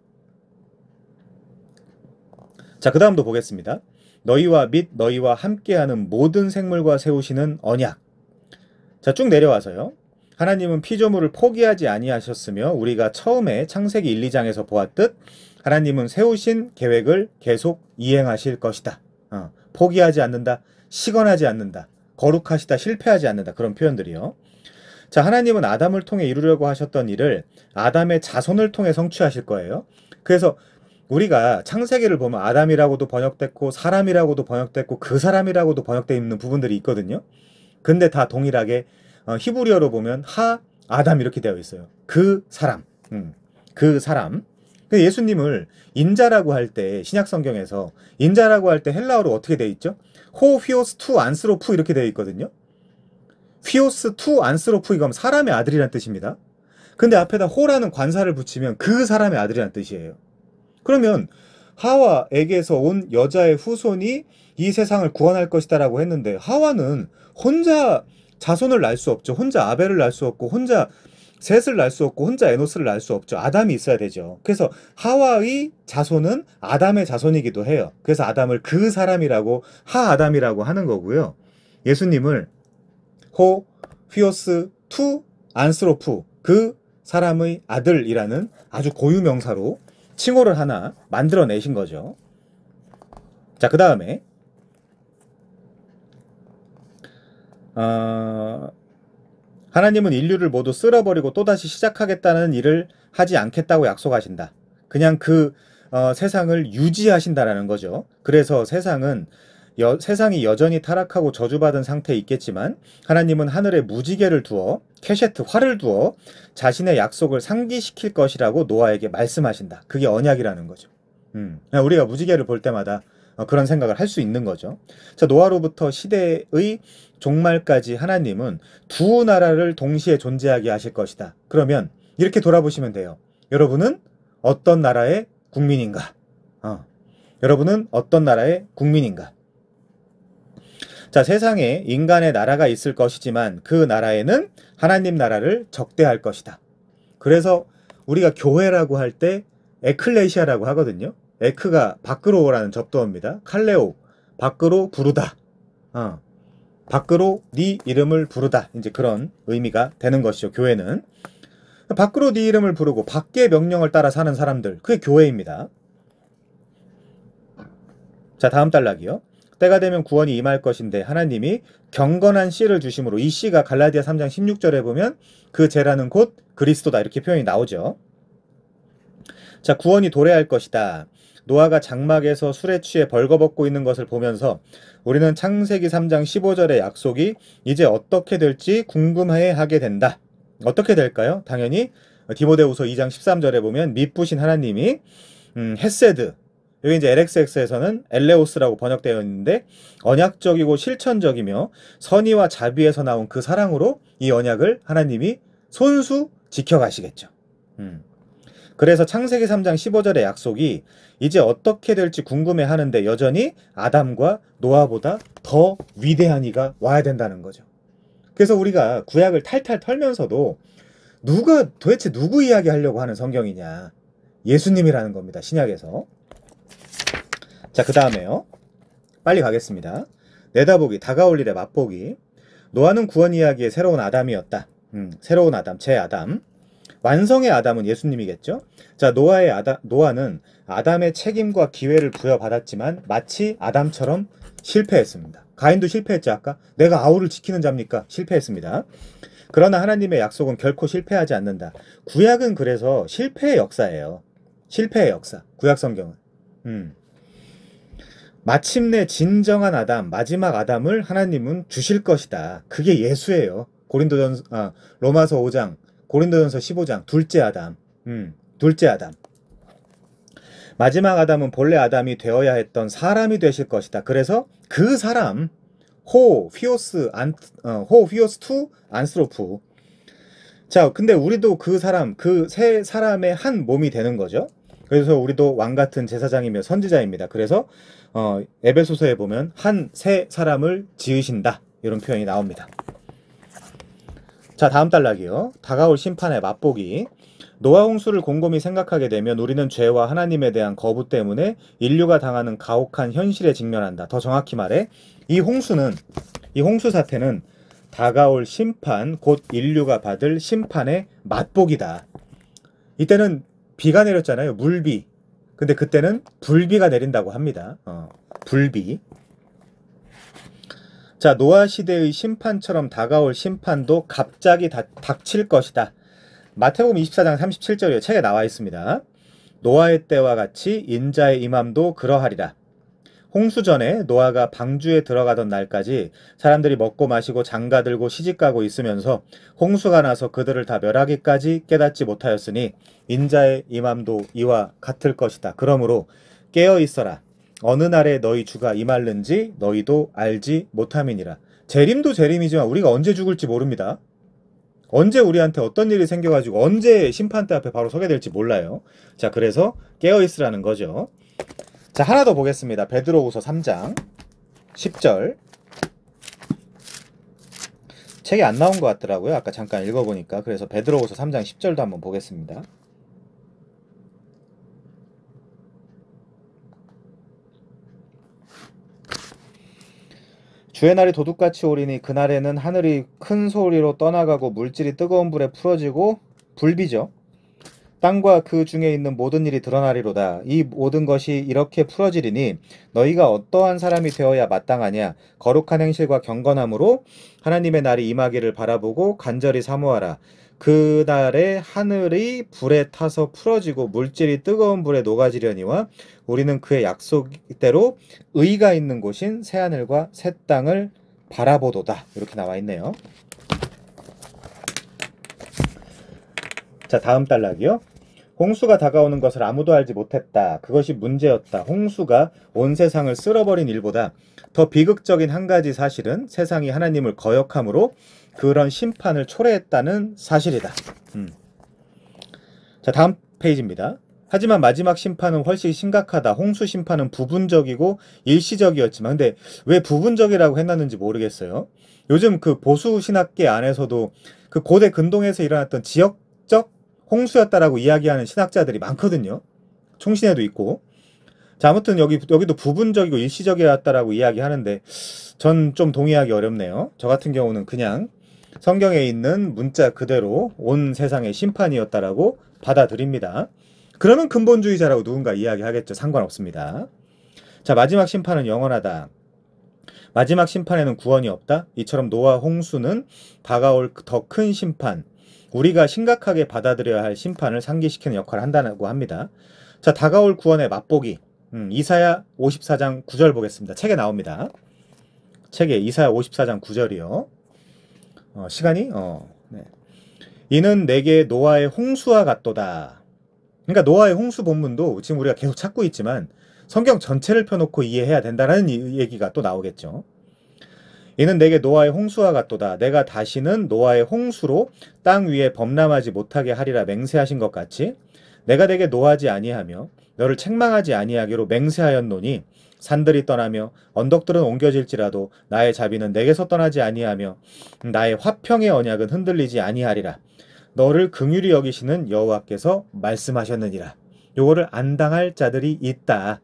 Speaker 1: 자, 그 다음도 보겠습니다. 너희와 및 너희와 함께하는 모든 생물과 세우시는 언약. 자, 쭉 내려와서요. 하나님은 피조물을 포기하지 아니하셨으며 우리가 처음에 창세기 1, 2장에서 보았듯 하나님은 세우신 계획을 계속 이행하실 것이다. 포기하지 않는다. 시건하지 않는다. 거룩하시다. 실패하지 않는다. 그런 표현들이요. 자, 하나님은 아담을 통해 이루려고 하셨던 일을 아담의 자손을 통해 성취하실 거예요. 그래서 우리가 창세기를 보면 아담이라고도 번역됐고 사람이라고도 번역됐고 그 사람이라고도 번역되어 있는 부분들이 있거든요. 근데 다 동일하게 히브리어로 보면 아담 이렇게 되어 있어요. 그 사람. 그 사람. 예수님을 인자라고 할 때 신약 성경에서 인자라고 할 때 헬라어로 어떻게 되어 있죠? 호 휘오스 투 안스로프 이렇게 되어 있거든요. 휘오스 투 안스로프 이건 사람의 아들이란 뜻입니다. 근데 앞에다 호라는 관사를 붙이면 그 사람의 아들이란 뜻이에요. 그러면 하와에게서 온 여자의 후손이 이 세상을 구원할 것이다 라고 했는데, 하와는 혼자 자손을 낳을 수 없죠. 혼자 아벨을 낳을 수 없고, 혼자 셋을 낳을 수 없고, 혼자 에노스를 낳을 수 없죠. 아담이 있어야 되죠. 그래서 하와의 자손은 아담의 자손이기도 해요. 그래서 아담을 그 사람이라고, 하아담이라고 하는 거고요. 예수님을 호 휘오스 투 안스로프, 그 사람의 아들이라는 아주 고유명사로 칭호를 하나 만들어내신 거죠. 자, 그 다음에 하나님은 인류를 모두 쓸어버리고 또다시 시작하겠다는 일을 하지 않겠다고 약속하신다. 그냥 그 세상을 유지하신다라는 거죠. 그래서 세상이 여전히 타락하고 저주받은 상태에 있겠지만, 하나님은 하늘에 무지개를 두어, 케셰트, 활을 두어 자신의 약속을 상기시킬 것이라고 노아에게 말씀하신다. 그게 언약이라는 거죠. 우리가 무지개를 볼 때마다 그런 생각을 할 수 있는 거죠. 자, 노아로부터 시대의 종말까지 하나님은 두 나라를 동시에 존재하게 하실 것이다. 그러면 이렇게 돌아보시면 돼요. 여러분은 어떤 나라의 국민인가? 여러분은 어떤 나라의 국민인가? 자, 세상에 인간의 나라가 있을 것이지만 그 나라에는 하나님 나라를 적대할 것이다. 그래서 우리가 교회라고 할 때 에클레시아라고 하거든요. 에크가 밖으로 오라는 접두어입니다. 칼레오, 밖으로 부르다. 밖으로 네 이름을 부르다. 이제 그런 의미가 되는 것이죠. 교회는. 밖으로 네 이름을 부르고 밖의 명령을 따라 사는 사람들, 그게 교회입니다. 자, 다음 단락이요. 때가 되면 구원이 임할 것인데 하나님이 경건한 씨를 주심으로, 이 씨가 갈라디아 3장 16절에 보면 그 제라는 곧 그리스도다, 이렇게 표현이 나오죠. 자, 구원이 도래할 것이다. 노아가 장막에서 술에 취해 벌거벗고 있는 것을 보면서 우리는 창세기 3장 15절의 약속이 이제 어떻게 될지 궁금해하게 된다. 어떻게 될까요? 당연히 디모데후서 2장 13절에 보면 미쁘신 하나님이 헤세드, 여기 이제 LXX에서는 엘레오스라고 번역되어 있는데, 언약적이고 실천적이며 선의와 자비에서 나온 그 사랑으로 이 언약을 하나님이 손수 지켜가시겠죠. 그래서 창세기 3장 15절의 약속이 이제 어떻게 될지 궁금해하는데 여전히 아담과 노아보다 더 위대한 이가 와야 된다는 거죠. 그래서 우리가 구약을 탈탈 털면서도 도대체 누구 이야기 하려고 하는 성경이냐? 예수님이라는 겁니다. 신약에서. 자, 그 다음에요. 빨리 가겠습니다. 내다보기, 다가올 일에 맛보기. 노아는 구원 이야기의 새로운 아담이었다. 새로운 아담, 제 아담. 완성의 아담은 예수님이겠죠. 자, 노아는 아담의 책임과 기회를 부여받았지만 마치 아담처럼 실패했습니다. 가인도 실패했죠. 아까 내가 아우를 지키는 자입니까? 실패했습니다. 그러나 하나님의 약속은 결코 실패하지 않는다. 구약은 그래서 실패의 역사예요. 실패의 역사. 구약 성경은. 마침내 진정한 아담, 마지막 아담을 하나님은 주실 것이다. 그게 예수예요. 로마서 5장, 고린도전서 15장, 둘째 아담. 둘째 아담. 마지막 아담은 본래 아담이 되어야 했던 사람이 되실 것이다. 그래서 그 사람, 호 휘오스 투 안스로프. 자, 근데 우리도 그 사람, 그 세 사람의 한 몸이 되는 거죠. 그래서 우리도 왕 같은 제사장이며 선지자입니다. 그래서 에베소서에 보면 한 세 사람을 지으신다, 이런 표현이 나옵니다. 자, 다음 단락이요. 다가올 심판의 맛보기. 노아 홍수를 곰곰이 생각하게 되면 우리는 죄와 하나님에 대한 거부 때문에 인류가 당하는 가혹한 현실에 직면한다. 더 정확히 말해 이 홍수 사태는 다가올 심판, 곧 인류가 받을 심판의 맛보기다. 이때는 비가 내렸잖아요. 물비. 근데 그때는 불비가 내린다고 합니다. 불비. 자, 노아 시대의 심판처럼 다가올 심판도 갑자기 닥칠 것이다. 마태복음 24장 37절이요. 책에 나와 있습니다. 노아의 때와 같이 인자의 임함도 그러하리라. 홍수 전에 노아가 방주에 들어가던 날까지 사람들이 먹고 마시고 장가들고 시집가고 있으면서 홍수가 나서 그들을 다 멸하기까지 깨닫지 못하였으니 인자의 임함도 이와 같을 것이다. 그러므로 깨어 있어라. 어느 날에 너희 주가 임할는지 너희도 알지 못함이니라. 재림도 재림이지만 우리가 언제 죽을지 모릅니다. 언제 우리한테 어떤 일이 생겨가지고 언제 심판대 앞에 바로 서게 될지 몰라요. 자, 그래서 깨어있으라는 거죠. 자, 하나 더 보겠습니다. 베드로후서 3장 10절. 책에 안 나온 것 같더라고요. 아까 잠깐 읽어보니까. 그래서 베드로후서 3장 10절도 한번 보겠습니다. 주의 날이 도둑같이 오리니 그날에는 하늘이 큰 소리로 떠나가고 물질이 뜨거운 불에 풀어지고 불비죠. 땅과 그 중에 있는 모든 일이 드러나리로다. 이 모든 것이 이렇게 풀어지리니 너희가 어떠한 사람이 되어야 마땅하냐. 거룩한 행실과 경건함으로 하나님의 날이 임하기를 바라보고 간절히 사모하라. 그날에 하늘이 불에 타서 풀어지고 물질이 뜨거운 불에 녹아지려니와 우리는 그의 약속대로 의가 있는 곳인 새하늘과 새 땅을 바라보도다. 이렇게 나와 있네요. 자, 다음 단락이요. 홍수가 다가오는 것을 아무도 알지 못했다. 그것이 문제였다. 홍수가 온 세상을 쓸어버린 일보다 더 비극적인 한 가지 사실은 세상이 하나님을 거역함으로 그런 심판을 초래했다는 사실이다. 자, 다음 페이지입니다. 하지만 마지막 심판은 훨씬 심각하다. 홍수 심판은 부분적이고 일시적이었지만, 근데 왜 부분적이라고 해놨는지 모르겠어요. 요즘 그 보수 신학계 안에서도 그 고대 근동에서 일어났던 지역적 홍수였다라고 이야기하는 신학자들이 많거든요. 총신에도 있고. 자, 아무튼 여기도 부분적이고 일시적이었다라고 이야기하는데 전 좀 동의하기 어렵네요. 저 같은 경우는 그냥 성경에 있는 문자 그대로 온 세상의 심판이었다라고 받아들입니다. 그러면 근본주의자라고 누군가 이야기하겠죠. 상관없습니다. 자, 마지막 심판은 영원하다. 마지막 심판에는 구원이 없다. 이처럼 노아 홍수는 다가올 더 큰 심판, 우리가 심각하게 받아들여야 할 심판을 상기시키는 역할을 한다고 합니다. 자, 다가올 구원의 맛보기. 이사야 54장 9절 보겠습니다. 책에 나옵니다. 책에 이사야 54장 9절이요. 시간이? 네. 이는 내게 노아의 홍수와 같도다. 그러니까 노아의 홍수 본문도 지금 우리가 계속 찾고 있지만 성경 전체를 펴놓고 이해해야 된다는 얘기가 또 나오겠죠. 이는 내게 노아의 홍수와 같도다. 내가 다시는 노아의 홍수로 땅 위에 범람하지 못하게 하리라 맹세하신 것 같이 내가 내게 노하지 아니하며 너를 책망하지 아니하기로 맹세하였노니 산들이 떠나며 언덕들은 옮겨질지라도 나의 자비는 내게서 떠나지 아니하며 나의 화평의 언약은 흔들리지 아니하리라. 너를 긍휼히 여기시는 여호와께서 말씀하셨느니라. 요거를 안 당할 자들이 있다.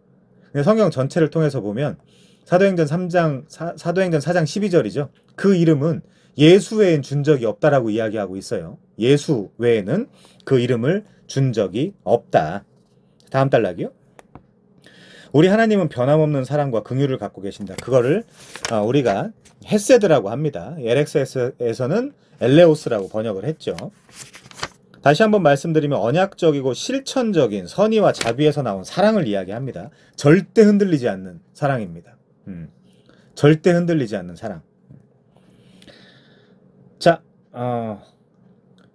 Speaker 1: 성경 전체를 통해서 보면 사도행전 4장 12절이죠. 그 이름은 예수 외엔 준 적이 없다라고 이야기하고 있어요. 예수 외에는 그 이름을 준 적이 없다. 다음 단락이요. 우리 하나님은 변함없는 사랑과 긍휼을 갖고 계신다. 그거를 우리가 헤세드라고 합니다. LXS에서는 엘레오스라고 번역을 했죠. 다시 한번 말씀드리면 언약적이고 실천적인 선의와 자비에서 나온 사랑을 이야기합니다. 절대 흔들리지 않는 사랑입니다. 절대 흔들리지 않는 사랑. 자,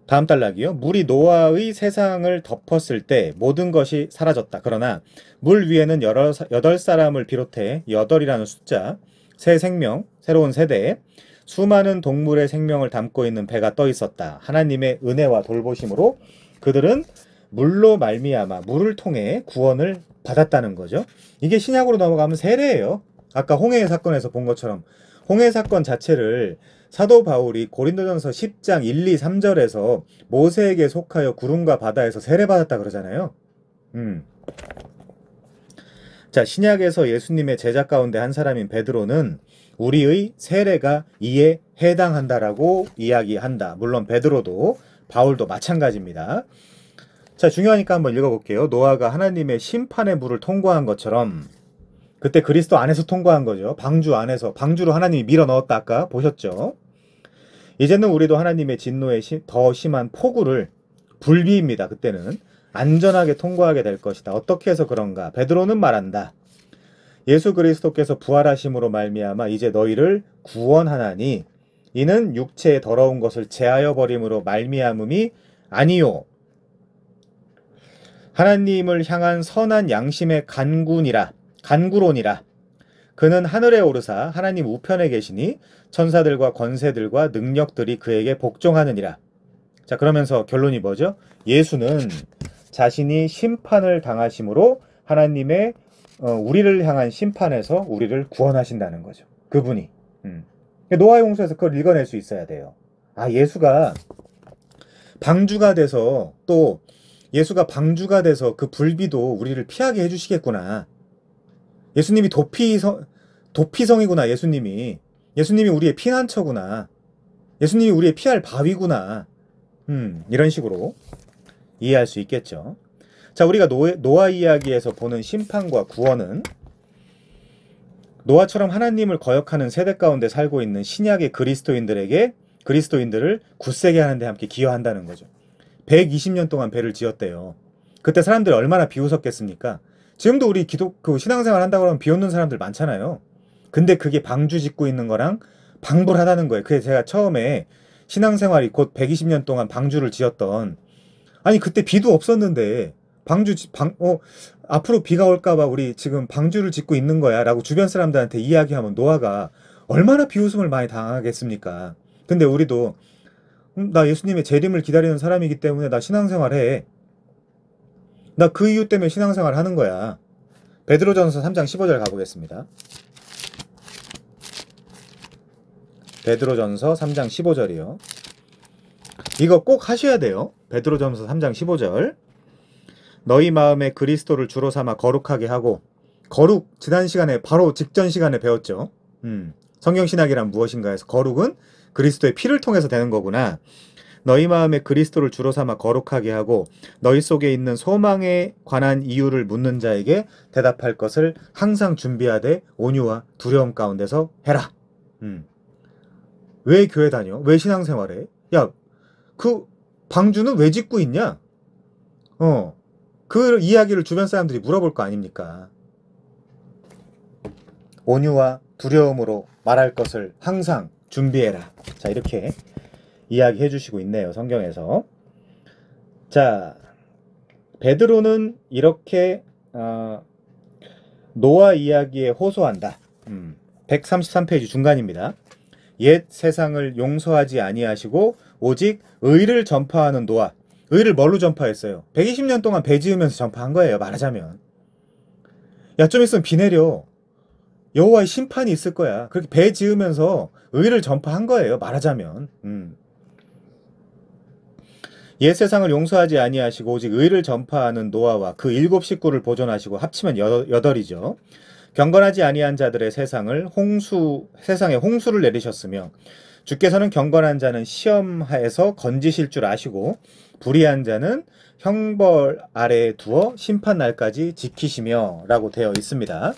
Speaker 1: 다음 단락이요. 물이 노아의 세상을 덮었을 때 모든 것이 사라졌다. 그러나 물 위에는 8사람을 비롯해 8이라는 숫자, 새 생명, 새로운 세대에 수많은 동물의 생명을 담고 있는 배가 떠 있었다. 하나님의 은혜와 돌보심으로 그들은 물로 말미암아 물을 통해 구원을 받았다는 거죠. 이게 신약으로 넘어가면 세례예요. 아까 홍해의 사건에서 본 것처럼 홍해 사건 자체를 사도 바울이 고린도전서 10장 1, 2, 3절에서 모세에게 속하여 구름과 바다에서 세례받았다 그러잖아요. 자, 신약에서 예수님의 제자 가운데 한 사람인 베드로는 우리의 세례가 이에 해당한다라고 이야기한다. 물론 베드로도 바울도 마찬가지입니다. 자, 중요하니까 한번 읽어볼게요. 노아가 하나님의 심판의 물을 통과한 것처럼 그때 그리스도 안에서 통과한 거죠. 방주 안에서. 방주로 하나님이 밀어 넣었다 아까 보셨죠. 이제는 우리도 하나님의 진노의 더 심한 폭우를 불비입니다. 그때는 안전하게 통과하게 될 것이다. 어떻게 해서 그런가? 베드로는 말한다. 예수 그리스도께서 부활하심으로 말미암아 이제 너희를 구원하나니 이는 육체의 더러운 것을 제하여 버림으로 말미암음이 아니요 하나님을 향한 선한 양심의 간구론이라. 그는 하늘에 오르사 하나님 우편에 계시니 천사들과 권세들과 능력들이 그에게 복종하느니라. 자, 그러면서 결론이 뭐죠? 예수는 자신이 심판을 당하심으로 하나님의 우리를 향한 심판에서 우리를 구원하신다는 거죠. 그분이. 노아의 홍수에서 그걸 읽어낼 수 있어야 돼요. 아, 예수가 방주가 돼서 또 예수가 방주가 돼서 그 불비도 우리를 피하게 해주시겠구나. 예수님이 도피성이구나. 예수님이 우리의 피난처구나. 예수님이 우리의 피할 바위구나. 이런 식으로 이해할 수 있겠죠. 자, 우리가 노아 이야기에서 보는 심판과 구원은 노아처럼 하나님을 거역하는 세대 가운데 살고 있는 신약의 그리스도인들을 굳세게 하는 데 함께 기여한다는 거죠. 120년 동안 배를 지었대요. 그때 사람들이 얼마나 비웃었겠습니까? 지금도 우리 신앙생활 한다고 하면 비웃는 사람들 많잖아요. 근데 그게 방주 짓고 있는 거랑 방불하다는 거예요. 그래서 제가 처음에 신앙생활이 곧 120년 동안 방주를 지었던, 아니 그때 비도 없었는데 앞으로 비가 올까봐 우리 지금 방주를 짓고 있는 거야 라고 주변 사람들한테 이야기하면 노아가 얼마나 비웃음을 많이 당하겠습니까? 근데 우리도 나 예수님의 재림을 기다리는 사람이기 때문에 나 신앙생활 해. 나 그 이유 때문에 신앙생활 하는 거야. 베드로전서 3장 15절 가보겠습니다. 베드로전서 3장 15절이요. 이거 꼭 하셔야 돼요. 베드로전서 3장 15절. 너희 마음에 그리스도를 주로 삼아 거룩하게 하고, 거룩 지난 시간에 바로 직전 시간에 배웠죠. 성경신학이란 무엇인가 해서 거룩은 그리스도의 피를 통해서 되는 거구나. 너희 마음에 그리스도를 주로 삼아 거룩하게 하고 너희 속에 있는 소망에 관한 이유를 묻는 자에게 대답할 것을 항상 준비하되 온유와 두려움 가운데서 해라. 왜 교회 다녀? 왜 신앙생활해? 야, 그 방주는 왜 짓고 있냐? 그 이야기를 주변 사람들이 물어볼 거 아닙니까? 온유와 두려움으로 말할 것을 항상 준비해라. 자, 이렇게 이야기해 주시고 있네요. 성경에서. 자, 베드로는 이렇게 노아 이야기에 호소한다. 133페이지 중간입니다. 옛 세상을 용서하지 아니하시고 오직 의를 전파하는 노아. 의를 뭘로 전파했어요? 120년 동안 배 지으면서 전파한 거예요. 말하자면. 야, 좀 있으면 비 내려. 여호와의 심판이 있을 거야. 그렇게 배 지으면서 의를 전파한 거예요. 말하자면. 옛 세상을 용서하지 아니하시고 오직 의를 전파하는 노아와 그 7 식구를 보존하시고 합치면 8이죠. 경건하지 아니한 자들의 세상에 홍수를 내리셨으며 주께서는 경건한 자는 시험하에서 건지실 줄 아시고 불의한 자는 형벌 아래에 두어 심판 날까지 지키시며 라고 되어 있습니다.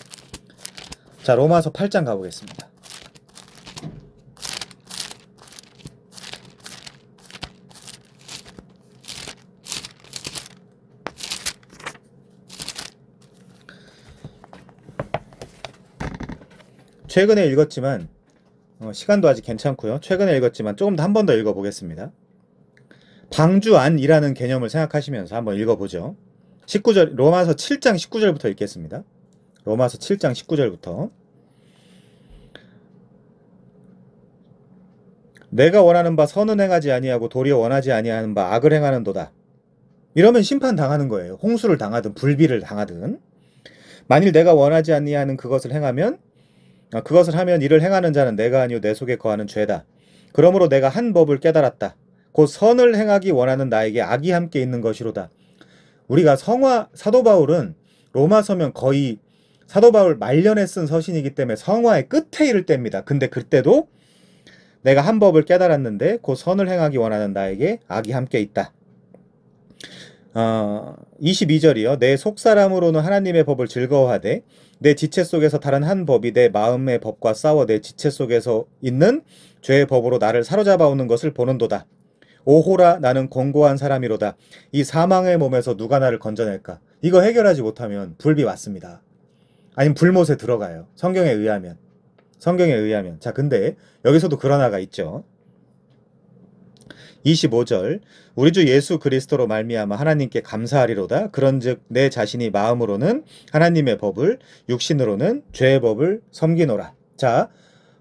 Speaker 1: 자, 로마서 8장 가보겠습니다. 최근에 읽었지만 시간도 아직 괜찮고요. 최근에 읽었지만 조금 더 한 번 더 읽어보겠습니다. 방주안이라는 개념을 생각하시면서 한번 읽어보죠. 19절, 로마서 7장 19절부터 읽겠습니다. 로마서 7장 19절부터. 내가 원하는 바 선은 행하지 아니하고 도리어 원하지 아니하는 바 악을 행하는도다. 이러면 심판 당하는 거예요. 홍수를 당하든 불비를 당하든. 만일 내가 원하지 아니하는 그것을 하면 이를 행하는 자는 내가 아니요 내 속에 거하는 죄다. 그러므로 내가 한 법을 깨달았다. 곧 선을 행하기 원하는 나에게 악이 함께 있는 것이로다. 우리가 사도 바울은 로마서면 거의 사도 바울 말년에 쓴 서신이기 때문에 성화의 끝에 이를 때입니다. 근데 그때도 내가 한 법을 깨달았는데 곧 선을 행하기 원하는 나에게 악이 함께 있다. 22절이요. 내 속사람으로는 하나님의 법을 즐거워하되 내 지체 속에서 다른 한 법이 내 마음의 법과 싸워 내 지체 속에서 있는 죄의 법으로 나를 사로잡아 오는 것을 보는도다. 오호라 나는 공고한 사람이로다. 이 사망의 몸에서 누가 나를 건져낼까? 이거 해결하지 못하면 불비 왔습니다. 아니면 불못에 들어가요. 성경에 의하면. 자, 근데 여기서도 그러나가 있죠. 25절 우리 주 예수 그리스도로 말미암아 하나님께 감사하리로다. 그런즉 내 자신이 마음으로는 하나님의 법을 육신으로는 죄의 법을 섬기노라. 자,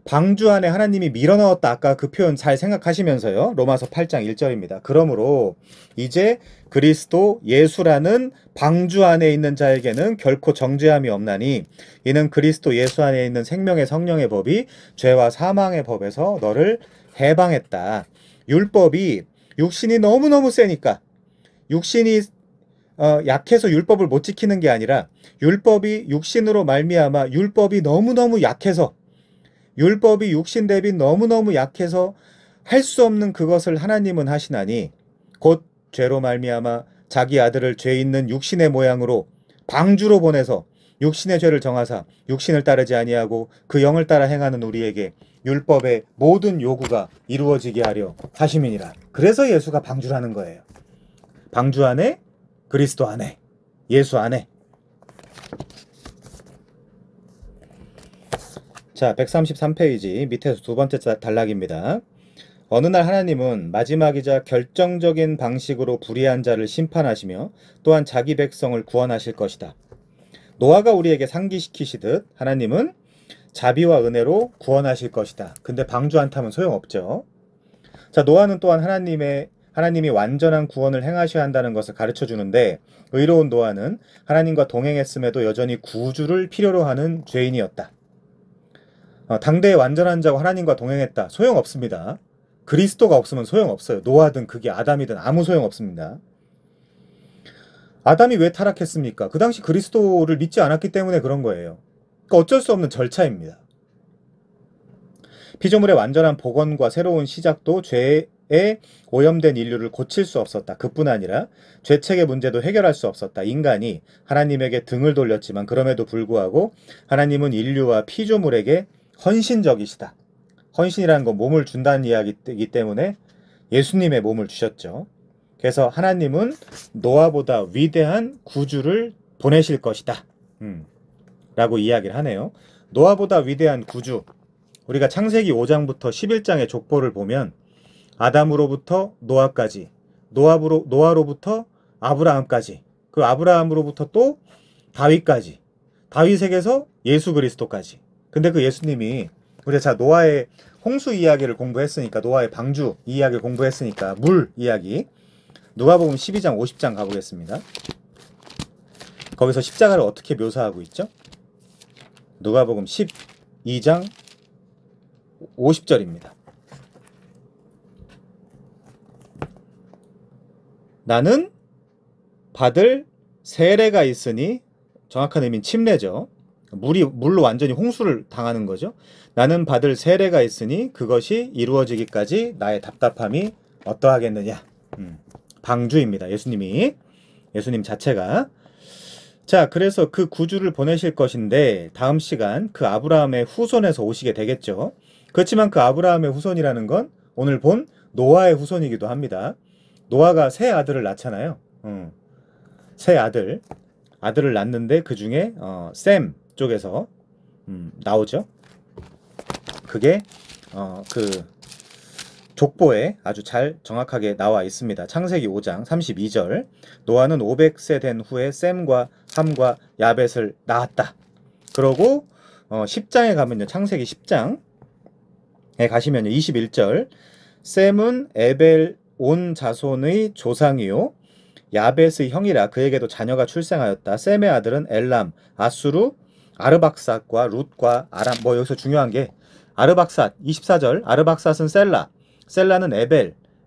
Speaker 1: 방주 안에 하나님이 밀어넣었다. 아까 그 표현 잘 생각하시면서요. 로마서 8장 1절입니다. 그러므로 이제 그리스도 예수라는 방주 안에 있는 자에게는 결코 정죄함이 없나니 이는 그리스도 예수 안에 있는 생명의 성령의 법이 죄와 사망의 법에서 너를 해방했다. 율법이 육신이 너무너무 세니까 육신이 약해서 율법을 못 지키는 게 아니라 율법이 육신으로 말미암아 율법이 너무너무 약해서 율법이 육신 대비 너무너무 약해서 할 수 없는 그것을 하나님은 하시나니 곧 죄로 말미암아 자기 아들을 죄 있는 육신의 모양으로 방주로 보내서 육신의 죄를 정하사 육신을 따르지 아니하고 그 영을 따라 행하는 우리에게 율법의 모든 요구가 이루어지게 하려 하심이니라. 그래서 예수가 방주라는 거예요. 방주 안에 그리스도 안에 예수 안에. 자, 133페이지 밑에서 두 번째 단락입니다. 어느 날 하나님은 마지막이자 결정적인 방식으로 불의한 자를 심판하시며 또한 자기 백성을 구원하실 것이다. 노아가 우리에게 상기시키시듯 하나님은 자비와 은혜로 구원하실 것이다. 근데 방주 안 타면 소용없죠. 자, 노아는 또한 하나님이 완전한 구원을 행하셔야 한다는 것을 가르쳐 주는데 의로운 노아는 하나님과 동행했음에도 여전히 구주를 필요로 하는 죄인이었다. 당대의 완전한 자고 하나님과 동행했다. 소용없습니다. 그리스도가 없으면 소용없어요. 노아든 그게 아담이든 아무 소용없습니다. 아담이 왜 타락했습니까? 그 당시 그리스도를 믿지 않았기 때문에 그런 거예요. 그러니까 어쩔 수 없는 절차입니다. 피조물의 완전한 복원과 새로운 시작도 죄에 오염된 인류를 고칠 수 없었다. 그뿐 아니라 죄책의 문제도 해결할 수 없었다. 인간이 하나님에게 등을 돌렸지만 그럼에도 불구하고 하나님은 인류와 피조물에게 헌신적이시다. 헌신이라는 건 몸을 준다는 이야기이기 때문에 예수님의 몸을 주셨죠. 그래서 하나님은 노아보다 위대한 구주를 보내실 것이다. 라고 이야기를 하네요. 노아보다 위대한 구주. 우리가 창세기 5장부터 11장의 족보를 보면 아담으로부터 노아까지, 노아로부터 아브라함까지, 그 아브라함으로부터 또 다윗까지, 다윗에게서 예수 그리스도까지. 근데 그 예수님이 우리가 자 노아의 홍수 이야기를 공부했으니까 노아의 방주 이야기를 공부했으니까 물 이야기 누가복음 12장 50장 가보겠습니다. 거기서 십자가를 어떻게 묘사하고 있죠? 누가복음 12장 50절입니다. 나는 받을 세례가 있으니 정확한 의미는 침례죠. 물로 완전히 홍수를 당하는 거죠. 나는 받을 세례가 있으니 그것이 이루어지기까지 나의 답답함이 어떠하겠느냐. 방주입니다. 예수님 자체가. 자, 그래서 그 구주를 보내실 것인데 다음 시간 그 아브라함의 후손에서 오시게 되겠죠. 그렇지만 그 아브라함의 후손이라는 건 오늘 본 노아의 후손이기도 합니다. 노아가 세 아들을 낳잖아요. 세 아들을 낳는데 그 중에 셈 쪽에서 나오죠. 그게 그 족보에 아주 잘 정확하게 나와 있습니다. 창세기 5장 32절. 노아는 500세 된 후에 셈과 함과 야벳을 낳았다. 그러고 10장에 가면요. 창세기 10장에 가시면요. 21절. 셈은 에벨 온 자손의 조상이요 야벳의 형이라 그에게도 자녀가 출생하였다. 셈의 아들은 엘람, 아수르, 아르박삿과 룻과 아람. 여기서 중요한 게 아르박삿 24절. 아르박삿은 셀라, 셀라는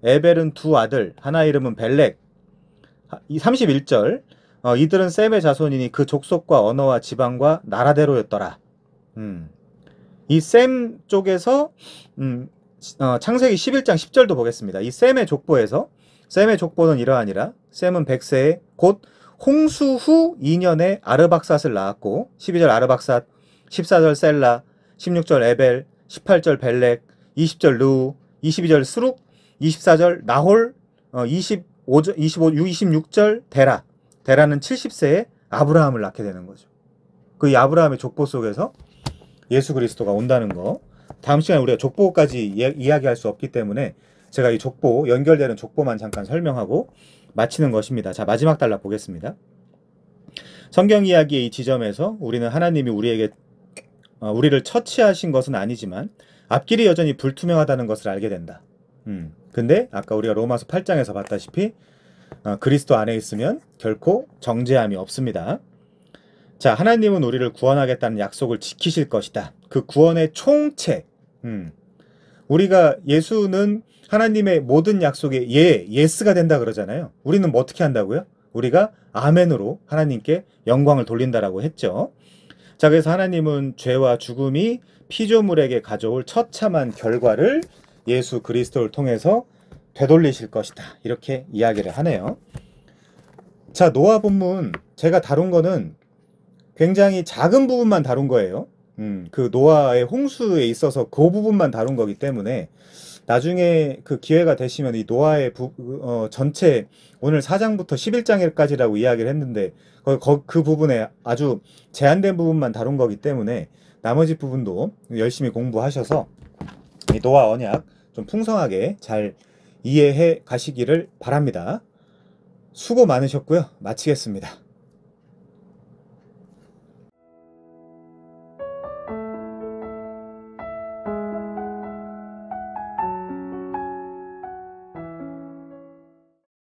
Speaker 1: 에벨은 두 아들, 하나 이름은 벨렉. 31절. 이들은 셈의 자손이니 그 족속과 언어와 지방과 나라대로였더라. 이 셈 쪽에서 창세기 11장 10절도 보겠습니다. 이 셈의 족보에서 셈의 족보는 이러하니라. 셈은 100세에 곧 홍수 후 2년에 아르박삿을 낳았고 12절 아르박삿, 14절 셀라, 16절 에벨, 18절 벨렉, 20절 르우, 22절 스룩, 24절 나홀, 26절 데라. 데라는 70세에 아브라함을 낳게 되는 거죠. 그 아브라함의 족보 속에서 예수 그리스도가 온다는 거. 다음 시간에 우리가 족보까지 이야기할 수 없기 때문에 제가 이 족보, 연결되는 족보만 잠깐 설명하고 마치는 것입니다. 자, 마지막 단락 보겠습니다. 성경 이야기의 이 지점에서 우리는 하나님이 우리를 처치하신 것은 아니지만 앞길이 여전히 불투명하다는 것을 알게 된다. 근데 아까 우리가 로마서 8장에서 봤다시피 그리스도 안에 있으면 결코 정죄함이 없습니다. 자, 하나님은 우리를 구원하겠다는 약속을 지키실 것이다. 그 구원의 총책. 우리가 예수는 하나님의 모든 약속에 예스가 된다 그러잖아요. 우리는 뭐 어떻게 한다고요? 우리가 아멘으로 하나님께 영광을 돌린다라고 했죠. 자, 그래서 하나님은 죄와 죽음이 피조물에게 가져올 처참한 결과를 예수 그리스도를 통해서 되돌리실 것이다. 이렇게 이야기를 하네요. 자, 노아 본문 제가 다룬 거는 굉장히 작은 부분만 다룬 거예요. 그 노아의 홍수에 있어서 그 부분만 다룬 거기 때문에 나중에 그 기회가 되시면 이 노아의 전체 오늘 4장부터 11장까지라고 이야기를 했는데 그 부분에 아주 제한된 부분만 다룬 거기 때문에 나머지 부분도 열심히 공부하셔서 이 노아 언약 좀 풍성하게 잘 이해해 가시기를 바랍니다. 수고 많으셨고요. 마치겠습니다.